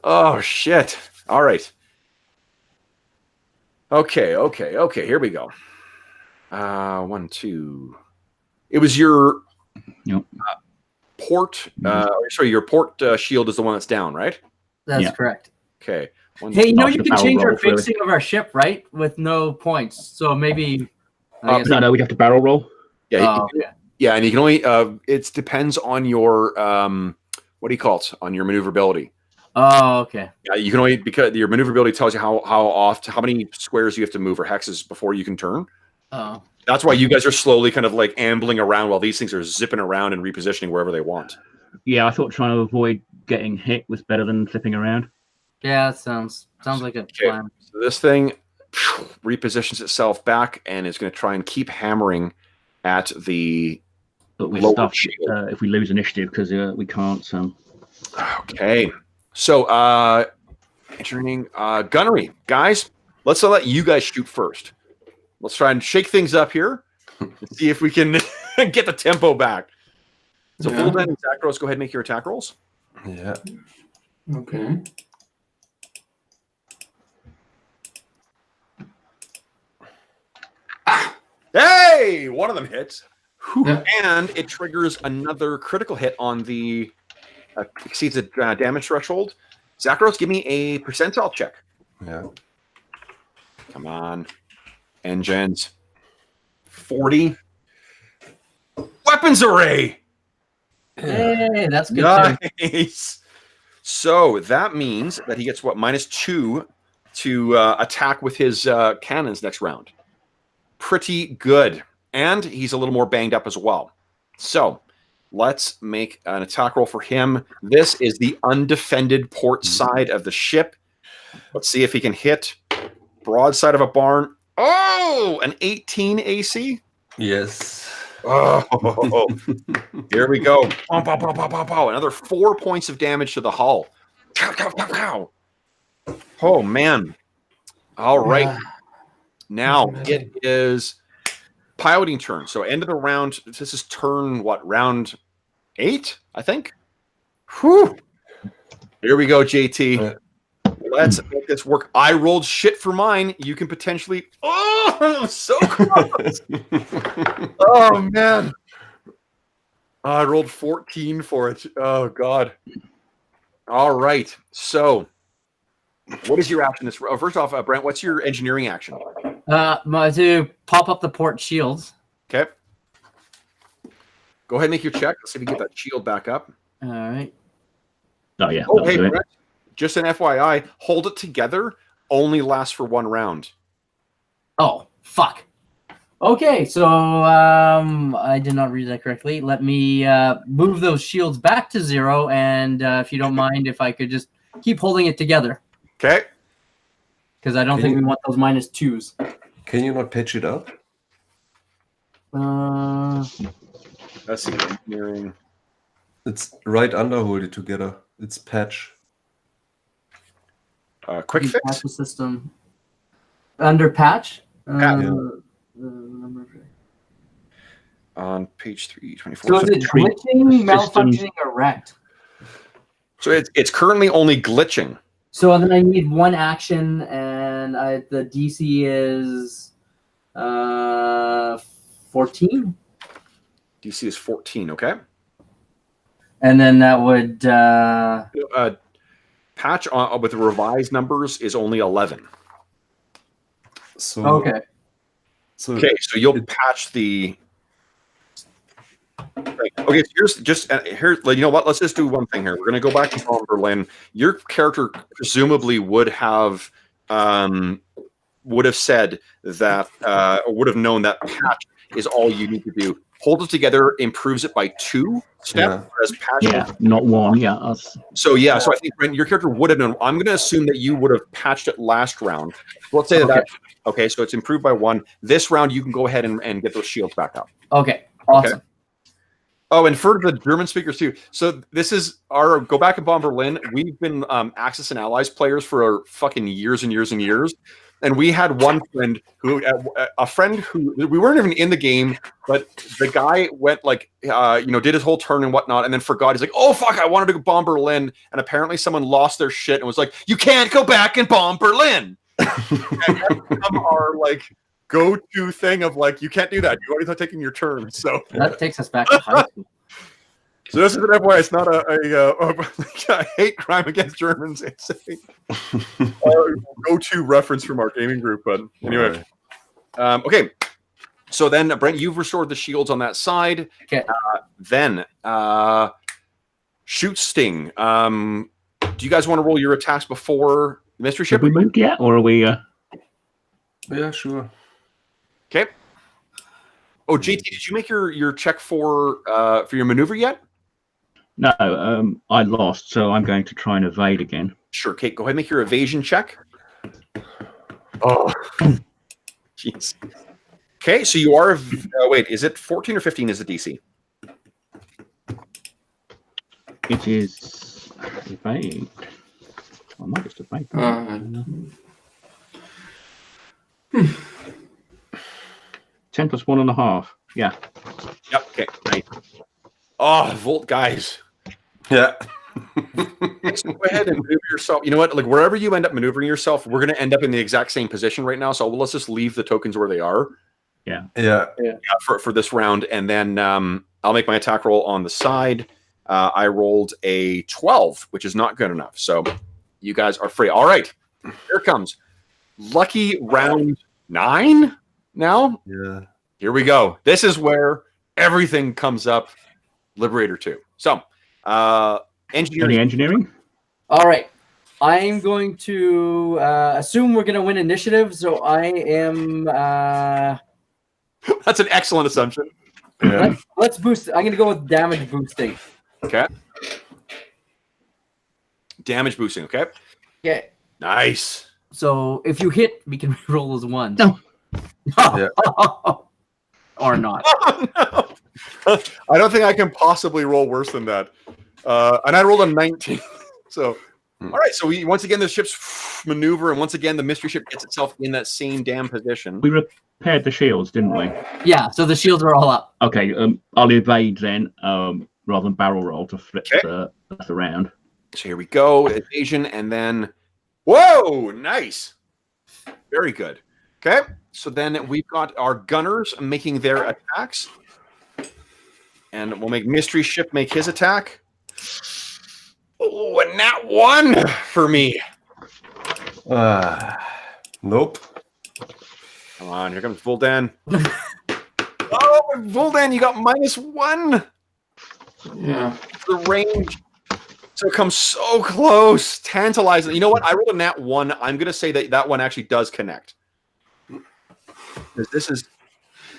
Oh shit. All right. Okay. Here we go. 1, 2. It was your port. Sorry, your port shield is the one that's down, right? That's correct. Okay. Hey, you After the can barrel change our roll, really. fixing of our ship, right? With no points. So maybe. No, we'd have to barrel roll. Yeah. Okay. Yeah, and you can only. It depends on your what do you call it? On your maneuverability. Oh, okay. Yeah, you can only because your maneuverability tells you how many squares you have to move or hexes before you can turn. Oh. That's why you guys are slowly kind of like ambling around while these things are zipping around and repositioning wherever they want. Yeah, I thought trying to avoid getting hit was better than flipping around. Yeah, that sounds like a plan. So this thing repositions itself back and is going to try and keep hammering at the But we're lower stuffed shield. if we lose initiative because we can't. Okay. So entering gunnery. Guys, let's let you guys shoot first. Let's try and shake things up here and see if we can get the tempo back. So Voldan and Zachros, go ahead and make your attack rolls. Yeah. Okay. Hey, one of them hits. Yeah. And it triggers another critical hit on the exceeds the damage threshold. Zachros, give me a percentile check. Yeah. Come on. Engines. 40. Weapons array. Hey, that's good too. Nice. So that means that he gets what? -2 to attack with his cannons next round. Pretty good. And he's a little more banged up as well. So let's make an attack roll for him. This is the undefended port side of the ship. Let's see if he can hit broadside of a barn. Oh, an 18 AC. Yes. Oh, here we go. Pow, pow, pow, pow, pow, pow. Another 4 points of damage to the hull. Pow, pow, pow, pow. Oh, man. All right. Now it is piloting turn. So end of the round. This is turn, what, round 8, I think? Whew. Here we go, JT. Let's make this work. I rolled shit for mine. You can potentially... Oh, so close. Oh, man. I rolled 14 for it. Oh, God. All right. So what is your action? First off, Brent, what's your engineering action? To pop up the port shields. Okay. Go ahead and make your check. Let's see if we can get that shield back up. All right. Oh, yeah. Oh, hey, do it. Brent, just an FYI, hold it together only lasts for 1 round. Oh, fuck. Okay, so I did not read that correctly. Let me move those shields back to 0, and if you don't mind, if I could just keep holding it together. Okay. Because I don't think we want those -2s. Can you not patch it up? Let's see. Engineering. It's right under hold it together. It's patch. Quick patch fix. the system. Under patch? On page 324. So is it glitching, malfunctioning, or wrecked? So it's currently only glitching. So then I need 1 action, and the DC is 14. DC is 14, okay? And then that would... patch with the revised numbers is only 11. So Okay. So Okay, so you'll patch the. Okay, so here's just here. You know what? Let's just do one thing here. We're going to go back to Tom Berlin. Your character presumably would have said that, or would have known that patch is all you need to do. Hold it together improves it by 2 steps, whereas patch. Yeah, not 1. Yeah, us. So yeah, so I think Brent, your character would have known. I'm going to assume that you would have patched it last round. Let's say that. Okay, so it's improved by 1. This round, you can go ahead and get those shields back up. Okay. Awesome. Okay. Oh, and for the German speakers too. So this is our go back and bomb Berlin. We've been Axis and Allies players for fucking years and years and years. And we had one friend who, we weren't even in the game, but the guy went like, did his whole turn and whatnot, and then forgot. He's like, oh fuck, I wanted to bomb Berlin, and apparently someone lost their shit and was like, you can't go back and bomb Berlin. And that's become our like go-to thing of like, you can't do that. You already taking your turn. So that takes us back to high school. So this is an FYI. It's not a hate crime against Germans. It's a go-to reference from our gaming group. But anyway, okay. So then, Brent, you've restored the shields on that side. Okay. Then, shoot sting. Do you guys want to roll your attacks before the mystery ship? Have we moved yet, or are we? Yeah, sure. Okay. Oh, JT, did you make your check for your maneuver yet? No, I lost, so I'm going to try and evade again. Sure, Kate. Go ahead and make your evasion check. Oh, jeez. Okay, so you are. Wait, is it 14 or 15? Is the DC? It is evade. I might just evade. 10 plus 1.5. Yeah. Yep. Okay. Nice. Oh, Volt guys. Yeah. So go ahead and maneuver yourself. You know what? Like wherever you end up maneuvering yourself, we're going to end up in the exact same position right now. So let's just leave the tokens where they are. Yeah. For this round, and then I'll make my attack roll on the side. I rolled a 12, which is not good enough. So you guys are free. All right. Here it comes. Lucky round 9 now. Yeah. Here we go. This is where everything comes up. Liberator 2. So, engineering. All right. I'm going to assume we're going to win initiative, so I am. That's an excellent assumption. Yeah. Let's boost. I'm going to go with damage boosting. Okay. Damage boosting. Okay. Yeah. Nice. So if you hit, we can roll as 1. No. Yeah. Or not. Oh, no. I don't think I can possibly roll worse than that. And I rolled a 19. So, all right. So once again, the ships maneuver, and once again, the mystery ship gets itself in that same damn position. We repaired the shields, didn't we? Yeah. So the shields are all up. Okay. I'll evade then, rather than barrel roll to flip the around. So here we go. Evasion, and then whoa, nice. Very good. Okay. So then we've got our gunners making their attacks. And we'll make mystery ship make his attack. Oh, and that 1 for me. Nope. Come on, here comes Vuldan. Oh, Vuldan, you got -1. Yeah. The range. So it comes so close. Tantalizing. You know what? I rolled a nat 1. I'm going to say that one actually does connect. Because this is...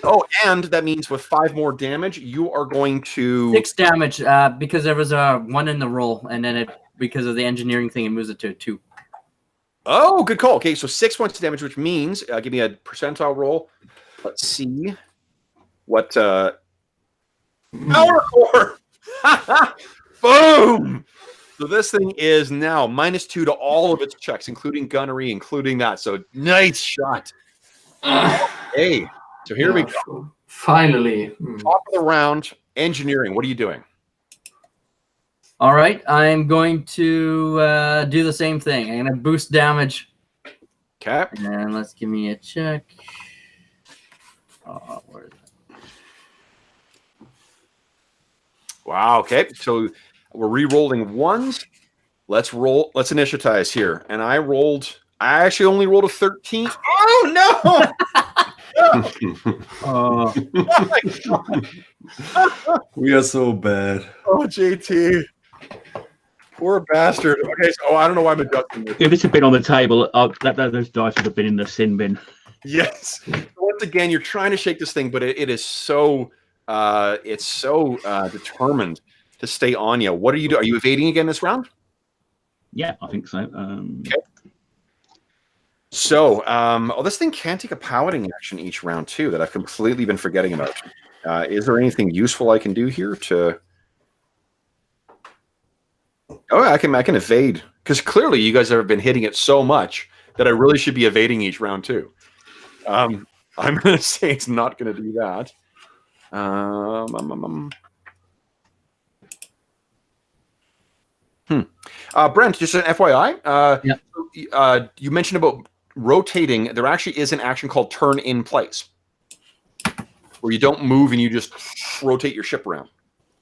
Oh, and that means with 5 more damage, you are going to... 6 damage because there was a 1 in the roll, and then because of the engineering thing, it moves it to 2. Oh, good call. Okay, so 6 points of damage, which means... give me a percentile roll. Let's see. What... Power core! Boom! So this thing is now -2 to all of its checks, including gunnery, including that. So nice shot. Hey, so here we go. Finally. Top of the round, engineering. What are you doing? All right. I'm going to do the same thing. I'm going to boost damage. Okay. And let's give me a check. Where is it? Wow. Okay. So we're re-rolling 1s. let's roll. Let's initiatize here. And I actually only rolled a 13. Oh Oh, no! We are so bad. Oh, JT. Poor bastard. Okay, so I don't know why I'm adjusting this. If this had been on the table, those dice would have been in the sin bin. Yes. Once again, you're trying to shake this thing, but it is so determined to stay on you. What are you doing? Are you evading again this round? Yeah, I think so. Okay. So, this thing can take a pouting action each round too that I've completely been forgetting about. Is there anything useful I can do here to? Oh, I can evade because clearly you guys have been hitting it so much that I really should be evading each round too. I'm going to say it's not going to do that. Brent, just an FYI. You mentioned about rotating. There actually is an action called turn in place, where you don't move and you just rotate your ship around.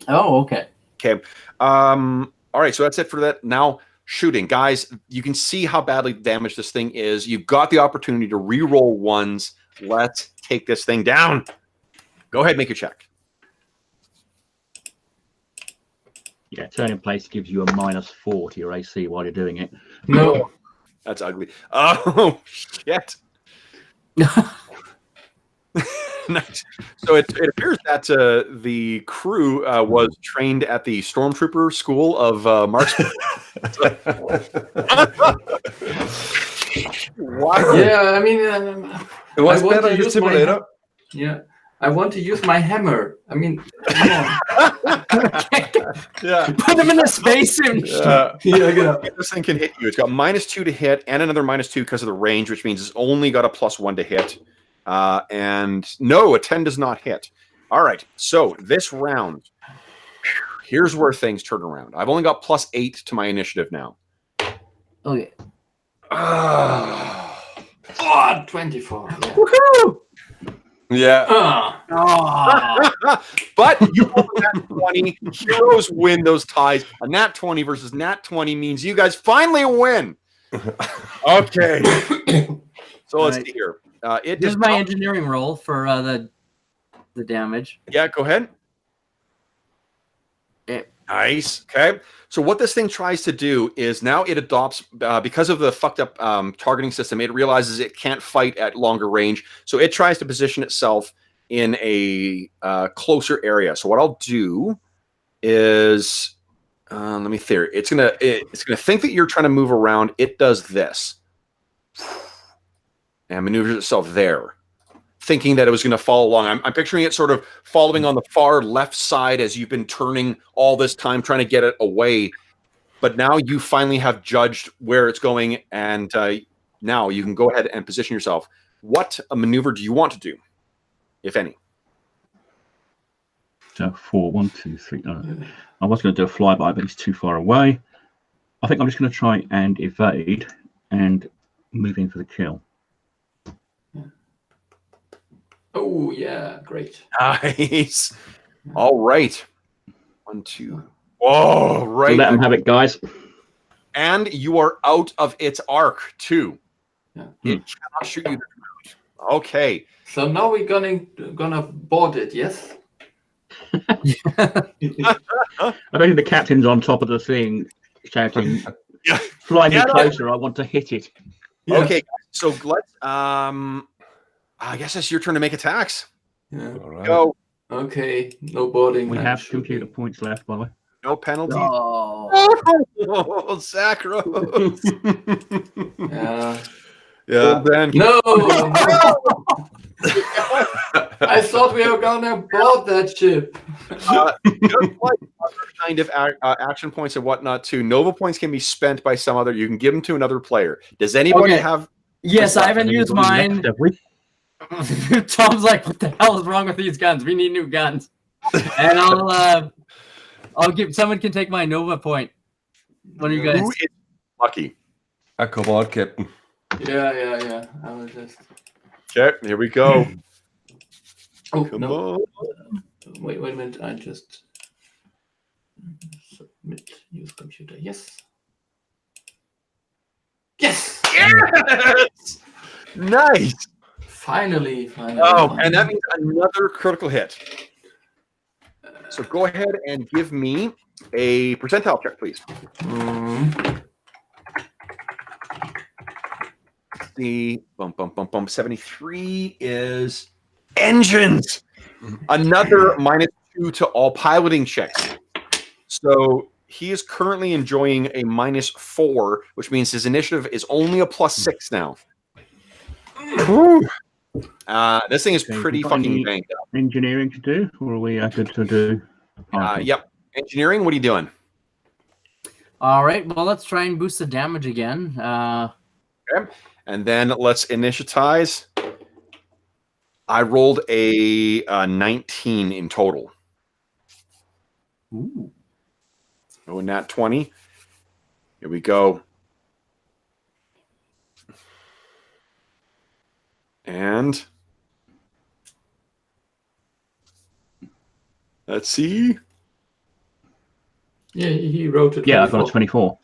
oh, okay. Okay. All right. So that's it for that. Now shooting, guys. You can see how badly damaged this thing is. You've got the opportunity to re-roll ones. Let's take this thing down. Go ahead, make your check. Yeah, turn in place gives you a -4 to your AC while you're doing it. No. That's ugly. Oh shit. Nice. So it appears that the crew was trained at the Stormtrooper School of Marksman. Wow. Yeah, I mean, It was I want better to in the use my simulator. yeah. I want to use my hammer. I mean, come on. Yeah. Put them in the space suit. Yeah, genau. This thing can hit you. It's got -2 to hit and another -2 because of the range, which means it's only got a +1 to hit. And no, a 10 does not hit. All right. So this round, here's where things turn around. I've only got +8 to my initiative now. Okay. Oh, 24. Yeah. Woohoo! Yeah. Oh. But you rolled a nat 20. Heroes win those ties. A nat 20 versus nat 20 means you guys finally win. Okay. So let's see here. It Here's does my not- engineering roll for the damage. Yeah, go ahead. Nice. Okay. So what this thing tries to do is now it adopts, because of the fucked up targeting system, it realizes it can't fight at longer range. So it tries to position itself in a closer area. So what I'll do is, let me theory. It's gonna think that you're trying to move around. It does this and maneuvers itself there, thinking that it was going to follow along. I'm picturing it sort of following on the far left side as you've been turning all this time trying to get it away. But now you finally have judged where it's going, and now you can go ahead and position yourself. What maneuver do you want to do, if any? So 4, 1, 2, 3. I was going to do a flyby, but it's too far away. I think I'm just going to try and evade and move in for the kill. Oh, yeah, great. Nice. All right. 1, 2. Whoa, right. So let them have it, guys. And you are out of its arc, too. Yeah. It cannot shoot you. Okay. So now we're gonna board it, yes? I don't think the captain's on top of the thing shouting, Yeah. "Fly me Yeah, no. closer, I want to hit it." Yeah. Okay. So let's, I guess it's your turn to make attacks. Yeah. All right. Go. Okay, no boarding. We and have shooting. computer points left, by the way. No penalty. Oh. Oh, Sacros. Yeah. Yeah. Ben. No! I thought we were gonna board that ship. Just like other kind of action points and whatnot, too. Nova points can be spent by some other. You can give them to another player. Does anybody Okay. have? Yes, I haven't used mine. Left, have we? Tom's like, "What the hell is wrong with these guns? We need new guns." And I'll give. Someone can take my Nova point. One of you guys. Who is lucky? Ah, come on, Captain. Yeah. I was just. Okay, here we go. Oh Come no! on. Wait a minute. I just submit use computer. Yes. Yes! Nice. Finally. Oh, and that means another critical hit. So go ahead and give me a percentile check, please. The 73 is engines. Another -2 to all piloting checks. So he is currently enjoying a -4, which means his initiative is only a +6 now. This thing is Okay, pretty got fucking any banked up. engineering to do, or are we good to do? Yep. Engineering, what are you doing? All right. Well, let's try and boost the damage again. Okay. And then let's initiatize. I rolled a 19 in total. Ooh. Oh, nat 20. Here we go. And let's see. Yeah, he wrote it. Yeah, I've got a 24.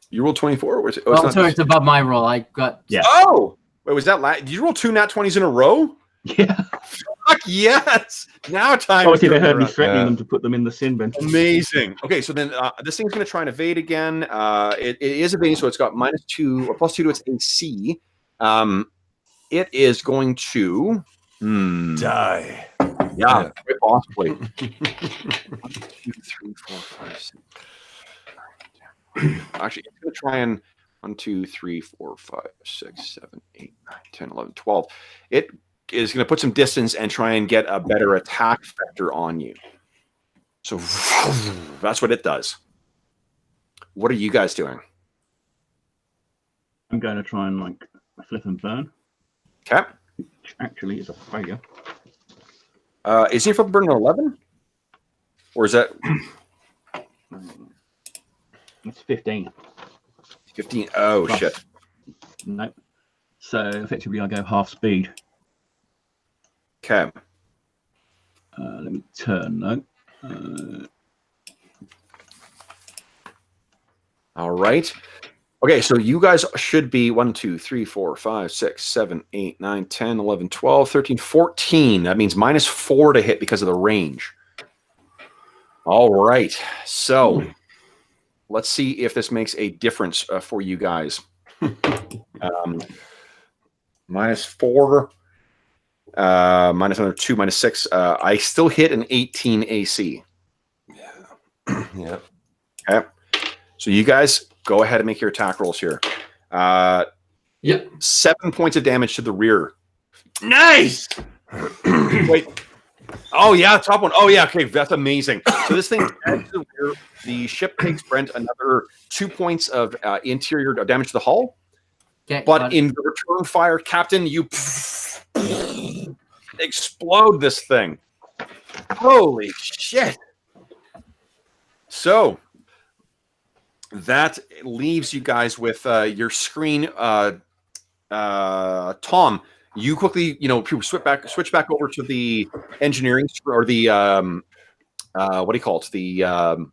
You rolled 24? Or is it, Oh, sorry, it's above my roll. I got. Yeah. Oh! Wait, was that did you roll 2 nat 20s in a row? Yeah. Fuck yes! Now time. Obviously, they heard me around. threatening them to put them in the sin bin. Amazing. Okay, so then this thing's going to try and evade again. It is evading, so it's got -2 or +2 to its AC. It is going to Die. Yeah, quite possibly. 1, 2, 3, 4, 5, 6. Actually, it's going to try and 1, 2, 3, 4, 5, 6, 7, 8, 9, 10, 11, 12. It is going to put some distance and try and get a better attack vector on you. So that's what it does. What are you guys doing? I'm going to try and flip and burn, Okay. which actually is a failure. Is he flip and burn an 11? Or is that It's 15. 15? Oh, Plus. shit. Nope. So effectively, I go half speed. Okay. Let me turn though. All right. Okay, so you guys should be 1, 2, 3, 4, 5, 6, 7, 8, 9, 10, 11, 12, 13, 14. That means -4 to hit because of the range. All right. So let's see if this makes a difference for you guys. -4, minus another 2, -6. I still hit an 18 AC. Yeah. Okay. So you guys go ahead and make your attack rolls here. Yeah. 7 points of damage to the rear. Nice. Wait. Oh yeah, top one. Oh yeah, okay, that's amazing. So this thing adds to the rear. The ship takes Brent another 2 points of interior damage to the hull. Okay, But in the return fire, Captain, you explode this thing. Holy shit. So that leaves you guys with your screen. Tom, you quickly, switch back over to the engineering or the what do you call it? The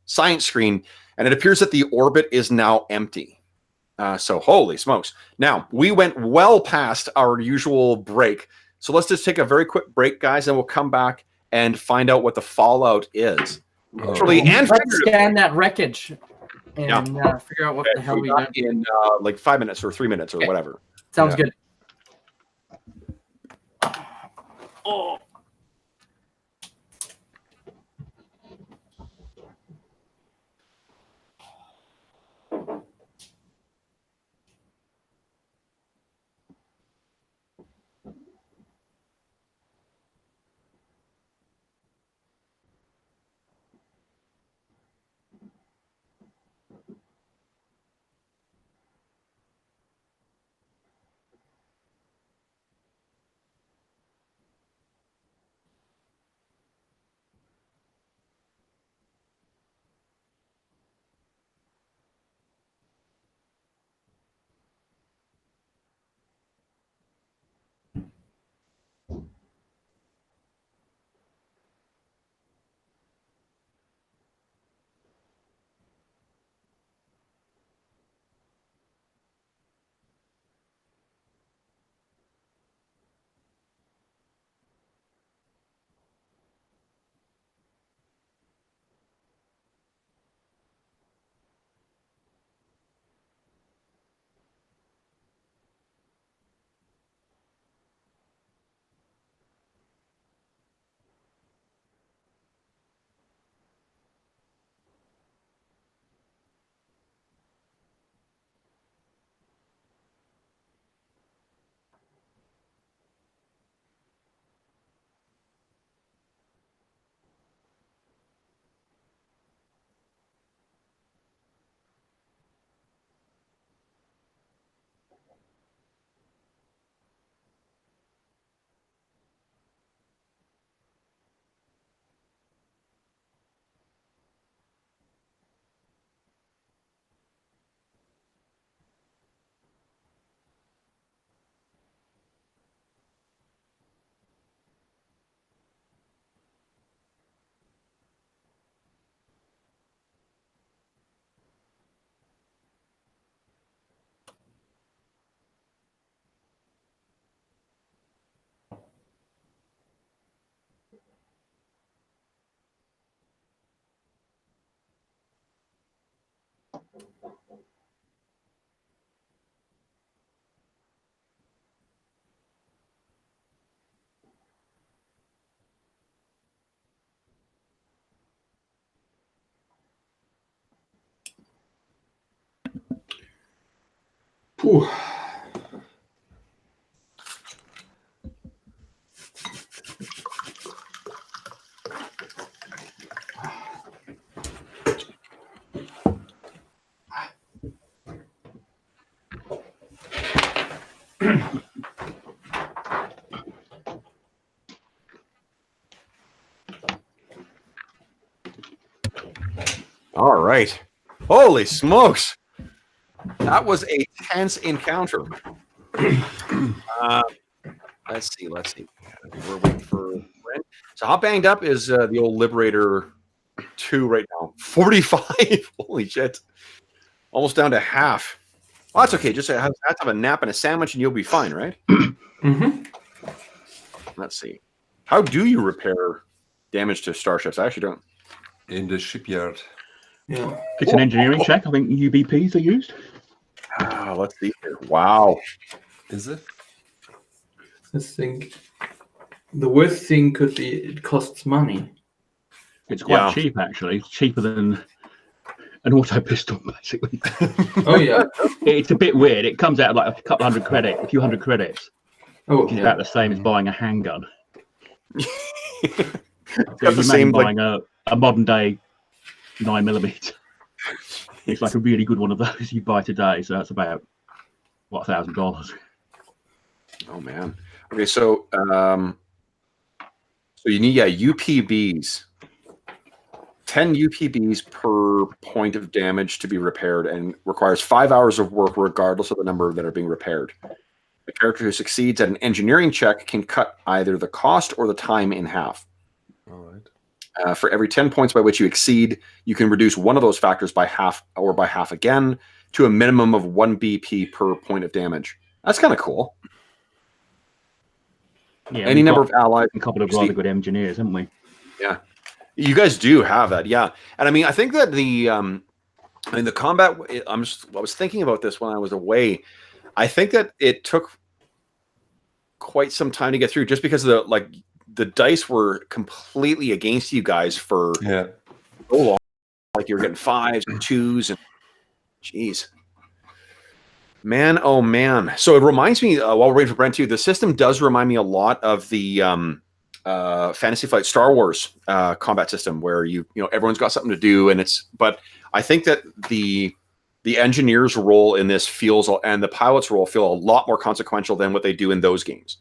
science screen, and it appears that the orbit is now empty. So holy smokes. Now, we went well past our usual break. So let's just take a very quick break, guys, and we'll come back and find out what the fallout is. Literally and let's scan that wreckage and figure out what Okay, the hell so we got done. in like 5 minutes or 3 minutes or whatever. Sounds Yeah. good. Oh. Puh. All right. Holy smokes. That was a tense encounter. Let's see. We're waiting for Brent. So how banged up is the old Liberator 2 right now? 45. Holy shit. Almost down to half. Well, that's okay. Just have to have a nap and a sandwich and you'll be fine, right? Mm-hmm. Let's see. How do you repair damage to starships? I actually don't. In the shipyard. Yeah. It's an engineering check. I think UBPs are used. Let's see here. Wow. Is it? I think the worst thing could be it costs money. It's quite Yeah. cheap, actually. It's cheaper than an auto pistol, basically. Oh yeah. It's a bit weird. It comes out of like a couple hundred credits, a few hundred credits, Oh which is yeah. about the same as buying a handgun. Got So the you same, buying a modern day 9mm. It's like a really good one of those you buy today. So that's about what, $1,000. Oh man. Okay, so you need UPBs. 10 UPBs per point of damage to be repaired and requires 5 hours of work regardless of the number that are being repaired. The character who succeeds at an engineering check can cut either the cost or the time in half. All right. For every 10 points by which you exceed, you can reduce one of those factors by half or by half again to a minimum of 1 BP per point of damage. That's kind of cool. Yeah, Any number of allies. a couple of rather good engineers, haven't we? Yeah. You guys do have that, yeah. And I mean, I think that the combat. I was thinking about this when I was away. I think that it took quite some time to get through, just because the dice were completely against you guys for Yeah. so long. Like you were getting 5s and 2s, and jeez, man, oh man. So it reminds me while we're waiting for Brent too. The system does remind me a lot of the Fantasy Flight Star Wars combat system, where you know everyone's got something to do, and but I think that the engineer's role in this and the pilot's role feel a lot more consequential than what they do in those games,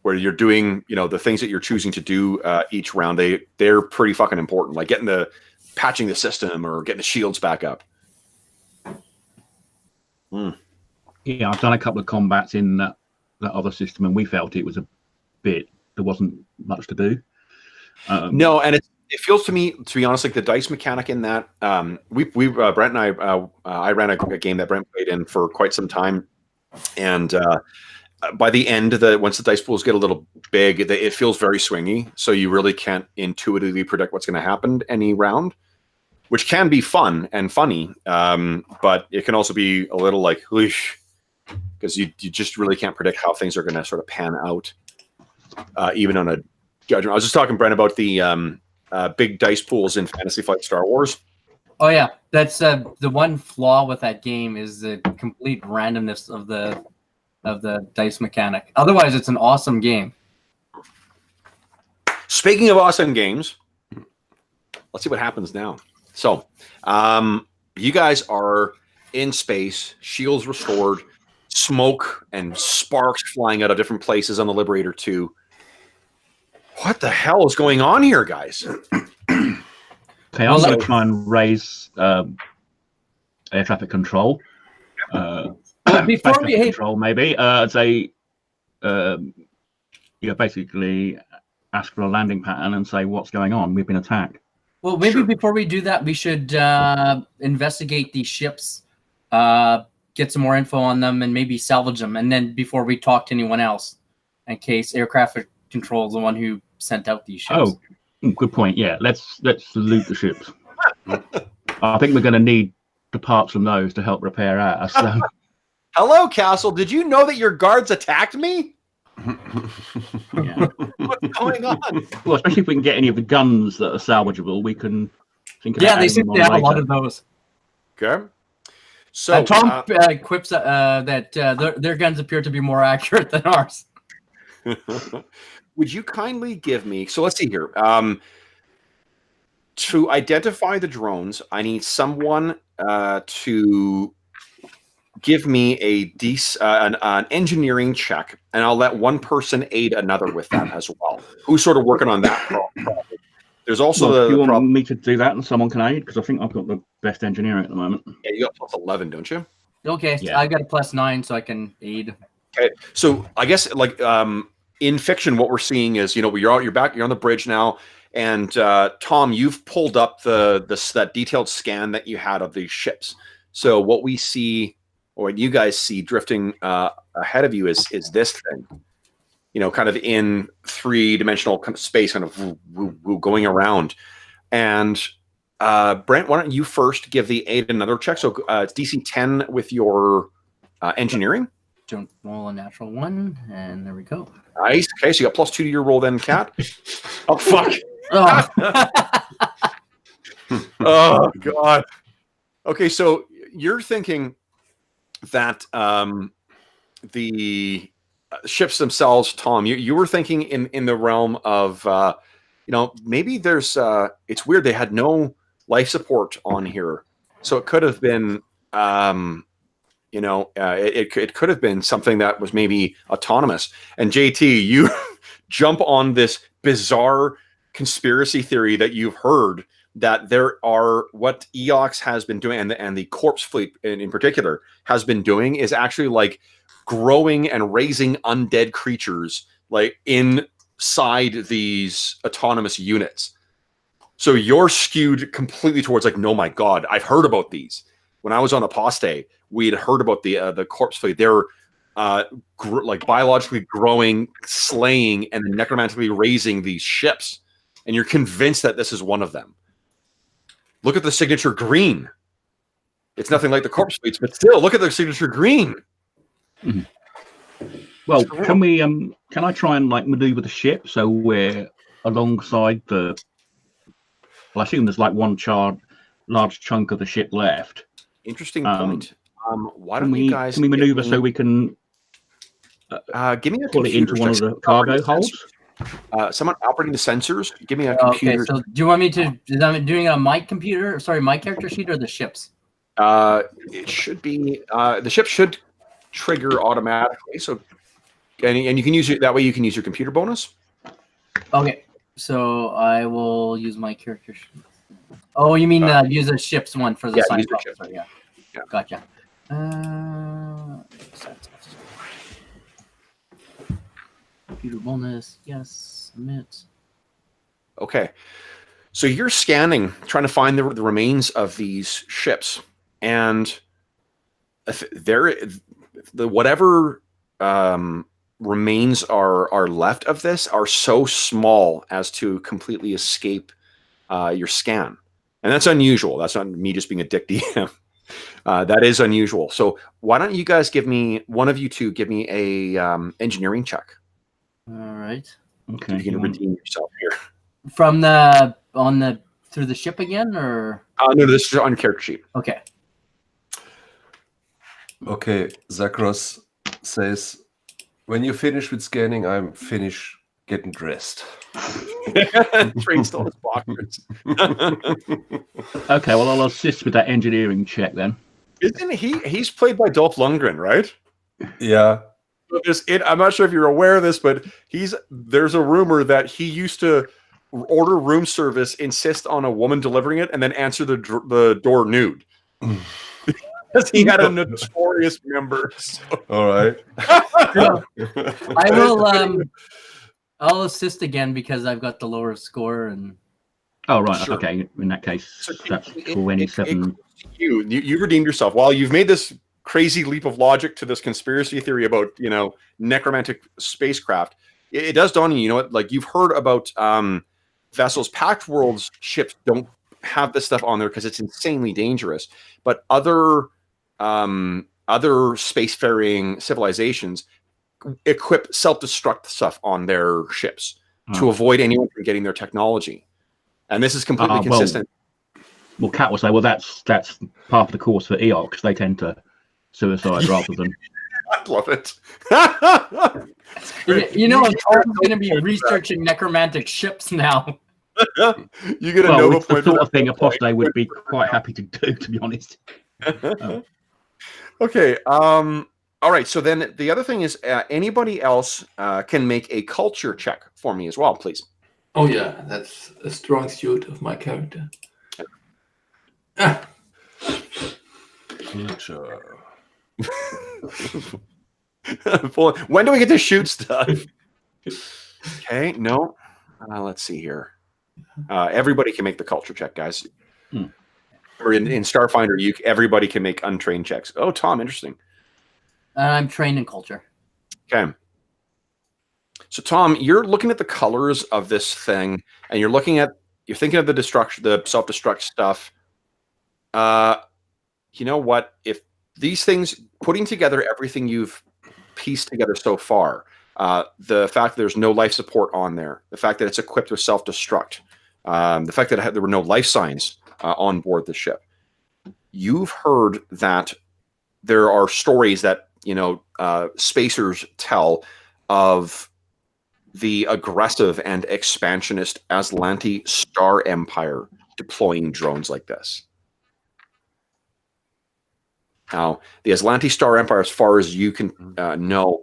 where you're doing the things that you're choosing to do each round. They're pretty fucking important, like patching the system or getting the shields back up. Yeah, I've done a couple of combats in that other system, and we felt it was there wasn't much to do. No, and it feels to me, to be honest, like the dice mechanic in that. We Brent and I ran a game that Brent played in for quite some time, and by the end, once the dice pools get a little big, it feels very swingy. So you really can't intuitively predict what's going to happen any round, which can be fun and funny, but it can also be a little like whoosh, because you just really can't predict how things are going to sort of pan out, even on a judgment. I was just talking, Brent, about the big dice pools in Fantasy Flight Star Wars. Oh yeah, that's the one flaw with that game is the complete randomness of the dice mechanic. Otherwise, it's an awesome game. Speaking of awesome games, let's see what happens now. So, you guys are in space, shields restored, smoke and sparks flying out of different places on the Liberator 2. What the hell is going on here, guys? Okay, I'm going to try and raise air traffic control. Before we control, maybe. Say, basically ask for a landing pattern and say what's going on. We've been attacked. Well, maybe before we do that, we should investigate these ships, get some more info on them, and maybe salvage them. And then before we talk to anyone else, in case aircraft control is the one who sent out these ships. Oh, good point. Yeah, let's loot the ships. I think we're going to need the parts from those to help repair ours. So. Hello, Castle. Did you know that your guards attacked me? Yeah. What's going on? Well, especially if we can get any of the guns that are salvageable, we can think about Yeah, they adding seem them to on have a lot later. of those. Okay. So Tom quips that their guns appear to be more accurate than ours. would you kindly give me? So let's see here. To identify the drones, I need someone to give me an engineering check, and I'll let one person aid another with that as well. Who's sort of working on that problem? There's also Well, if you the want problem. me to do that and someone can aid, because I think I've got the best engineering at the moment. Yeah, you got plus 11, don't you? Okay, Yeah. I got a +9, so I can aid. Okay, so I guess like in fiction, what we're seeing is you're on the bridge now, and Tom, you've pulled up that detailed scan that you had of these ships. So what we see, or what you guys see drifting ahead of you is this thing, kind of in 3-dimensional kind of space, kind of going around. And Brent, why don't you first give the aid another check? So it's DC 10 with your engineering. Don't roll a natural 1, and there we go. Nice. Okay, so you got +2 to your roll then, Cat. Oh, fuck. Oh. Oh, God. Okay, so you're thinking that the ships themselves, Tom, you were thinking in the realm of, maybe there's, it's weird, they had no life support on here. So it could have been, it could have been something that was maybe autonomous. And JT, you jump on this bizarre conspiracy theory that you've heard that there are what Eox has been doing, and the corpse fleet in particular has been doing, is actually like growing and raising undead creatures like inside these autonomous units. So you're skewed completely towards like, no, my God, I've heard about these. When I was on Apostate, we had heard about the corpse fleet. They're like biologically growing, slaying, and then necromantically raising these ships. And you're convinced that this is one of them. Look at the signature green. It's nothing like the corpse fleets, but still, look at the signature green. Mm-hmm. Well, can I try and like maneuver the ship so we're alongside the? Well, I assume there's like one large chunk of the ship left. Interesting point. Why don't you guys? Can we maneuver so we can? Give me a pull it into one of the cargo holds. Someone operating the sensors. Give me a computer. Okay, so do you want me to? Is that doing it on my computer? Sorry, my character sheet or the ship's? It should be. The ship should trigger automatically. So, and you can use it that way. You can use your computer bonus. Okay, so I will use my character sheet. Oh, you mean use the ship's one for the science officer? Yeah. Gotcha. Computer bonus, yes. Submit. Okay, so you're scanning, trying to find the remains of these ships, and whatever remains are left of this are so small as to completely escape your scan, and that's unusual. That's not me just being a dick DM. That is unusual. So why don't you guys one of you two give me a engineering check? All right. Okay. You can redeem yourself here. From through the ship again, or? No, this is on your character sheet. Okay. Okay, Zakros says, when you finish with scanning, I'm finished getting dressed. Train still has boxers. Okay, well, I'll assist with that engineering check then. Isn't he's played by Dolph Lundgren, right? Yeah. I'm not sure if you're aware of this, but there's a rumor that he used to order room service, insist on a woman delivering it, and then answer the door nude. Because he had a notorious member. So. All right. I will. I'll assist again because I've got the lower score and. Oh right, sure. Okay. In that case, that's 27. You redeemed yourself. While you've made this crazy leap of logic to this conspiracy theory about necromantic spacecraft, it does dawn on you. You know what? Like you've heard about vessels. Pact World's ships don't have this stuff on there because it's insanely dangerous. But other spacefaring civilizations equip self-destruct stuff on their ships to avoid anyone from getting their technology. And this is completely consistent. Well, Kat will say, well, that's part of the course for EOCs. They tend to suicide rather than. I love it. You know, I'm going to be researching necromantic ships now. You get a Nova it's the point sort of thing Apostate would be quite happy to do, to be honest. Okay. All right. So then the other thing is, anybody else can make a culture check for me as well, please. Oh yeah, that's a strong suit of my character. Culture. When do we get to shoot stuff? Okay. No. Let's see here. Everybody can make the culture check, guys. Or in Starfinder, everybody can make untrained checks. Oh, Tom, interesting. I'm trained in culture. Okay. So, Tom, you're looking at the colors of this thing, and you're thinking of the self-destruct stuff. You know what? If these things, putting together everything you've pieced together so far, the fact that there's no life support on there, the fact that it's equipped with self-destruct, the fact that there were no life signs on board the ship, you've heard that there are stories that spacers tell of the aggressive and expansionist Aslanti Star Empire deploying drones like this. Now, the Aslanti Star Empire, as far as you can know,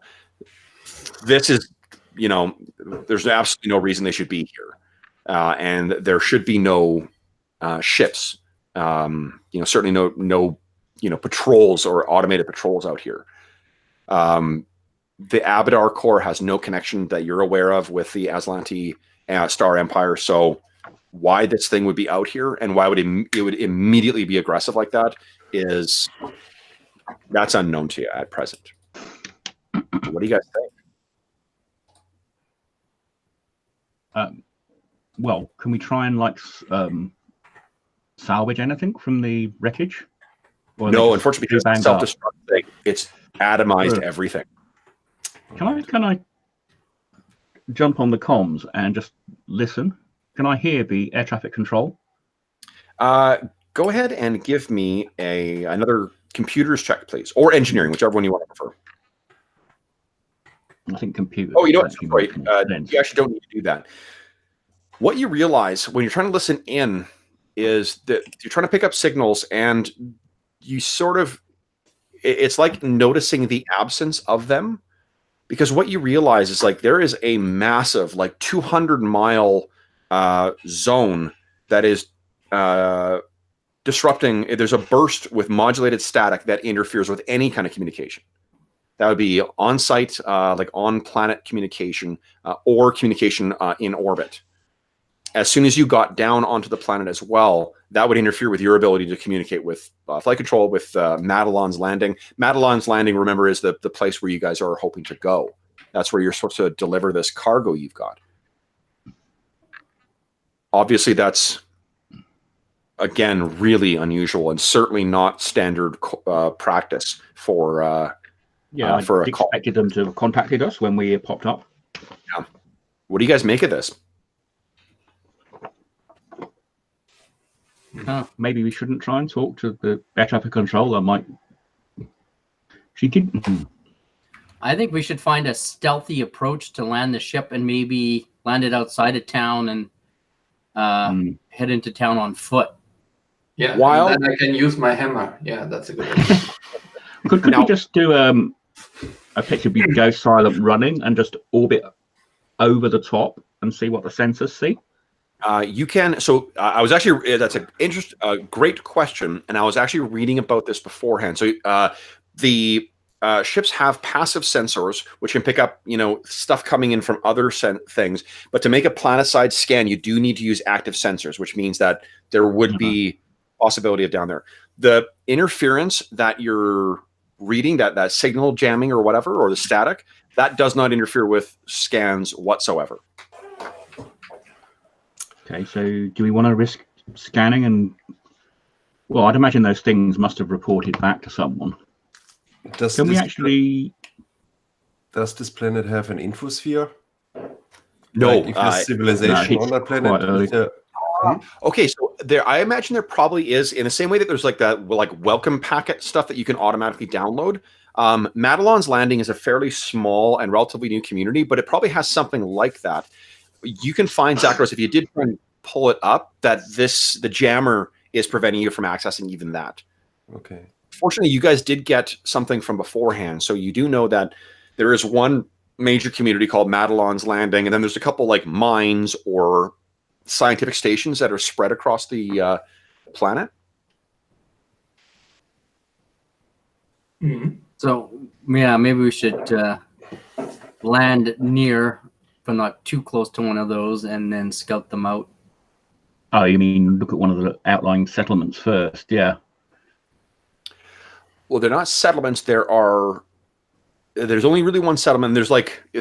this is, there's absolutely no reason they should be here. And there should be no ships, certainly no patrols or automated patrols out here. The Abadar Corps has no connection that you're aware of with the Aslanti Star Empire. So why this thing would be out here and why it would immediately be aggressive like that that's unknown to you at present. What do you guys think? Well, can we try and salvage anything from the wreckage? Or no, unfortunately, because it's self-destruct thing, it's atomized everything. Can I jump on the comms and just listen? Can I hear the air traffic control? Go ahead and give me another computers check, please, or engineering, whichever one you want to prefer. I think computers. Oh, you know what? Right. You actually don't need to do that. What you realize when you're trying to listen in is that you're trying to pick up signals, and you it's like noticing the absence of them, because what you realize is there is a massive 200-mile zone that is disrupting. There's a burst with modulated static that interferes with any kind of communication. That would be on-site, on-planet communication, or communication in orbit. As soon as you got down onto the planet as well, that would interfere with your ability to communicate with flight control, with Madelon's Landing. Madelon's Landing, remember, is the place where you guys are hoping to go. That's where you're supposed to deliver this cargo you've got. Obviously, that's, again, really unusual and certainly not standard practice for for a call. I expected them to have contacted us when we popped up. Yeah. What do you guys make of this? Maybe we shouldn't try and talk to the air traffic controller. She didn't. I think we should find a stealthy approach to land the ship and maybe land it outside of town and head into town on foot. Yeah, and then I can use my hammer. Yeah, that's a good idea. Could we just do a picture of you go silent running and just orbit over the top and see what the sensors see? You can. So I was actually, that's a great question. And I was actually reading about this beforehand. So the ships have passive sensors, which can pick up, stuff coming in from other things. But to make a planet-side scan, you do need to use active sensors, which means that there would be possibility of down there. The interference that you're reading, that signal jamming or whatever, or the static, that does not interfere with scans whatsoever. Okay, so do we want to risk scanning and, well, I'd imagine those things must have reported back to someone. Can we actually? Does this planet have an infosphere? No, Like if there's civilization on that planet. Okay, so I imagine there probably is, in the same way that there's like that welcome packet stuff that you can automatically download. Madelon's Landing is a fairly small and relatively new community, but it probably has something like that. You can find, Zachros, if you did try and pull it up, that the jammer is preventing you from accessing even that. Okay. Fortunately, you guys did get something from beforehand, so you do know that there is one major community called Madelon's Landing, and then there's a couple like mines or scientific stations that are spread across the planet. Mhm. So yeah, maybe we should land near, but not too close to one of those, and then scout them out. Oh, you mean look at one of the outlying settlements first? Yeah. Well, they're not settlements. There's only really one settlement. There's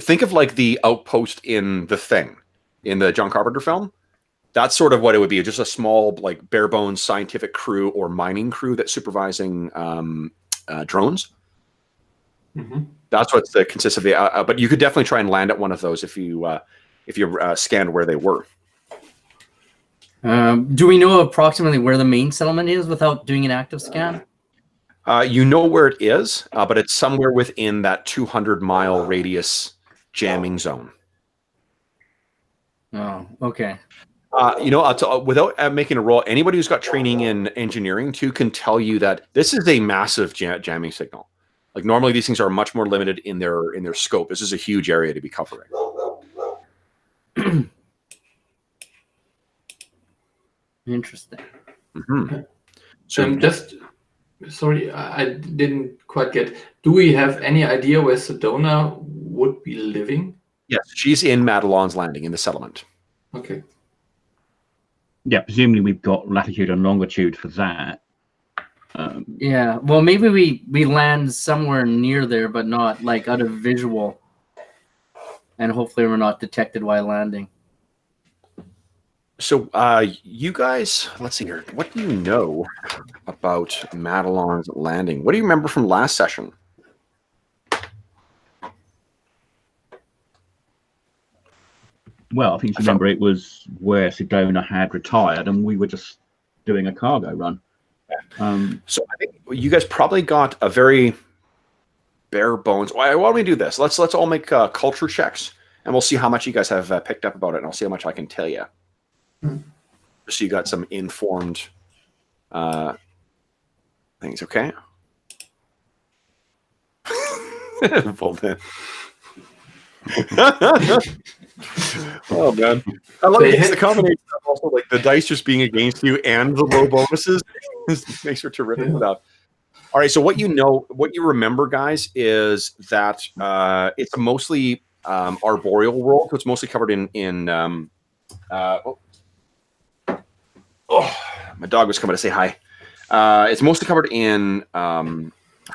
think of like the outpost in The Thing, in the John Carpenter film. That's sort of what it would be. Just a small, like, bare bones scientific crew or mining crew that's supervising drones. Mm-hmm. That's what consists of the. But you could definitely try and land at one of those if you scanned where they were. Do we know approximately where the main settlement is without doing an active scan? You know where it is, but it's somewhere within that 200-mile radius jamming zone. Oh, okay. Without making a roll, anybody who's got training in engineering too can tell you that this is a massive jamming signal. Like normally these things are much more limited in their scope. This is a huge area to be covering. Interesting. Mm-hmm. So sorry, I didn't quite get. Do we have any idea where Sedona would be living? Yes, she's in Madelon's Landing in the settlement. Okay. Yeah, presumably we've got latitude and longitude for that. Yeah, well, maybe we land somewhere near there, but not like out of visual, and hopefully we're not detected while landing. So, you guys, let's see here. What do you know about Madelon's Landing? What do you remember from last session? Well, I think you remember it was where Sedona had retired, and we were just doing a cargo run. So I think you guys probably got a very bare bones. Why don't we do this? Let's all make culture checks, and we'll see how much you guys have picked up about it, and I'll see how much I can tell you. Just so you got some informed things. Okay. Well then. Oh man, I love it. It's the combination of also like the dice just being against you and the low bonuses. This makes for terrific stuff. All right, so what you remember, guys, is that it's a mostly arboreal world. So it's mostly covered in my dog was coming to say hi. It's mostly covered in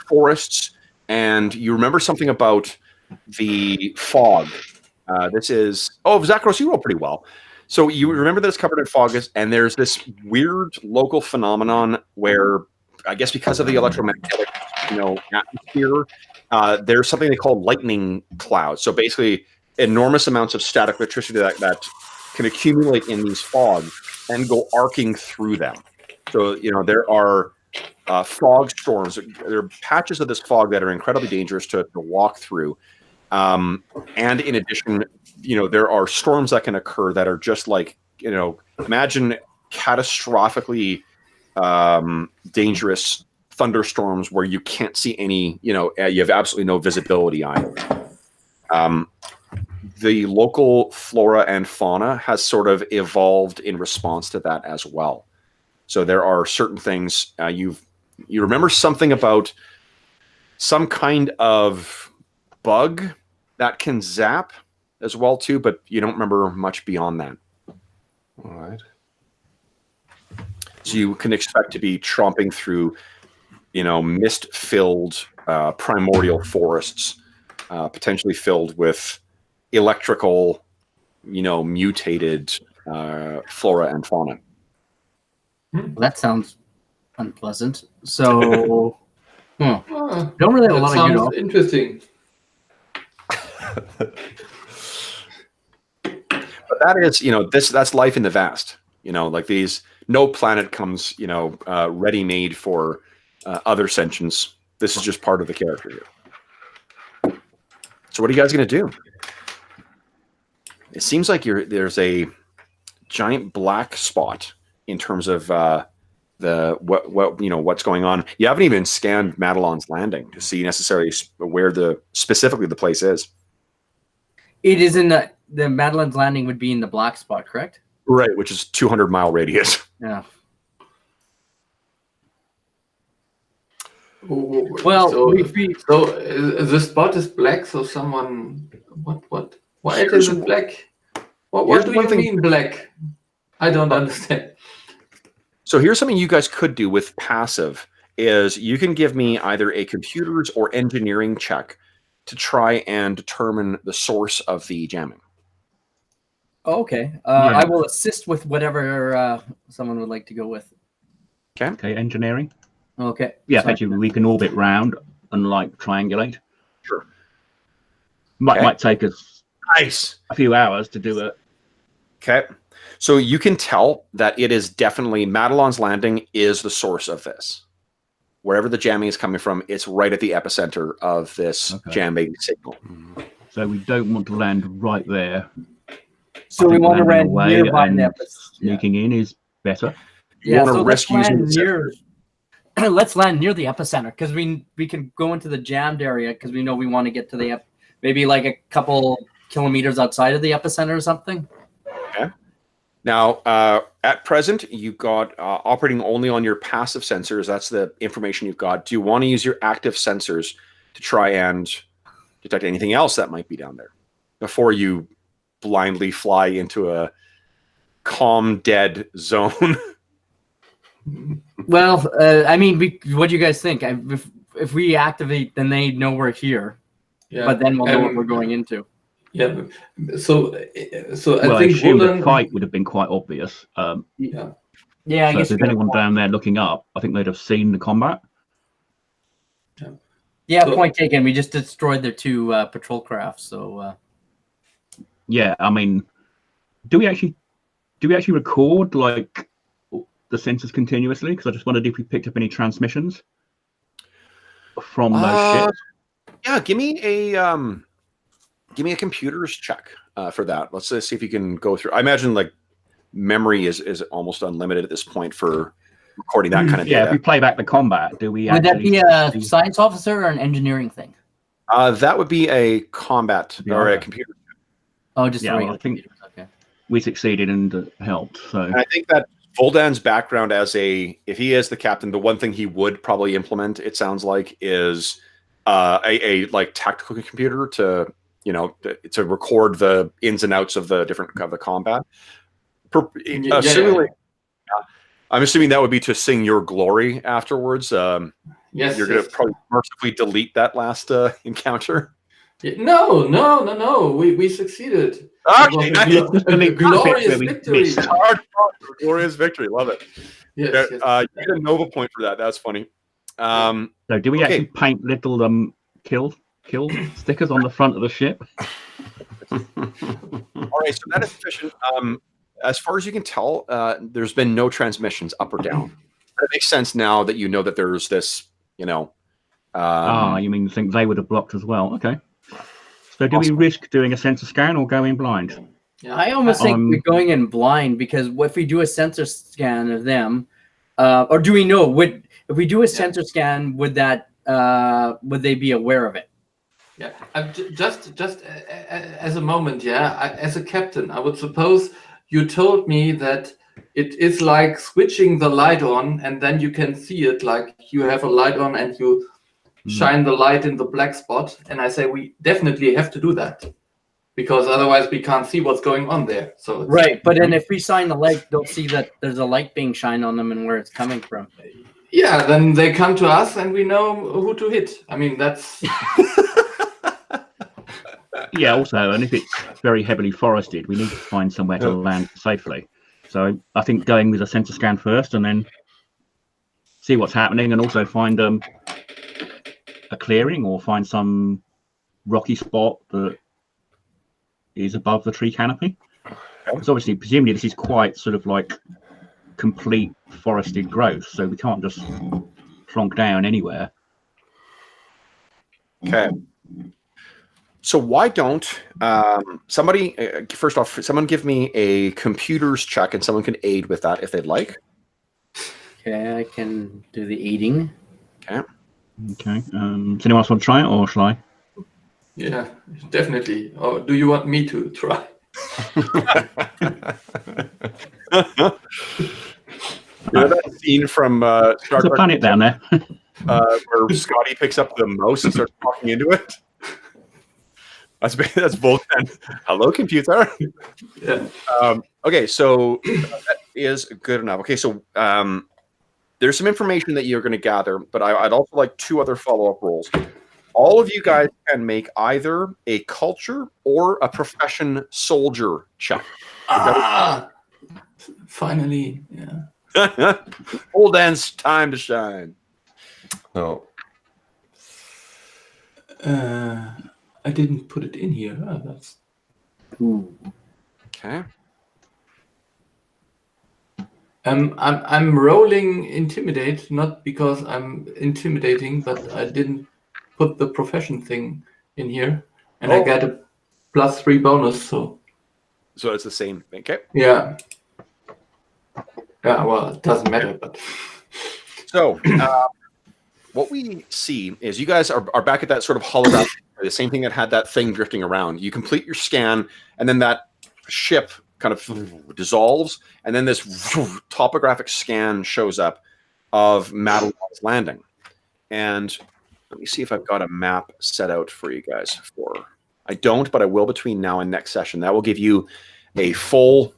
forests, and you remember something about the fog. Zachros, you roll pretty well. So you remember that it's covered in fog, and there's this weird local phenomenon where, I guess because of the electromagnetic, atmosphere, there's something they call lightning clouds. So basically, enormous amounts of static electricity that can accumulate in these fog and go arcing through them. So there are fog storms. There are patches of this fog that are incredibly dangerous to walk through. And in addition, there are storms that can occur that are just like, imagine catastrophically dangerous thunderstorms where you can't see any, you have absolutely no visibility either. The local flora and fauna has sort of evolved in response to that as well. So there are certain things you remember something about some kind of bug that can zap as well too, but you don't remember much beyond that. All right. So you can expect to be tromping through, mist-filled primordial forests, potentially filled with electrical, mutated flora and fauna. Well, that sounds unpleasant. So, don't really have a That lot of good sounds options. interesting. But that is, that's life in the vast. Like these, no planet comes, ready-made for other sentience. This is just part of the character here. So what are you guys going to do? It seems like there's a giant black spot in terms of what's going on. You haven't even scanned Madelon's Landing to see necessarily where specifically the place is. It is in the Madeline's Landing would be in the black spot, correct? Right, which is 200-mile radius. Yeah. Well, so the spot is black. So someone, what? Why is it black? What do you mean black? I don't understand. So here's something you guys could do with passive: is you can give me either a computers or engineering check to try and determine the source of the jamming. Okay. I will assist with whatever someone would like to go with. Okay, engineering. Okay. Yeah, actually, we can orbit round and triangulate. Sure. Might take us nice a few hours to do it. Okay. So you can tell that it is definitely Madelon's Landing is the source of this. Wherever the jamming is coming from, it's right at the epicenter of this jamming signal. So we don't want to land right there. So we want to land nearby the epicenter. Sneaking in is better. Yeah, so let's land let's land near the epicenter because we can go into the jammed area because we know we want to get to the maybe like a couple kilometers outside of the epicenter or something. Okay. Now, at present, you've got operating only on your passive sensors. That's the information you've got. Do you want to use your active sensors to try and detect anything else that might be down there before you blindly fly into a calm, dead zone? Well, I mean, what do you guys think? If we activate, then they know we're here. Yeah. But then we'll know what we're going into. Yeah. So I think the fight would have been quite obvious. Yeah. I guess if anyone down there looking up, I think they'd have seen the combat. Yeah. Point taken. We just destroyed their two patrol crafts. So. Yeah, I mean, do we actually record like the sensors continuously? Because I just wondered if we picked up any transmissions from those ships. Yeah, give me a computers check for that. Let's see if you can go through. I imagine like memory is almost unlimited at this point for recording that kind of data. Yeah, if we play back the combat, do we? Would that be a science officer or an engineering thing? That would be a combat or a computer. Oh, just I think we succeeded and helped. So and I think that Voldan's background if he is the captain, the one thing he would probably implement, it sounds like, is a like tactical computer to record the ins and outs of the combat. I'm assuming that would be to sing your glory afterwards. Yes, you're going to probably mercifully delete that last encounter. No. We succeeded. Okay, glorious victory. Glorious victory. Love it. Yes. You get a Nova point for that. That's funny. So do we actually paint little kill stickers on the front of the ship? All right, so that is sufficient. As far as you can tell, there's been no transmissions up or down. That makes sense now that you know that there's this, you mean you think they would have blocked as well? Okay. So do we risk doing a sensor scan or going blind? Yeah. I almost think we're going in blind because if we do a sensor scan of them, or do we know if we do a sensor scan, would they be aware of it? Yeah, just as a moment, as a captain, I would suppose you told me that it is like switching the light on and then you can see it, like you have a light on and you shine the light in the black spot. And I say we definitely have to do that because otherwise we can't see what's going on there. So right, but then if we shine the light, they'll see that there's a light being shined on them and where it's coming from. Yeah, then they come to us and we know who to hit. I mean, that's... Yeah, also, and if it's very heavily forested, we need to find somewhere to land safely. So I think going with a sensor scan first, and then see what's happening, and also find a clearing or find some rocky spot that is above the tree canopy. Because obviously, presumably, this is quite sort of like complete forested growth, so we can't just plonk down anywhere. Okay. So why don't somebody first off, someone give me a computers check, and someone can aid with that if they'd like. Okay, I can do the aiding. Okay. Okay. Does anyone else want to try it, or shall I? Yeah, definitely. Or do you want me to try? You know that scene from Star There's a Trek planet down there. where Scotty picks up the mouse and starts talking into it? That's both. Hello, computer. Yeah. Okay, so that is good enough. Okay, so there's some information that you're going to gather, but I'd also like 2 other follow-up rolls. All of you guys can make either a culture or a profession soldier check. Finally, yeah. Old Dan's time to shine. No. I didn't put it in here. Oh, that's Okay. I'm rolling intimidate, not because I'm intimidating, but I didn't put the profession thing in here, and I get a +3 bonus. So it's the same. Okay. yeah. Yeah. Well, it doesn't matter, but So what we see is you guys are back at that sort of holographic, the same thing that had that thing drifting around. You complete your scan, and then that ship kind of dissolves, and then this topographic scan shows up of Madeline's Landing. And let me see if I've got a map set out for you guys. I don't, but I will between now and next session. That will give you a full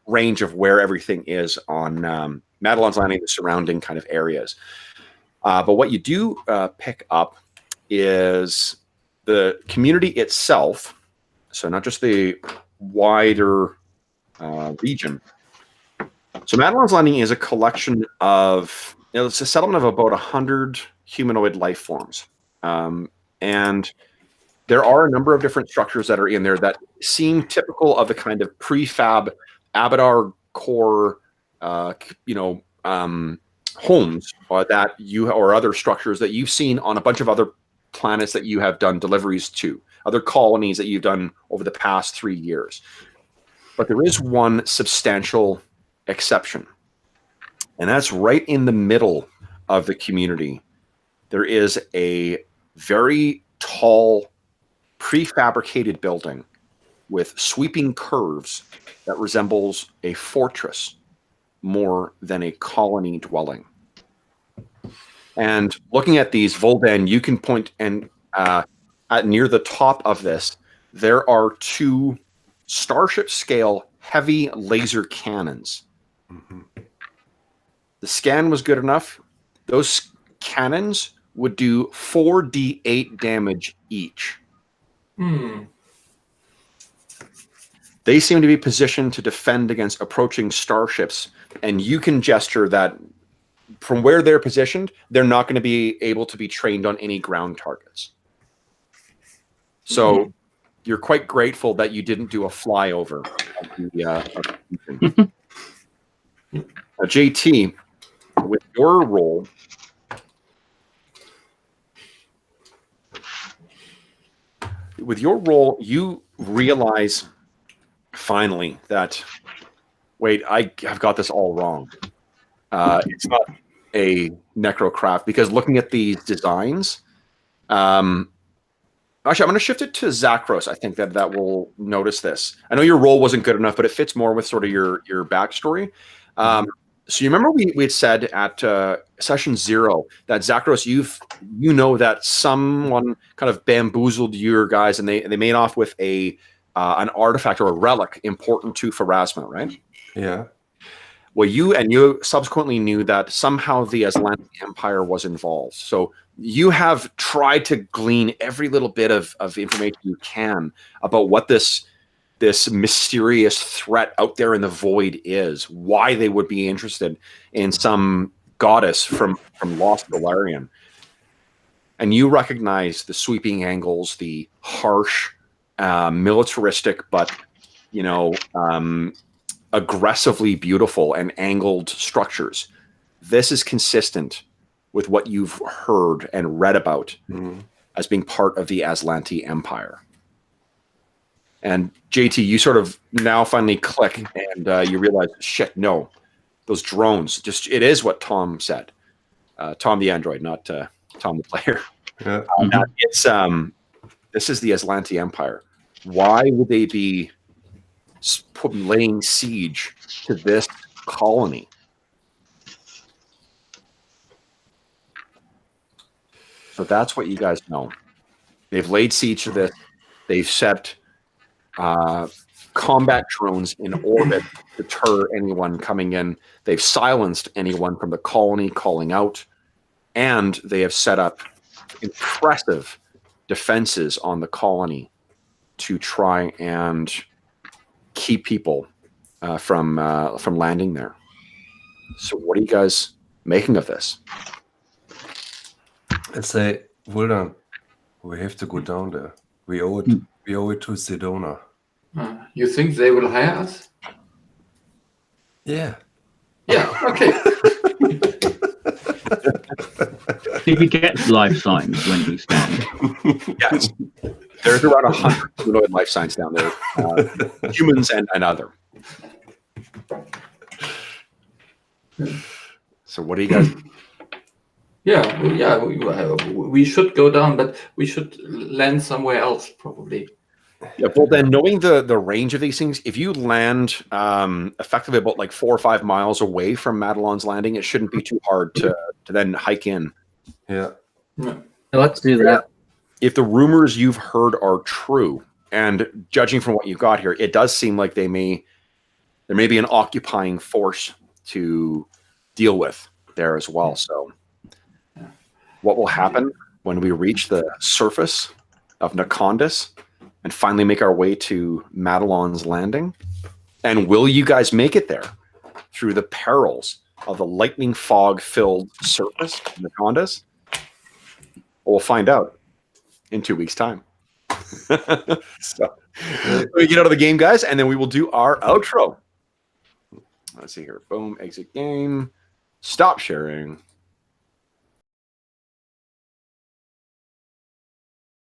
range of where everything is on Madeline's Landing, the surrounding kind of areas. But what you do pick up is the community itself. So not just the wider region. So Madeline's Landing is a collection of, it's a settlement of about 100 humanoid life forms. And there are a number of different structures that are in there that seem typical of the kind of prefab Abadar core, homes that you or other structures that you've seen on a bunch of other planets that you have done deliveries to, other colonies that you've done over the past 3 years. But there is one substantial exception, and that's right in the middle of the community. There is a very tall, prefabricated building with sweeping curves that resembles a fortress more than a colony dwelling. And looking at these, Voldan, you can point and at near the top of this, there are 2 starship-scale heavy laser cannons. Mm-hmm. The scan was good enough. Those cannons would do 4d8 damage each. They seem to be positioned to defend against approaching starships, and you can gesture that from where they're positioned, they're not going to be able to be trained on any ground targets. So you're quite grateful that you didn't do a flyover of the JT, with your role, you realize finally that, wait, I've got this all wrong. It's not a necrocraft, because looking at these designs, actually, I'm going to shift it to Zakros. I think that will notice this. I know your role wasn't good enough, but it fits more with sort of your backstory. So you remember we had said at session 0 that Zakros, you know that someone kind of bamboozled your guys, and they made off with an artifact or a relic important to Pharasma, right? Yeah. Well, you subsequently knew that somehow the Aslanti Empire was involved. So you have tried to glean every little bit of information you can about what this this mysterious threat out there in the void is, why they would be interested in some goddess from Lost Valerian. And you recognize the sweeping angles, the harsh, militaristic, but aggressively beautiful and angled structures. This is consistent with what you've heard and read about as being part of the Aslanti Empire. And JT, you sort of now finally click and you realize, shit, no, those drones, it is what Tom said. Tom the android, not Tom the player. Yeah. This is the Aslanti Empire. Why would they be laying siege to this colony? So that's what you guys know. They've laid siege to this. They've set combat drones in orbit to deter anyone coming in. They've silenced anyone from the colony calling out. And they have set up impressive defenses on the colony to try and keep people from landing there. So what are you guys making of this? Let's say, Vuldan, we have to go down there. We owe it. We owe it to Sedona. You think they will hire us? Yeah. Yeah. Okay. Did we get life signs when we stand? Yes. There's around 100 humanoid life signs down there, humans and other. So what do you guys? We should go down, but we should land somewhere else, probably. Yeah, well, then knowing the range of these things, if you land effectively about like 4 or 5 miles away from Madelon's Landing, it shouldn't be too hard to then hike in. Yeah. Let's do that. If the rumors you've heard are true, and judging from what you've got here, it does seem like there may be an occupying force to deal with there as well. So what will happen when we reach the surface of Nakondis and finally make our way to Madelon's Landing? And will you guys make it there through the perils of the lightning fog-filled surface of Nakondis? We'll find out in 2 weeks' time. So we get out of the game, guys, and then we will do our outro. Let's see here. Boom, exit game. Stop sharing.